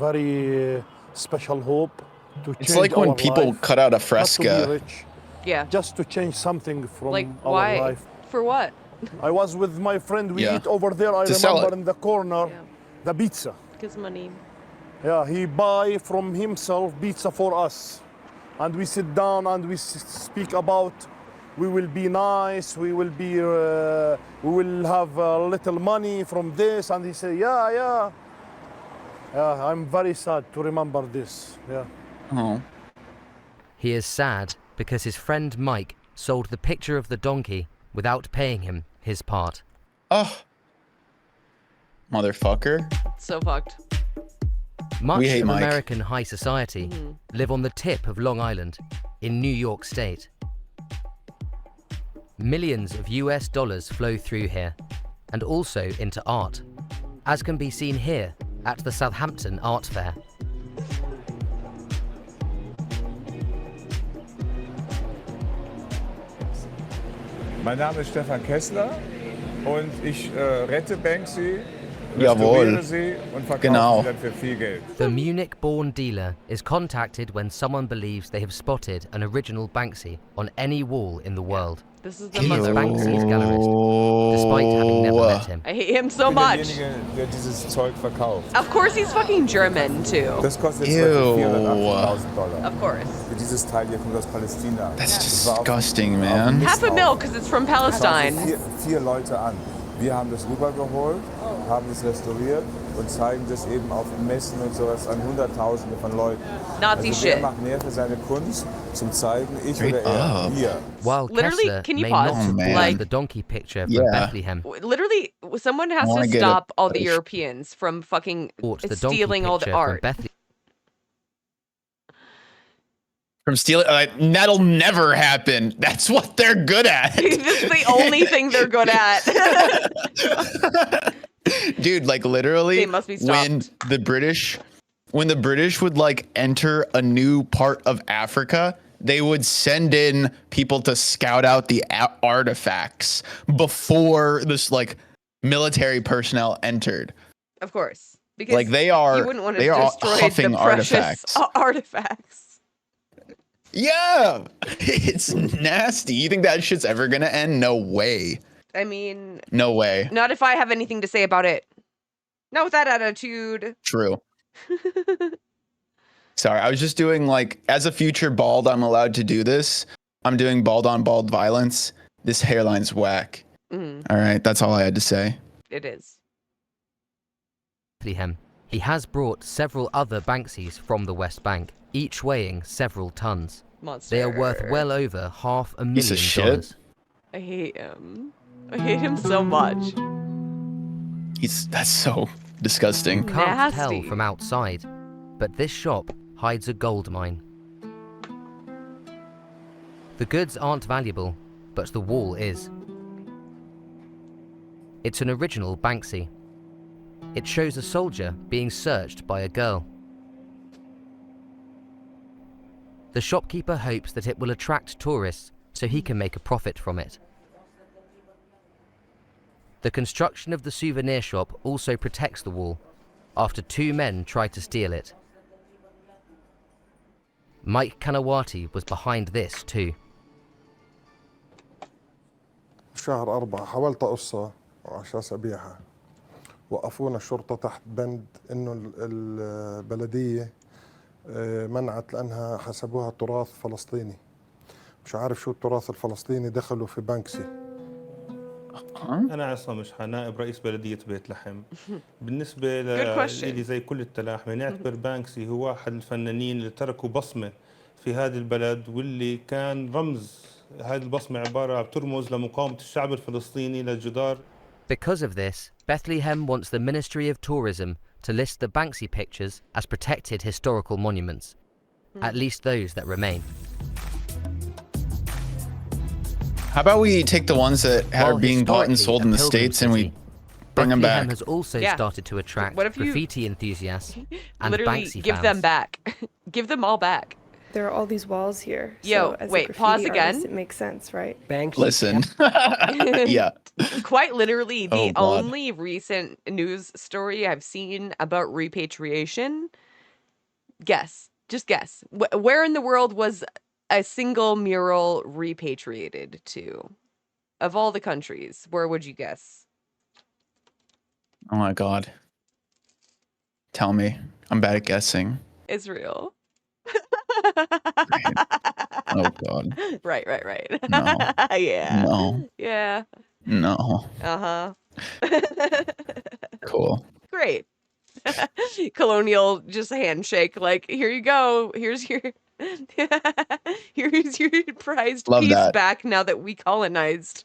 very special hope to change It's like when our people life, cut out a not to be fresco. rich, Yeah. just to change something from Like, our why? life. For what? I was with my friend. We Yeah. eat over there. I To sell remember it. in the corner, the pizza. Because money. Yeah, he buy from himself pizza for us, and we sit down and we speak about we will be nice, we will have a little money from this. And he said, yeah, I'm very sad to remember this, yeah. Oh. He is sad because his friend Mike sold the picture of the donkey without paying him his part. Oh. Motherfucker. So fucked. Much We hate of Mike. American high society live on the tip of Long Island in New York State. Millions of US dollars flow through here, and also into art, as can be seen here at the Southampton Art Fair. Mein Name ist Stefan Kessler und ich rette Banksy, Jawohl. restauriere sie und verkaufe Genau. sie dann für viel Geld. The Munich-born dealer is contacted when someone believes they have spotted an original Banksy on any wall in the world. This is the He is mother. Banksy's gallerist, despite having never met him. I hate him so Ich bin much. derjenige, der dieses Zeug verkauft. Of course he's fucking German too. Das kostet Ew. $480.000. Of course. Für dieses Teil hier kommt aus Palästina. That's Das war auf- disgusting, man. Half a mil because it's from Das schauen Palestine. sich vier Leute an. Wir haben das rübergeholt, haben es restauriert und zeigen das eben auf Messen und sowas an Hunderttausende von Leuten. Nazi also wer shit. macht mehr für seine Kunst zum Zeigen? Ich Straight oder er? up. Wir. While Literally, Kessler can you may pause? not have man. bought the donkey picture from Yeah. Bethlehem, Literally, someone has wanna to get a stop all the push. Europeans from fucking bought the donkey stealing all the picture from art. Bethlehem. From stealing, that'll never happen. That's what they're good at. This is the only thing they're good at. Dude, like literally, They must be when stopped. the British would like enter a new part of Africa, they would send in people to scout out the artifacts before this like military personnel entered. Of course, because Like they are, you wouldn't want to they are destroy huffing the precious artifacts. artifacts. Yeah, it's nasty. You think that shit's ever gonna end? No way. I mean, No way. not if I have anything to say about it. Not with that attitude. True. Sorry, I was just doing like, as a future bald, I'm allowed to do this. I'm doing bald on bald violence. This hairline's whack. Mhm. All right, that's all I had to say. It is. Bethlehem. He has brought several other Banksys from the West Bank, each weighing several tons. Monster. They are worth well over $500,000. Piece of shit. I hate him. I hate him so much. That's so disgusting. You can't tell Nasty. from outside, but this shop hides a gold mine. The goods aren't valuable, but the wall is. It's an original Banksy. It shows a soldier being searched by a girl. The shopkeeper hopes that it will attract tourists so he can make a profit from it. The construction of the souvenir shop also protects the wall after two men tried to steal it. Mike Kanawati was behind this too. شهر 4 حاولت أقصها عشان أبيعها. وقفونا الشرطة تحت بند إنه البلدية منعت لأنها حسبوها تراث فلسطيني. مش عارف شو التراث الفلسطيني دخلوا في بانكسي. أنا عصام مشحى نائب رئيس بلدية بيت لحم. بالنسبة لي زي كل التلاحمة نعتبر بانكسي هو واحد الفنانين اللي تركوا بصمة في هذه البلد واللي كان رمز. هذه البصمة عبارة بترمز لمقاومة الشعب الفلسطيني للجدار. Because of this, Bethlehem wants the Ministry of Tourism to list the Banksy pictures as protected historical monuments, at least those that remain. How about we take the ones that are While being bought and historically sold a in the pilgrim States and we city, bring them Bethlehem back? has also Yeah. started to attract What if you graffiti enthusiasts and literally Banksy give fans. them back? Give them all back. There are all these walls here. Yo, so as wait, a pause graffiti artist, again. It makes sense, right? Listen. Yeah. Quite literally, the Oh, God. only recent news story I've seen about repatriation. Guess. Just guess. Where in the world was a single mural repatriated to? Of all the countries, where would you guess? Oh my God. Tell me. I'm bad at guessing. Israel. Oh God. Right. No. Yeah. No. Yeah. No. Uh-huh. Cool. Great. Colonial just handshake, like, here you go. Here's your here's your prized Love piece that. back now that we colonized.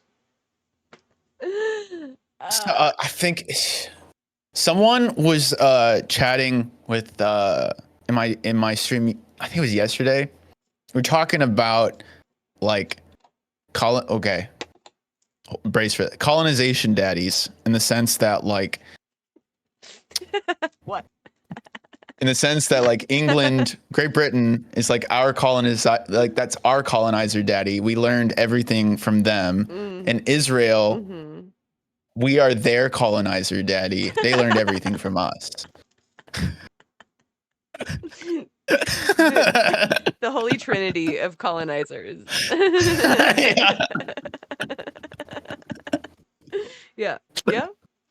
I think someone was chatting with in my stream. I think it was yesterday. We're talking about like brace for that. Colonization daddies, in the sense that like What? in the sense that like England, Great Britain is like that's our colonizer daddy. We learned everything from them. And Israel, we are their colonizer daddy. They learned everything from us. The holy trinity of colonizers. Yeah.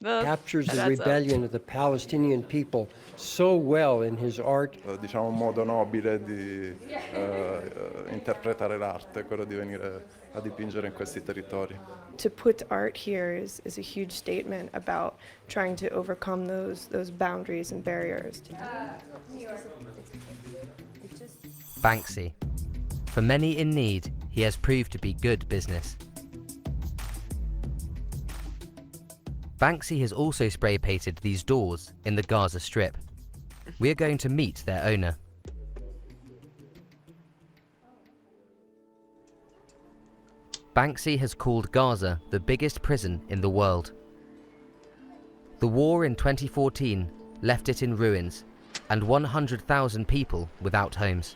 Captures the rebellion of the Palestinian people so well in his art. Diciamo un modo nobile di interpretare l'arte, quello di venire a dipingere in questi territori. To put art here is a huge statement about trying to overcome those boundaries and barriers. Banksy. For many in need, he has proved to be good business. Banksy has also spray painted these doors in the Gaza Strip. We are going to meet their owner. Banksy has called Gaza the biggest prison in the world. The war in 2014 left it in ruins and 100,000 people without homes.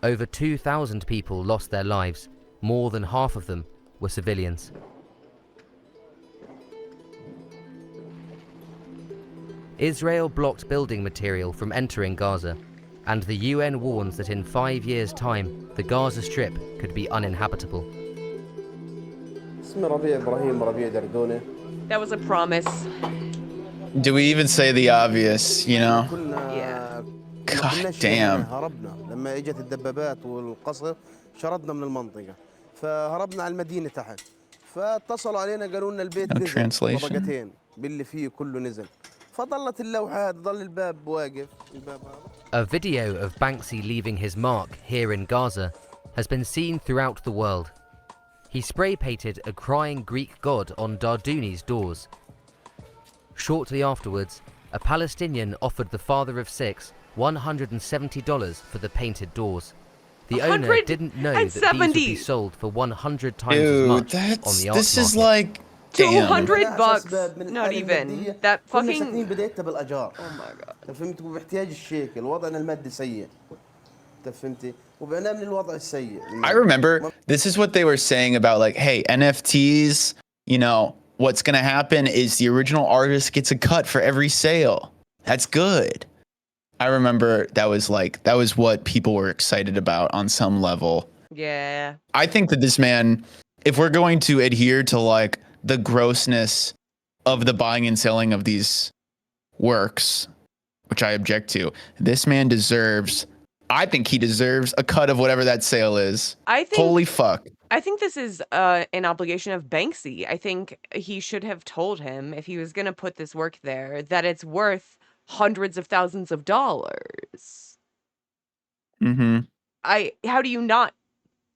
Over 2,000 people lost their lives. More than half of them were civilians. Israel blocked building material from entering Gaza, and the UN warns that in 5 years' time, the Gaza Strip could be uninhabitable. That was a promise. Do we even say the obvious, you know? Yeah. God damn. لما اجت الدبابات والقصف شردنا من المنطقة فهربنا على المدينة تحت فاتصلوا علينا قالوا لنا البيت نزل طبقتين باللي فيه كله نزل فضلت اللوحات ضل الباب واقف A video of Banksy leaving his mark here in Gaza has been seen throughout the world. He spray painted a crying Greek god on Darduni's doors. Shortly afterwards, a Palestinian offered the father of six $170 for the painted doors. The owner didn't know that these would be sold for 100 times as much on the art this is market. like damn. $200, not even. That fucking... بالأجار. Oh my god. فهمت وباحتياج الشيكل وضعنا المادي سيء. فهمتي وبقينا من الوضع السيء. I remember this is what they were saying about like, hey, NFTs, you know, what's going to happen is the original artist gets a cut for every sale. That's good. I remember that was what people were excited about on some level. Yeah. I think that this man, if we're going to adhere to like the grossness of the buying and selling of these works, which I object to, this man I think he deserves a cut of whatever that sale is. Holy fuck. I think this is an obligation of Banksy. I think he should have told him, if he was going to put this work there, that it's worth hundreds of thousands of dollars. Mm-hmm. How do you not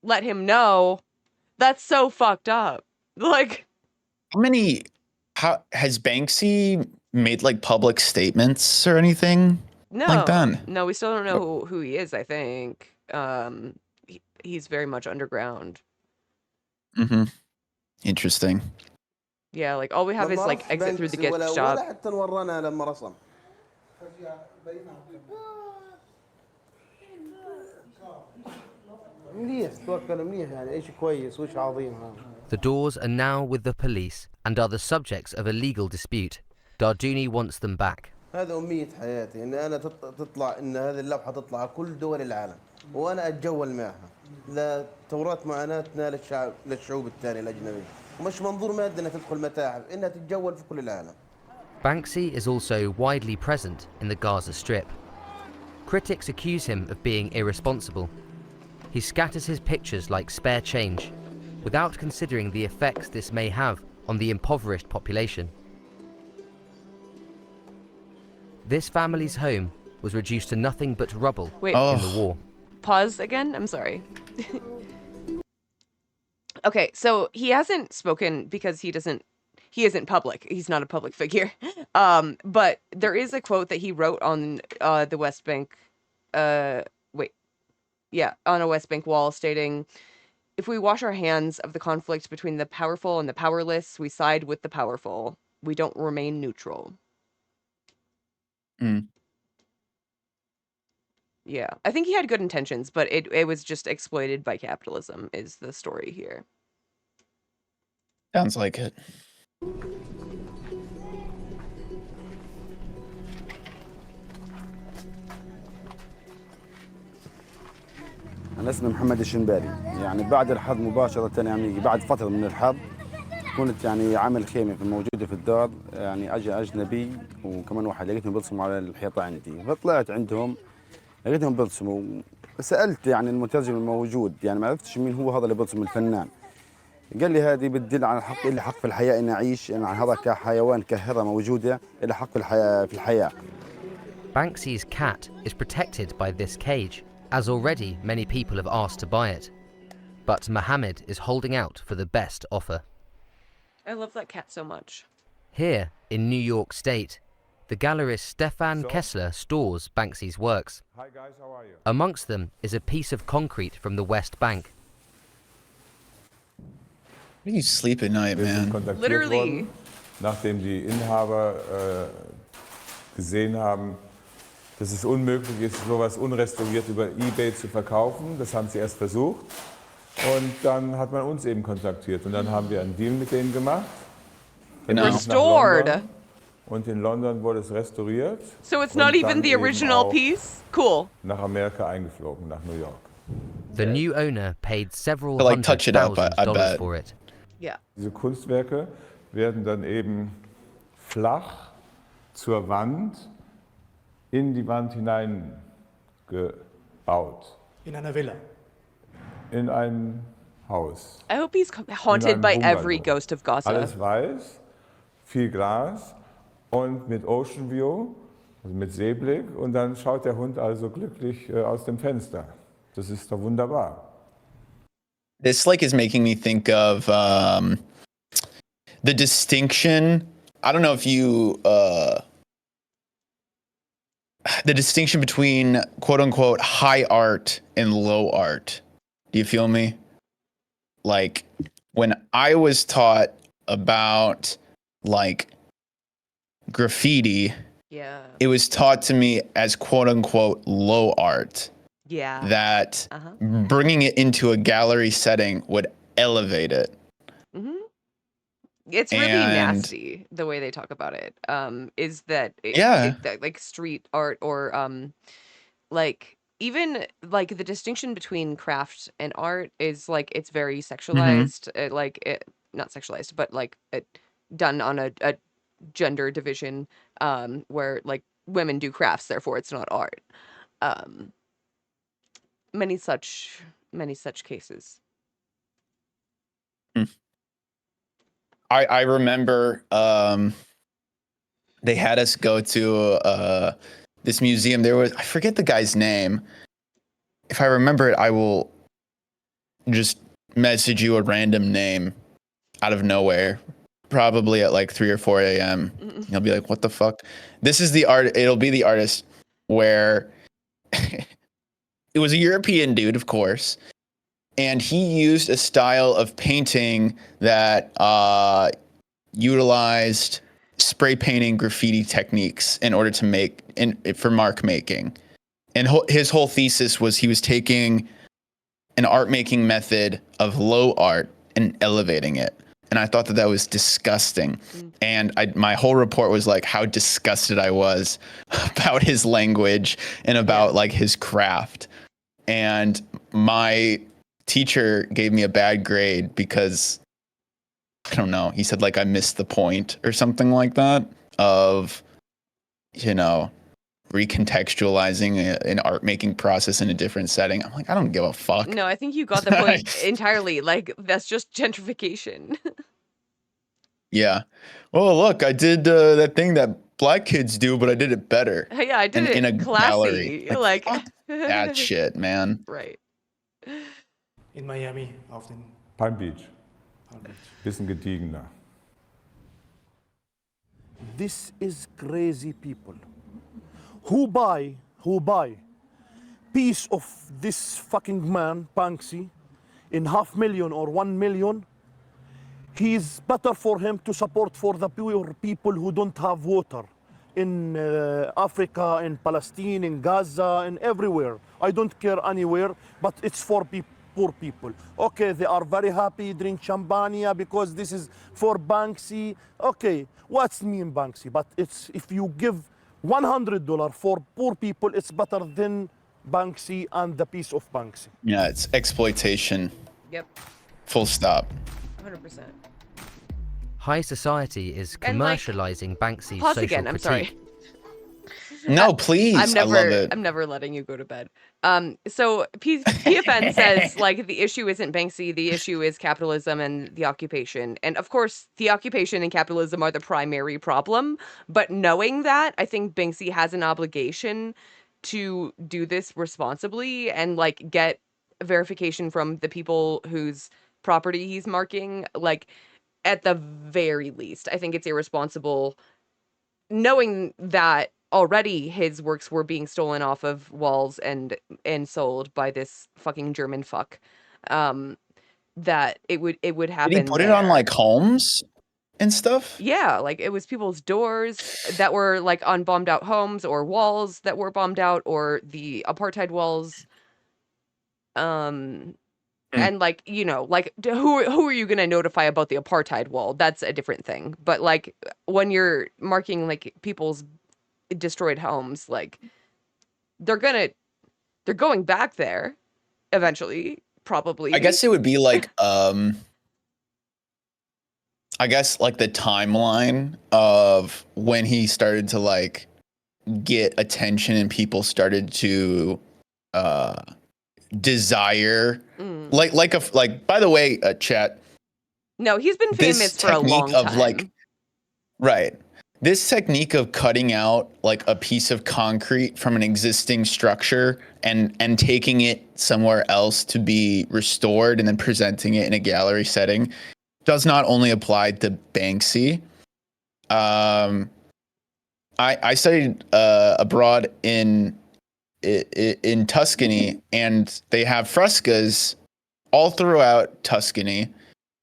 let him know? That's so fucked up. Like, how has Banksy made like public statements or anything like that? No, we still don't know who he is, I think. He's very much underground. Mm-hmm. Interesting. Yeah, like all we have is like exit through the gift shop. The doors are now with the police and are the subjects of a legal dispute. Darduni wants them back. هذا أمنية حياتي إن أنا تطلع إن هذه اللوحة تطلع كل دول العالم وأنا أتجول معها لتوراة معاناتنا للشعوب الثانية الأجنبية ومش منظور مادي إنها تدخل متاحف إنها تتجول في كل العالم. Banksy is also widely present in the Gaza Strip. Critics accuse him of being irresponsible. He scatters his pictures like spare change, without considering the effects this may have on the impoverished population. This family's home was reduced to nothing but rubble in the war. Pause again? I'm sorry. Okay, so he hasn't spoken because he isn't public. He's not a public figure. But there is a quote that he wrote on the West Bank, on a West Bank wall stating, "If we wash our hands of the conflict between the powerful and the powerless, we side with the powerful. We don't remain neutral." Yeah, I think he had good intentions, but it was just exploited by capitalism is the story here. Sounds like it. أنا اسمي محمد الشنبالي، يعني بعد الحرب مباشرة، يعني بعد فترة من الحرب كنت يعني عامل خيمة موجودة في الدار، يعني أجى أجنبي وكمان واحد لقيتهم بيرسموا على الحيطة عندي، فطلعت عندهم لقيتهم بيرسموا، سألت يعني المترجم الموجود، يعني ما عرفتش مين هو هذا اللي بيرسم الفنان. قال لي هذه بتدل على الحق، إلي حق في الحياة إني أعيش، يعني هذا كحيوان كهرة موجودة، إلي حق في الحياة. Banksy's cat is protected by this cage, as already many people have asked to buy it. But Mohammed is holding out for the best offer. I love that cat so much. Here, in New York State, the gallerist Stefan Kessler stores Banksy's works. Hi guys, how are you? Amongst them is a piece of concrete from the West Bank. How do you sleep at night, man? Literally. Nachdem die Inhaber gesehen haben, dass es unmöglich ist, sowas unrestauriert über eBay zu verkaufen. Das haben sie erst versucht. Und dann hat man uns eben kontaktiert. Und dann haben wir einen Deal mit denen gemacht. Restored. Und in London wurde es restauriert. So it's not even the original piece? Cool. Nach Amerika eingeflogen, nach New York. The new owner paid several $100,000 for it. Yeah. Diese Kunstwerke werden dann eben flach zur Wand in die Wand hineingebaut. In einer Villa. In ein Haus. I hope he's haunted by every ghost of Gaza. Alles weiß, viel Glas und mit Ocean View, also mit Seeblick. Und dann schaut der Hund also glücklich aus dem Fenster. Das ist doch wunderbar. This is making me think of the distinction. I don't know if you the distinction between quote unquote high art and low art. Do you feel me? Like when I was taught about like graffiti, it was taught to me as quote unquote low art. Yeah. That bringing it into a gallery setting would elevate it. It's really nasty the way they talk about it. Is that that, like street art or like even like the distinction between craft and art is like it's very sexualized. Not sexualized, but like done on a gender division where like women do crafts, therefore it's not art. Many such cases. I remember they had us go to this museum. There was, I forget the guy's name. If I remember it, I will just message you a random name out of nowhere, probably at like 3 or 4 a.m. You'll be like, what the fuck? This is the art. It'll be the artist where it was a European dude, of course. And he used a style of painting that utilized spray painting graffiti techniques in order to for mark making. And his whole thesis was he was taking an art making method of low art and elevating it. And I thought that was disgusting. And my whole report was like how disgusted I was about his language and about like his craft. And my teacher gave me a bad grade because I don't know, he said like I missed the point or something like that of, you know, recontextualizing an art making process in a different setting. I'm like, I don't give a fuck. No, I think you got the point entirely. Like, that's just gentrification. Yeah. Well, look, I did that thing that black kids do, but I did it better. Yeah, I did it in a classy. gallery. Like, That shit, man. Right. In Miami, often. Palm Beach. Bisschen gediegener. This is crazy people who buy piece of this fucking man, Banksy, in $500,000 or $1 million. He's better for him to support for the poor people who don't have water in Africa, in Palestine, in Gaza, and everywhere. I don't care anywhere, but it's for poor people. Okay, they are very happy, drink champagne because this is for Banksy. Okay, what's mean Banksy? But it's if you give $100 for poor people, it's better than Banksy and the piece of Banksy. Yeah, it's exploitation. Yep. Full stop. 100%. High society is commercializing Banksy's Pause social again, I'm sorry. critique. No, please. I love it. I'm never letting you go to bed. So PFN says like the issue isn't Banksy, the issue is capitalism and the occupation. And of course, the occupation and capitalism are the primary problem. But knowing that, I think Banksy has an obligation to do this responsibly and like get verification from the people whose property he's marking. Like at the very least, I think it's irresponsible knowing that already his works were being stolen off of walls and sold by this fucking German fuck. That it would happen. Did he put it on like homes and stuff? Yeah, like it was people's doors that were like on bombed out homes or walls that were bombed out or the apartheid walls. And like, you know, like who are you going to notify about the apartheid wall? That's a different thing. But like when you're marking like people's destroyed homes, like they're going back there eventually, probably. I guess it would be like I guess like the timeline of when he started to like get attention and people started to desire like by the way, chat, no, he's been famous for a long time. Of like, right. This technique of cutting out like a piece of concrete from an existing structure and taking it somewhere else to be restored and then presenting it in a gallery setting does not only apply to Banksy. I studied abroad in Tuscany, and they have frescoes all throughout Tuscany,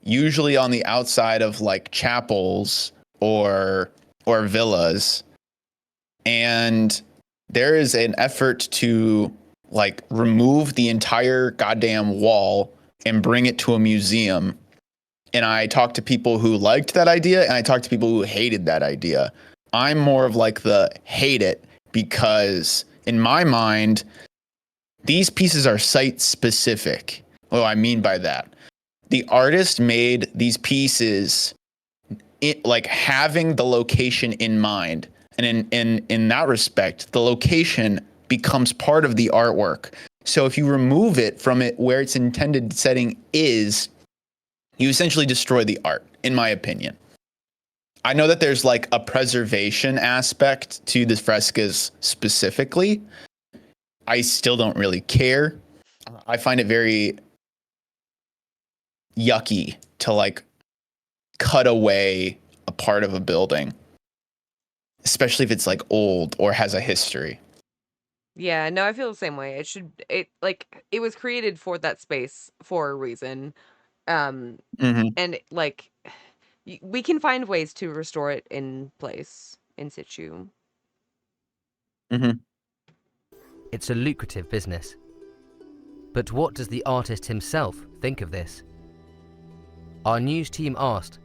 usually on the outside of like chapels or villas, and there is an effort to like remove the entire goddamn wall and bring it to a museum. And I talked to people who liked that idea, and I talked to people who hated that idea. I'm more of like the hate it, because in my mind, these pieces are site specific. What do I mean by that? The artist made these pieces like having the location in mind. And in that respect, the location becomes part of the artwork. So if you remove it from it where its intended setting is, you essentially destroy the art, in my opinion. I know that there's like a preservation aspect to the frescoes specifically. I still don't really care. I find it very yucky to like cut away a part of a building, especially if it's like old or has a history. Yeah, no, I feel the same way. It was created for that space for a reason. And like we can find ways to restore it in place, in situ. It's a lucrative business. But what does the artist himself think of this? Our news team asked,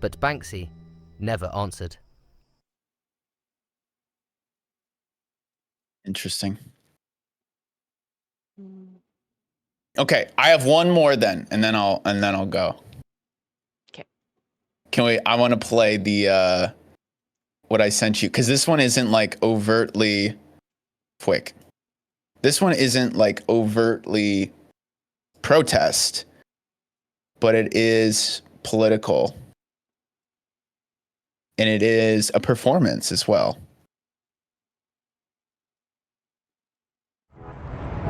but Banksy never answered. Interesting. Okay, I have one more then, and then I'll go. Okay. I want to play the what I sent you, because this one isn't like overtly quick. This one isn't like overtly protest, but it is political. And it is a performance as well.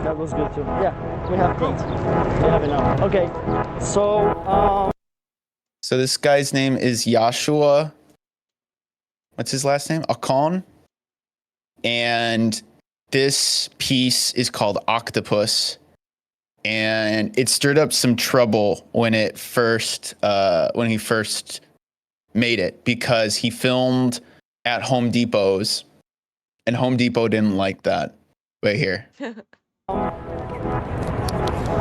That was good too. Yeah, we have things. We have enough. Okay, so So this guy's name is Joshua. What's his last name? Akon. And this piece is called Octopus. And it stirred up some trouble when he first made it, because he filmed at Home Depot's, and Home Depot didn't like that. Right here.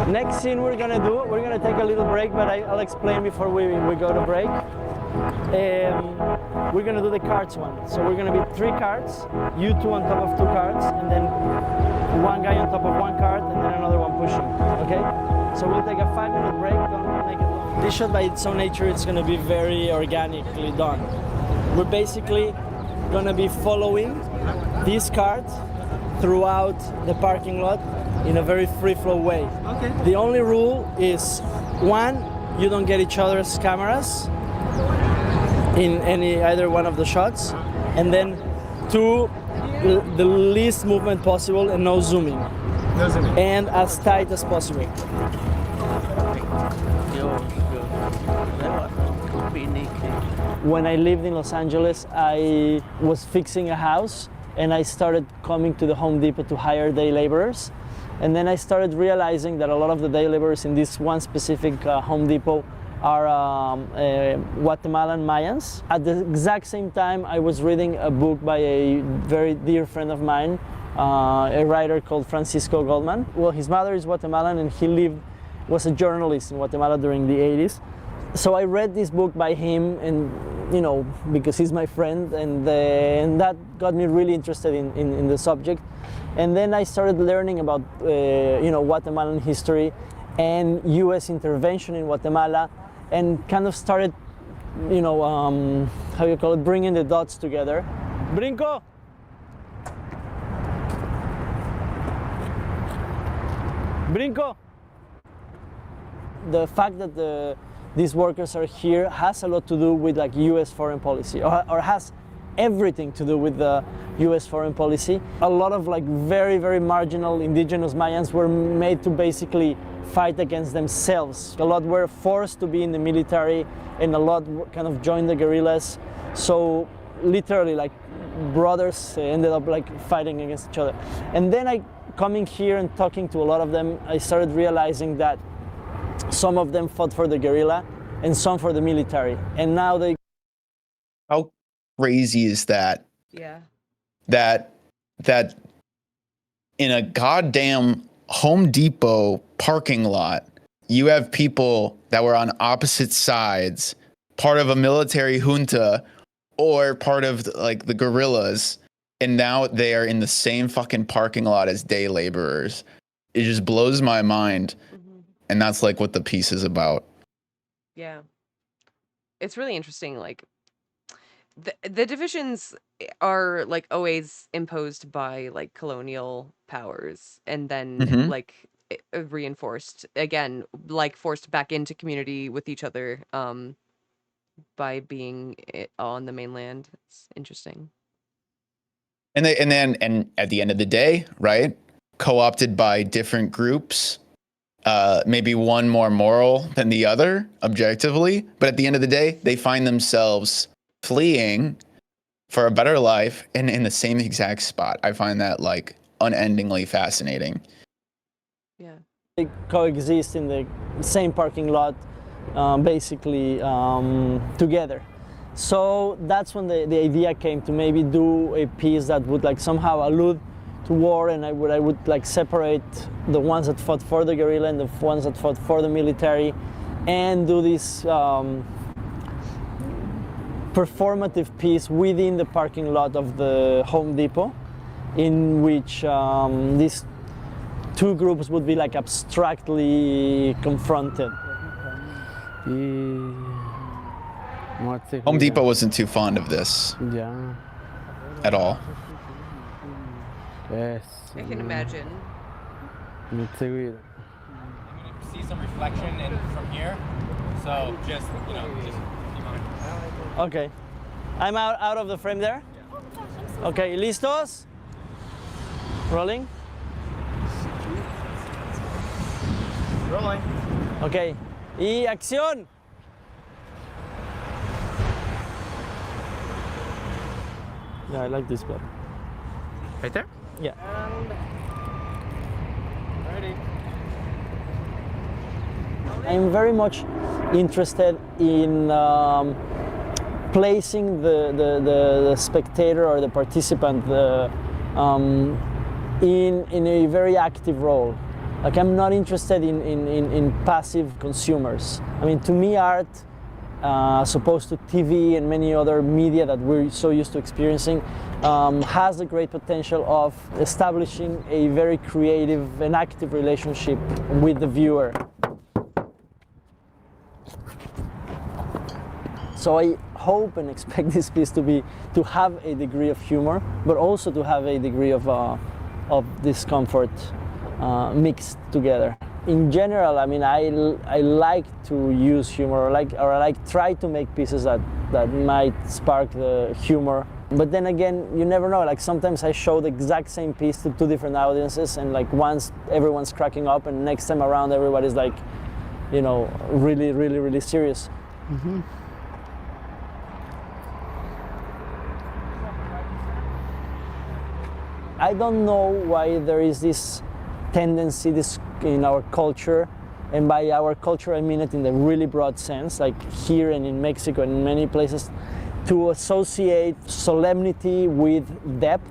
next scene we're gonna take a little break, but I'll explain before we go to break. We're gonna do the cards one. So we're gonna be 3 cards, you 2 on top of 2 cards, and then one guy on top of 1 card, and then another one pushing, okay? So we'll take a 5-minute break, don't make it long. This shot by its own nature, it's gonna be very organically done. We're basically gonna be following this card throughout the parking lot in a very free-flow way. Okay. The only rule is, 1, you don't get each other's cameras in either one of the shots, and then 2, the least movement possible and no zooming. No zooming. And as tight as possible. When I lived in Los Angeles, I was fixing a house, and I started coming to the Home Depot to hire day laborers. And then I started realizing that a lot of the day laborers in this one specific Home Depot are Guatemalan Mayans. At the exact same time, I was reading a book by a very dear friend of mine, a writer called Francisco Goldman. Well, his mother is Guatemalan, and he was a journalist in Guatemala during the 80s. So I read this book by him, and because he's my friend, and that got me really interested in the subject. And then I started learning about Guatemalan history and U.S. intervention in Guatemala, and kind of started, bringing the dots together. Brinco! Brinco! The fact that these workers are here has a lot to do with like U.S. foreign policy, or has everything to do with the U.S. foreign policy. A lot of like very, very marginal indigenous Mayans were made to basically fight against themselves. A lot were forced to be in the military, and a lot kind of joined the guerrillas. So literally like brothers ended up like fighting against each other. And then coming here and talking to a lot of them, I started realizing that some of them fought for the guerrilla and some for the military. And now they... How crazy is that? Yeah. That in a goddamn Home Depot parking lot, you have people that were on opposite sides, part of a military junta or part of like the guerrillas, and now they are in the same fucking parking lot as day laborers. It just blows my mind. And that's like what the piece is about. Yeah. It's really interesting. Like the divisions are like always imposed by like colonial powers, and then like reinforced again, like forced back into community with each other by being on the mainland. It's interesting. And then at the end of the day, right? Co-opted by different groups. Maybe one more moral than the other, objectively. But at the end of the day, they find themselves fleeing for a better life and in the same exact spot. I find that like unendingly fascinating. Yeah. They coexist in the same parking lot, basically together. So that's when the idea came to maybe do a piece that would like somehow allude to war, and I would like separate the ones that fought for the guerrilla and the ones that fought for the military, and do this performative piece within the parking lot of the Home Depot, in which these 2 groups would be like abstractly confronted. Home Depot wasn't too fond of this. Yeah. At all. Yes. I can imagine. متسوي See some reflection from here, so just Okay. I'm out of the frame there. Okay, listos? Rolling? Rolling. Okay. Y acción. Yeah, I like this better. Right there? Yeah. Ready. I'm very much interested in placing the spectator or the participant in a very active role. Like, I'm not interested in passive consumers. I mean, to me, art, as opposed to TV and many other media that we're so used to experiencing, has a great potential of establishing a very creative and active relationship with the viewer. So I hope and expect this piece to have a degree of humor, but also to have a degree of discomfort mixed together. In general, I mean, I like to use humor, or I like try to make pieces that might spark the humor. But then again, you never know. Like, sometimes I show the exact same piece to two different audiences, and like once everyone's cracking up, and next time around everybody's like, you know, really, really, really serious. Mm-hmm. I don't know why there is this tendency in our culture, and by our culture I mean it in the really broad sense, like here and in Mexico and in many places, to associate solemnity with depth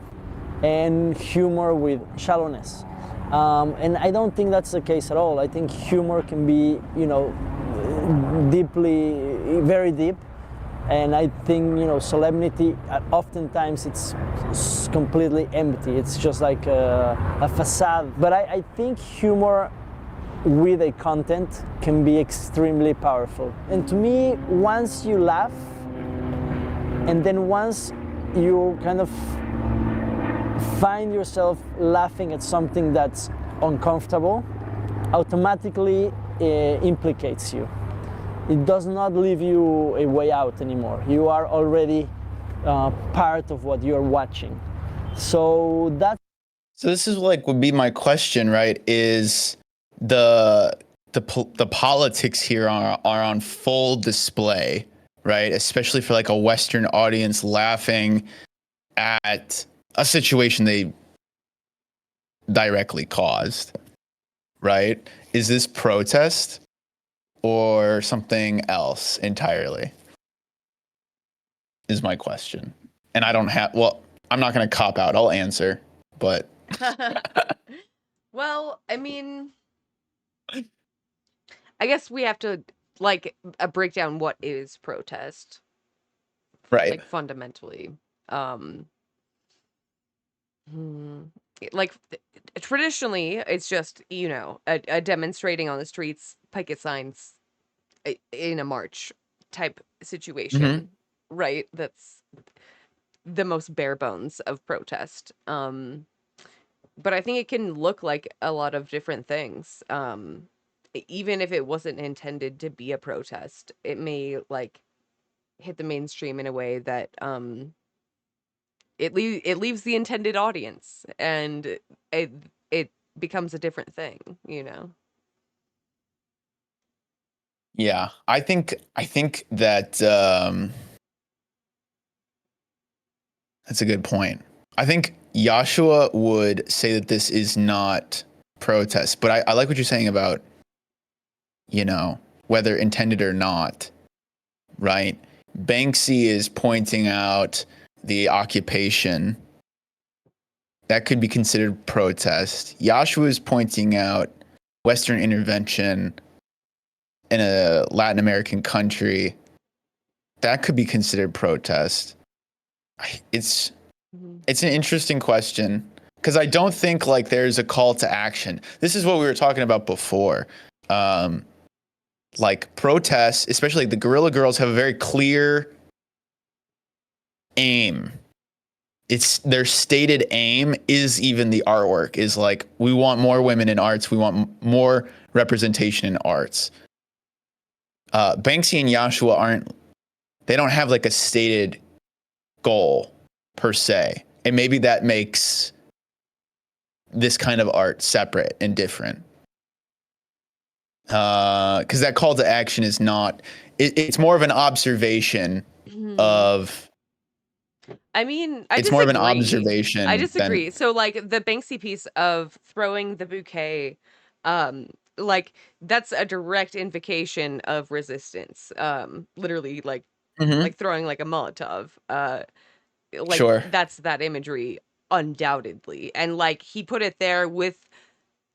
and humor with shallowness. And I don't think that's the case at all. I think humor can be, you know, very deep. And I think, you know, solemnity, oftentimes it's completely empty. It's just like a facade. But I think humor with a content can be extremely powerful. And to me, once you laugh, and then once you kind of find yourself laughing at something that's uncomfortable, automatically implicates you. It does not leave you a way out anymore. You are already part of what you're watching. So this is like would be my question, right? Is the politics here are on full display, right? Especially for like a Western audience laughing at a situation they directly caused, right? Is this protest or something else entirely? Is my question. And I don't have, well, I'm not going to cop out. I'll answer, but. Well, I mean, I guess we have to like break down what is protest. Right. Like fundamentally. Like traditionally, it's just, you know, a demonstrating on the streets, picket signs in a march type situation, right? That's the most bare bones of protest. But I think it can look like a lot of different things. Even if it wasn't intended to be a protest, it may like hit the mainstream in a way that it leaves the intended audience, and it becomes a different thing, you know. Yeah, I think that that's a good point. I think Joshua would say that this is not protest, but I like what you're saying about, you know, whether intended or not, right? Banksy is pointing out the occupation. That could be considered protest. Joshua is pointing out Western intervention in a Latin American country. That could be considered protest. It's an interesting question, because I don't think like there's a call to action. This is what we were talking about before. Like protests, especially the Guerrilla Girls, have a very clear aim, it's their stated aim is even the artwork is like, we want more women in arts. We want more representation in arts. Banksy and Joshua they don't have like a stated goal per se. And maybe that makes this kind of art separate and different. Because that call to action is not, it's more of an observation of, I mean, it's more of an observation. I disagree. So like the Banksy piece of throwing the bouquet, like that's a direct invocation of resistance. Literally like throwing like a Molotov. Like Sure. that's that imagery undoubtedly. And like he put it there with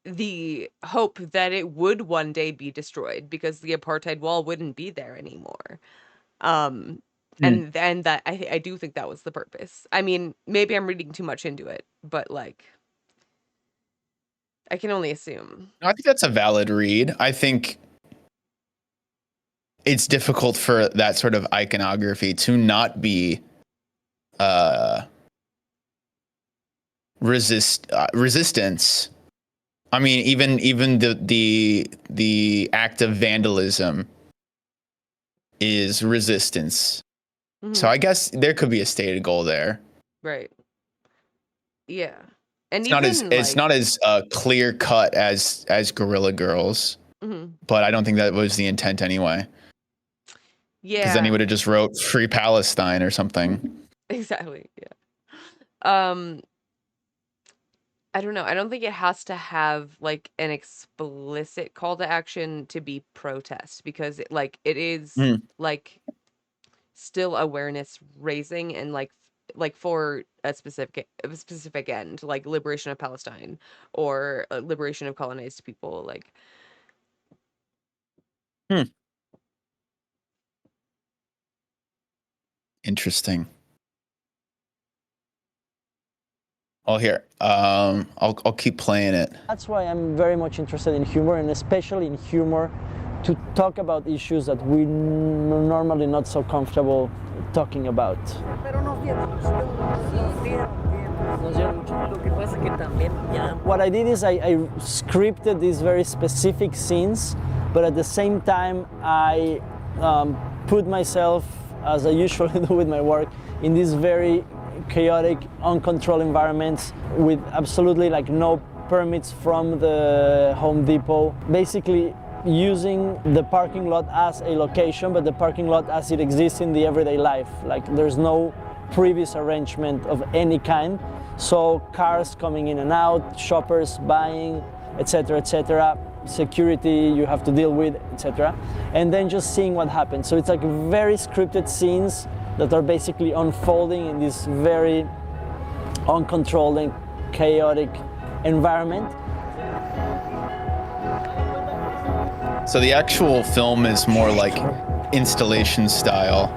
the hope that it would one day be destroyed because the apartheid wall wouldn't be there anymore. And that I do think that was the purpose. I mean, maybe I'm reading too much into it, but like I can only assume. I think that's a valid read. I think it's difficult for that sort of iconography to not be resistance. I mean, even the act of vandalism is resistance. So I guess there could be a stated goal there. Right. Yeah. And It's not as clear cut as Guerrilla Girls, but I don't think that was the intent anyway. Yeah. Because then he would have just wrote "Free Palestine" or something. Exactly. Yeah. I don't know. I don't think it has to have like an explicit call to action to be protest because it is like still awareness raising and like for a specific end, like liberation of Palestine or liberation of colonized people, like. Interesting. Oh, here. I'll keep playing it. That's why I'm very much interested in humor, and especially in humor to talk about issues that we normally not so comfortable talking about. What I did is I scripted these very specific scenes, but at the same time I put myself, as I usually do with my work, in these very chaotic, uncontrolled environments with absolutely like no permits from the Home Depot. Basically using the parking lot as a location, but the parking lot as it exists in the everyday life. Like there's no previous arrangement of any kind. So cars coming in and out, shoppers buying, etc., security you have to deal with, etc. And then just seeing what happens. So it's like very scripted scenes that are basically unfolding in this very uncontrolled and chaotic environment. So the actual film is more like installation style.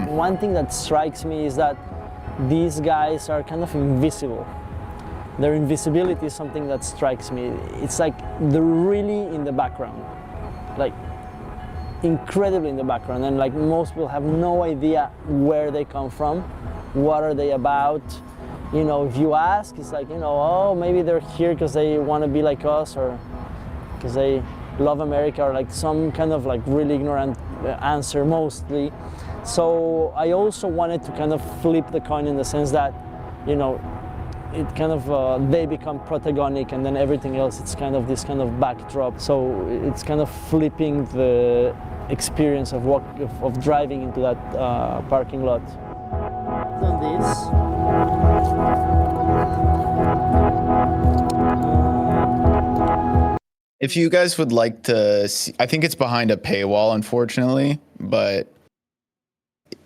One thing that strikes me is that these guys are kind of invisible. Their invisibility is something that strikes me. It's like they're really in the background, like incredibly in the background, and like most people have no idea where they come from, what are they about. You know, if you ask, it's like, you know, oh, maybe they're here because they want to be like us or because they love America, or like some kind of like really ignorant answer mostly. So I also wanted to kind of flip the coin in the sense that, you know, it kind of, they become protagonic and then everything else, it's kind of this kind of backdrop. So it's kind of flipping the experience of driving into that parking lot. Done this. If you guys would like to see, I think it's behind a paywall, unfortunately, but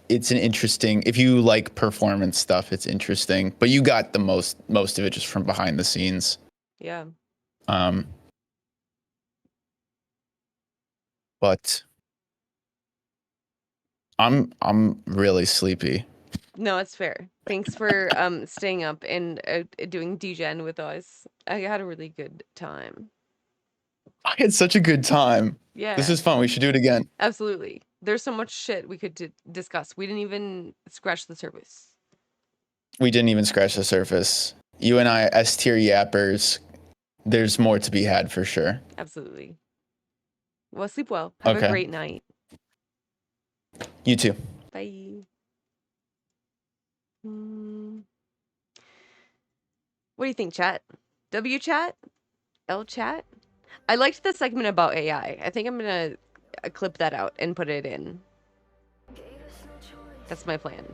it's an interesting, if you like performance stuff, it's interesting, but you got the most of it just from behind the scenes. Yeah. But I'm really sleepy. No, it's fair. Thanks for staying up and doing DGen with us. I had a really good time. I had such a good time. Yeah. This is fun. We should do it again. Absolutely. There's so much shit we could discuss. We didn't even scratch the surface. We didn't even scratch the surface. You and I, S tier yappers, there's more to be had for sure. Absolutely. Well, sleep well. Have a great night. You too. Bye. What do you think, chat? W chat? L chat? I liked the segment about AI. I think I'm going to clip that out and put it in. That's my plan.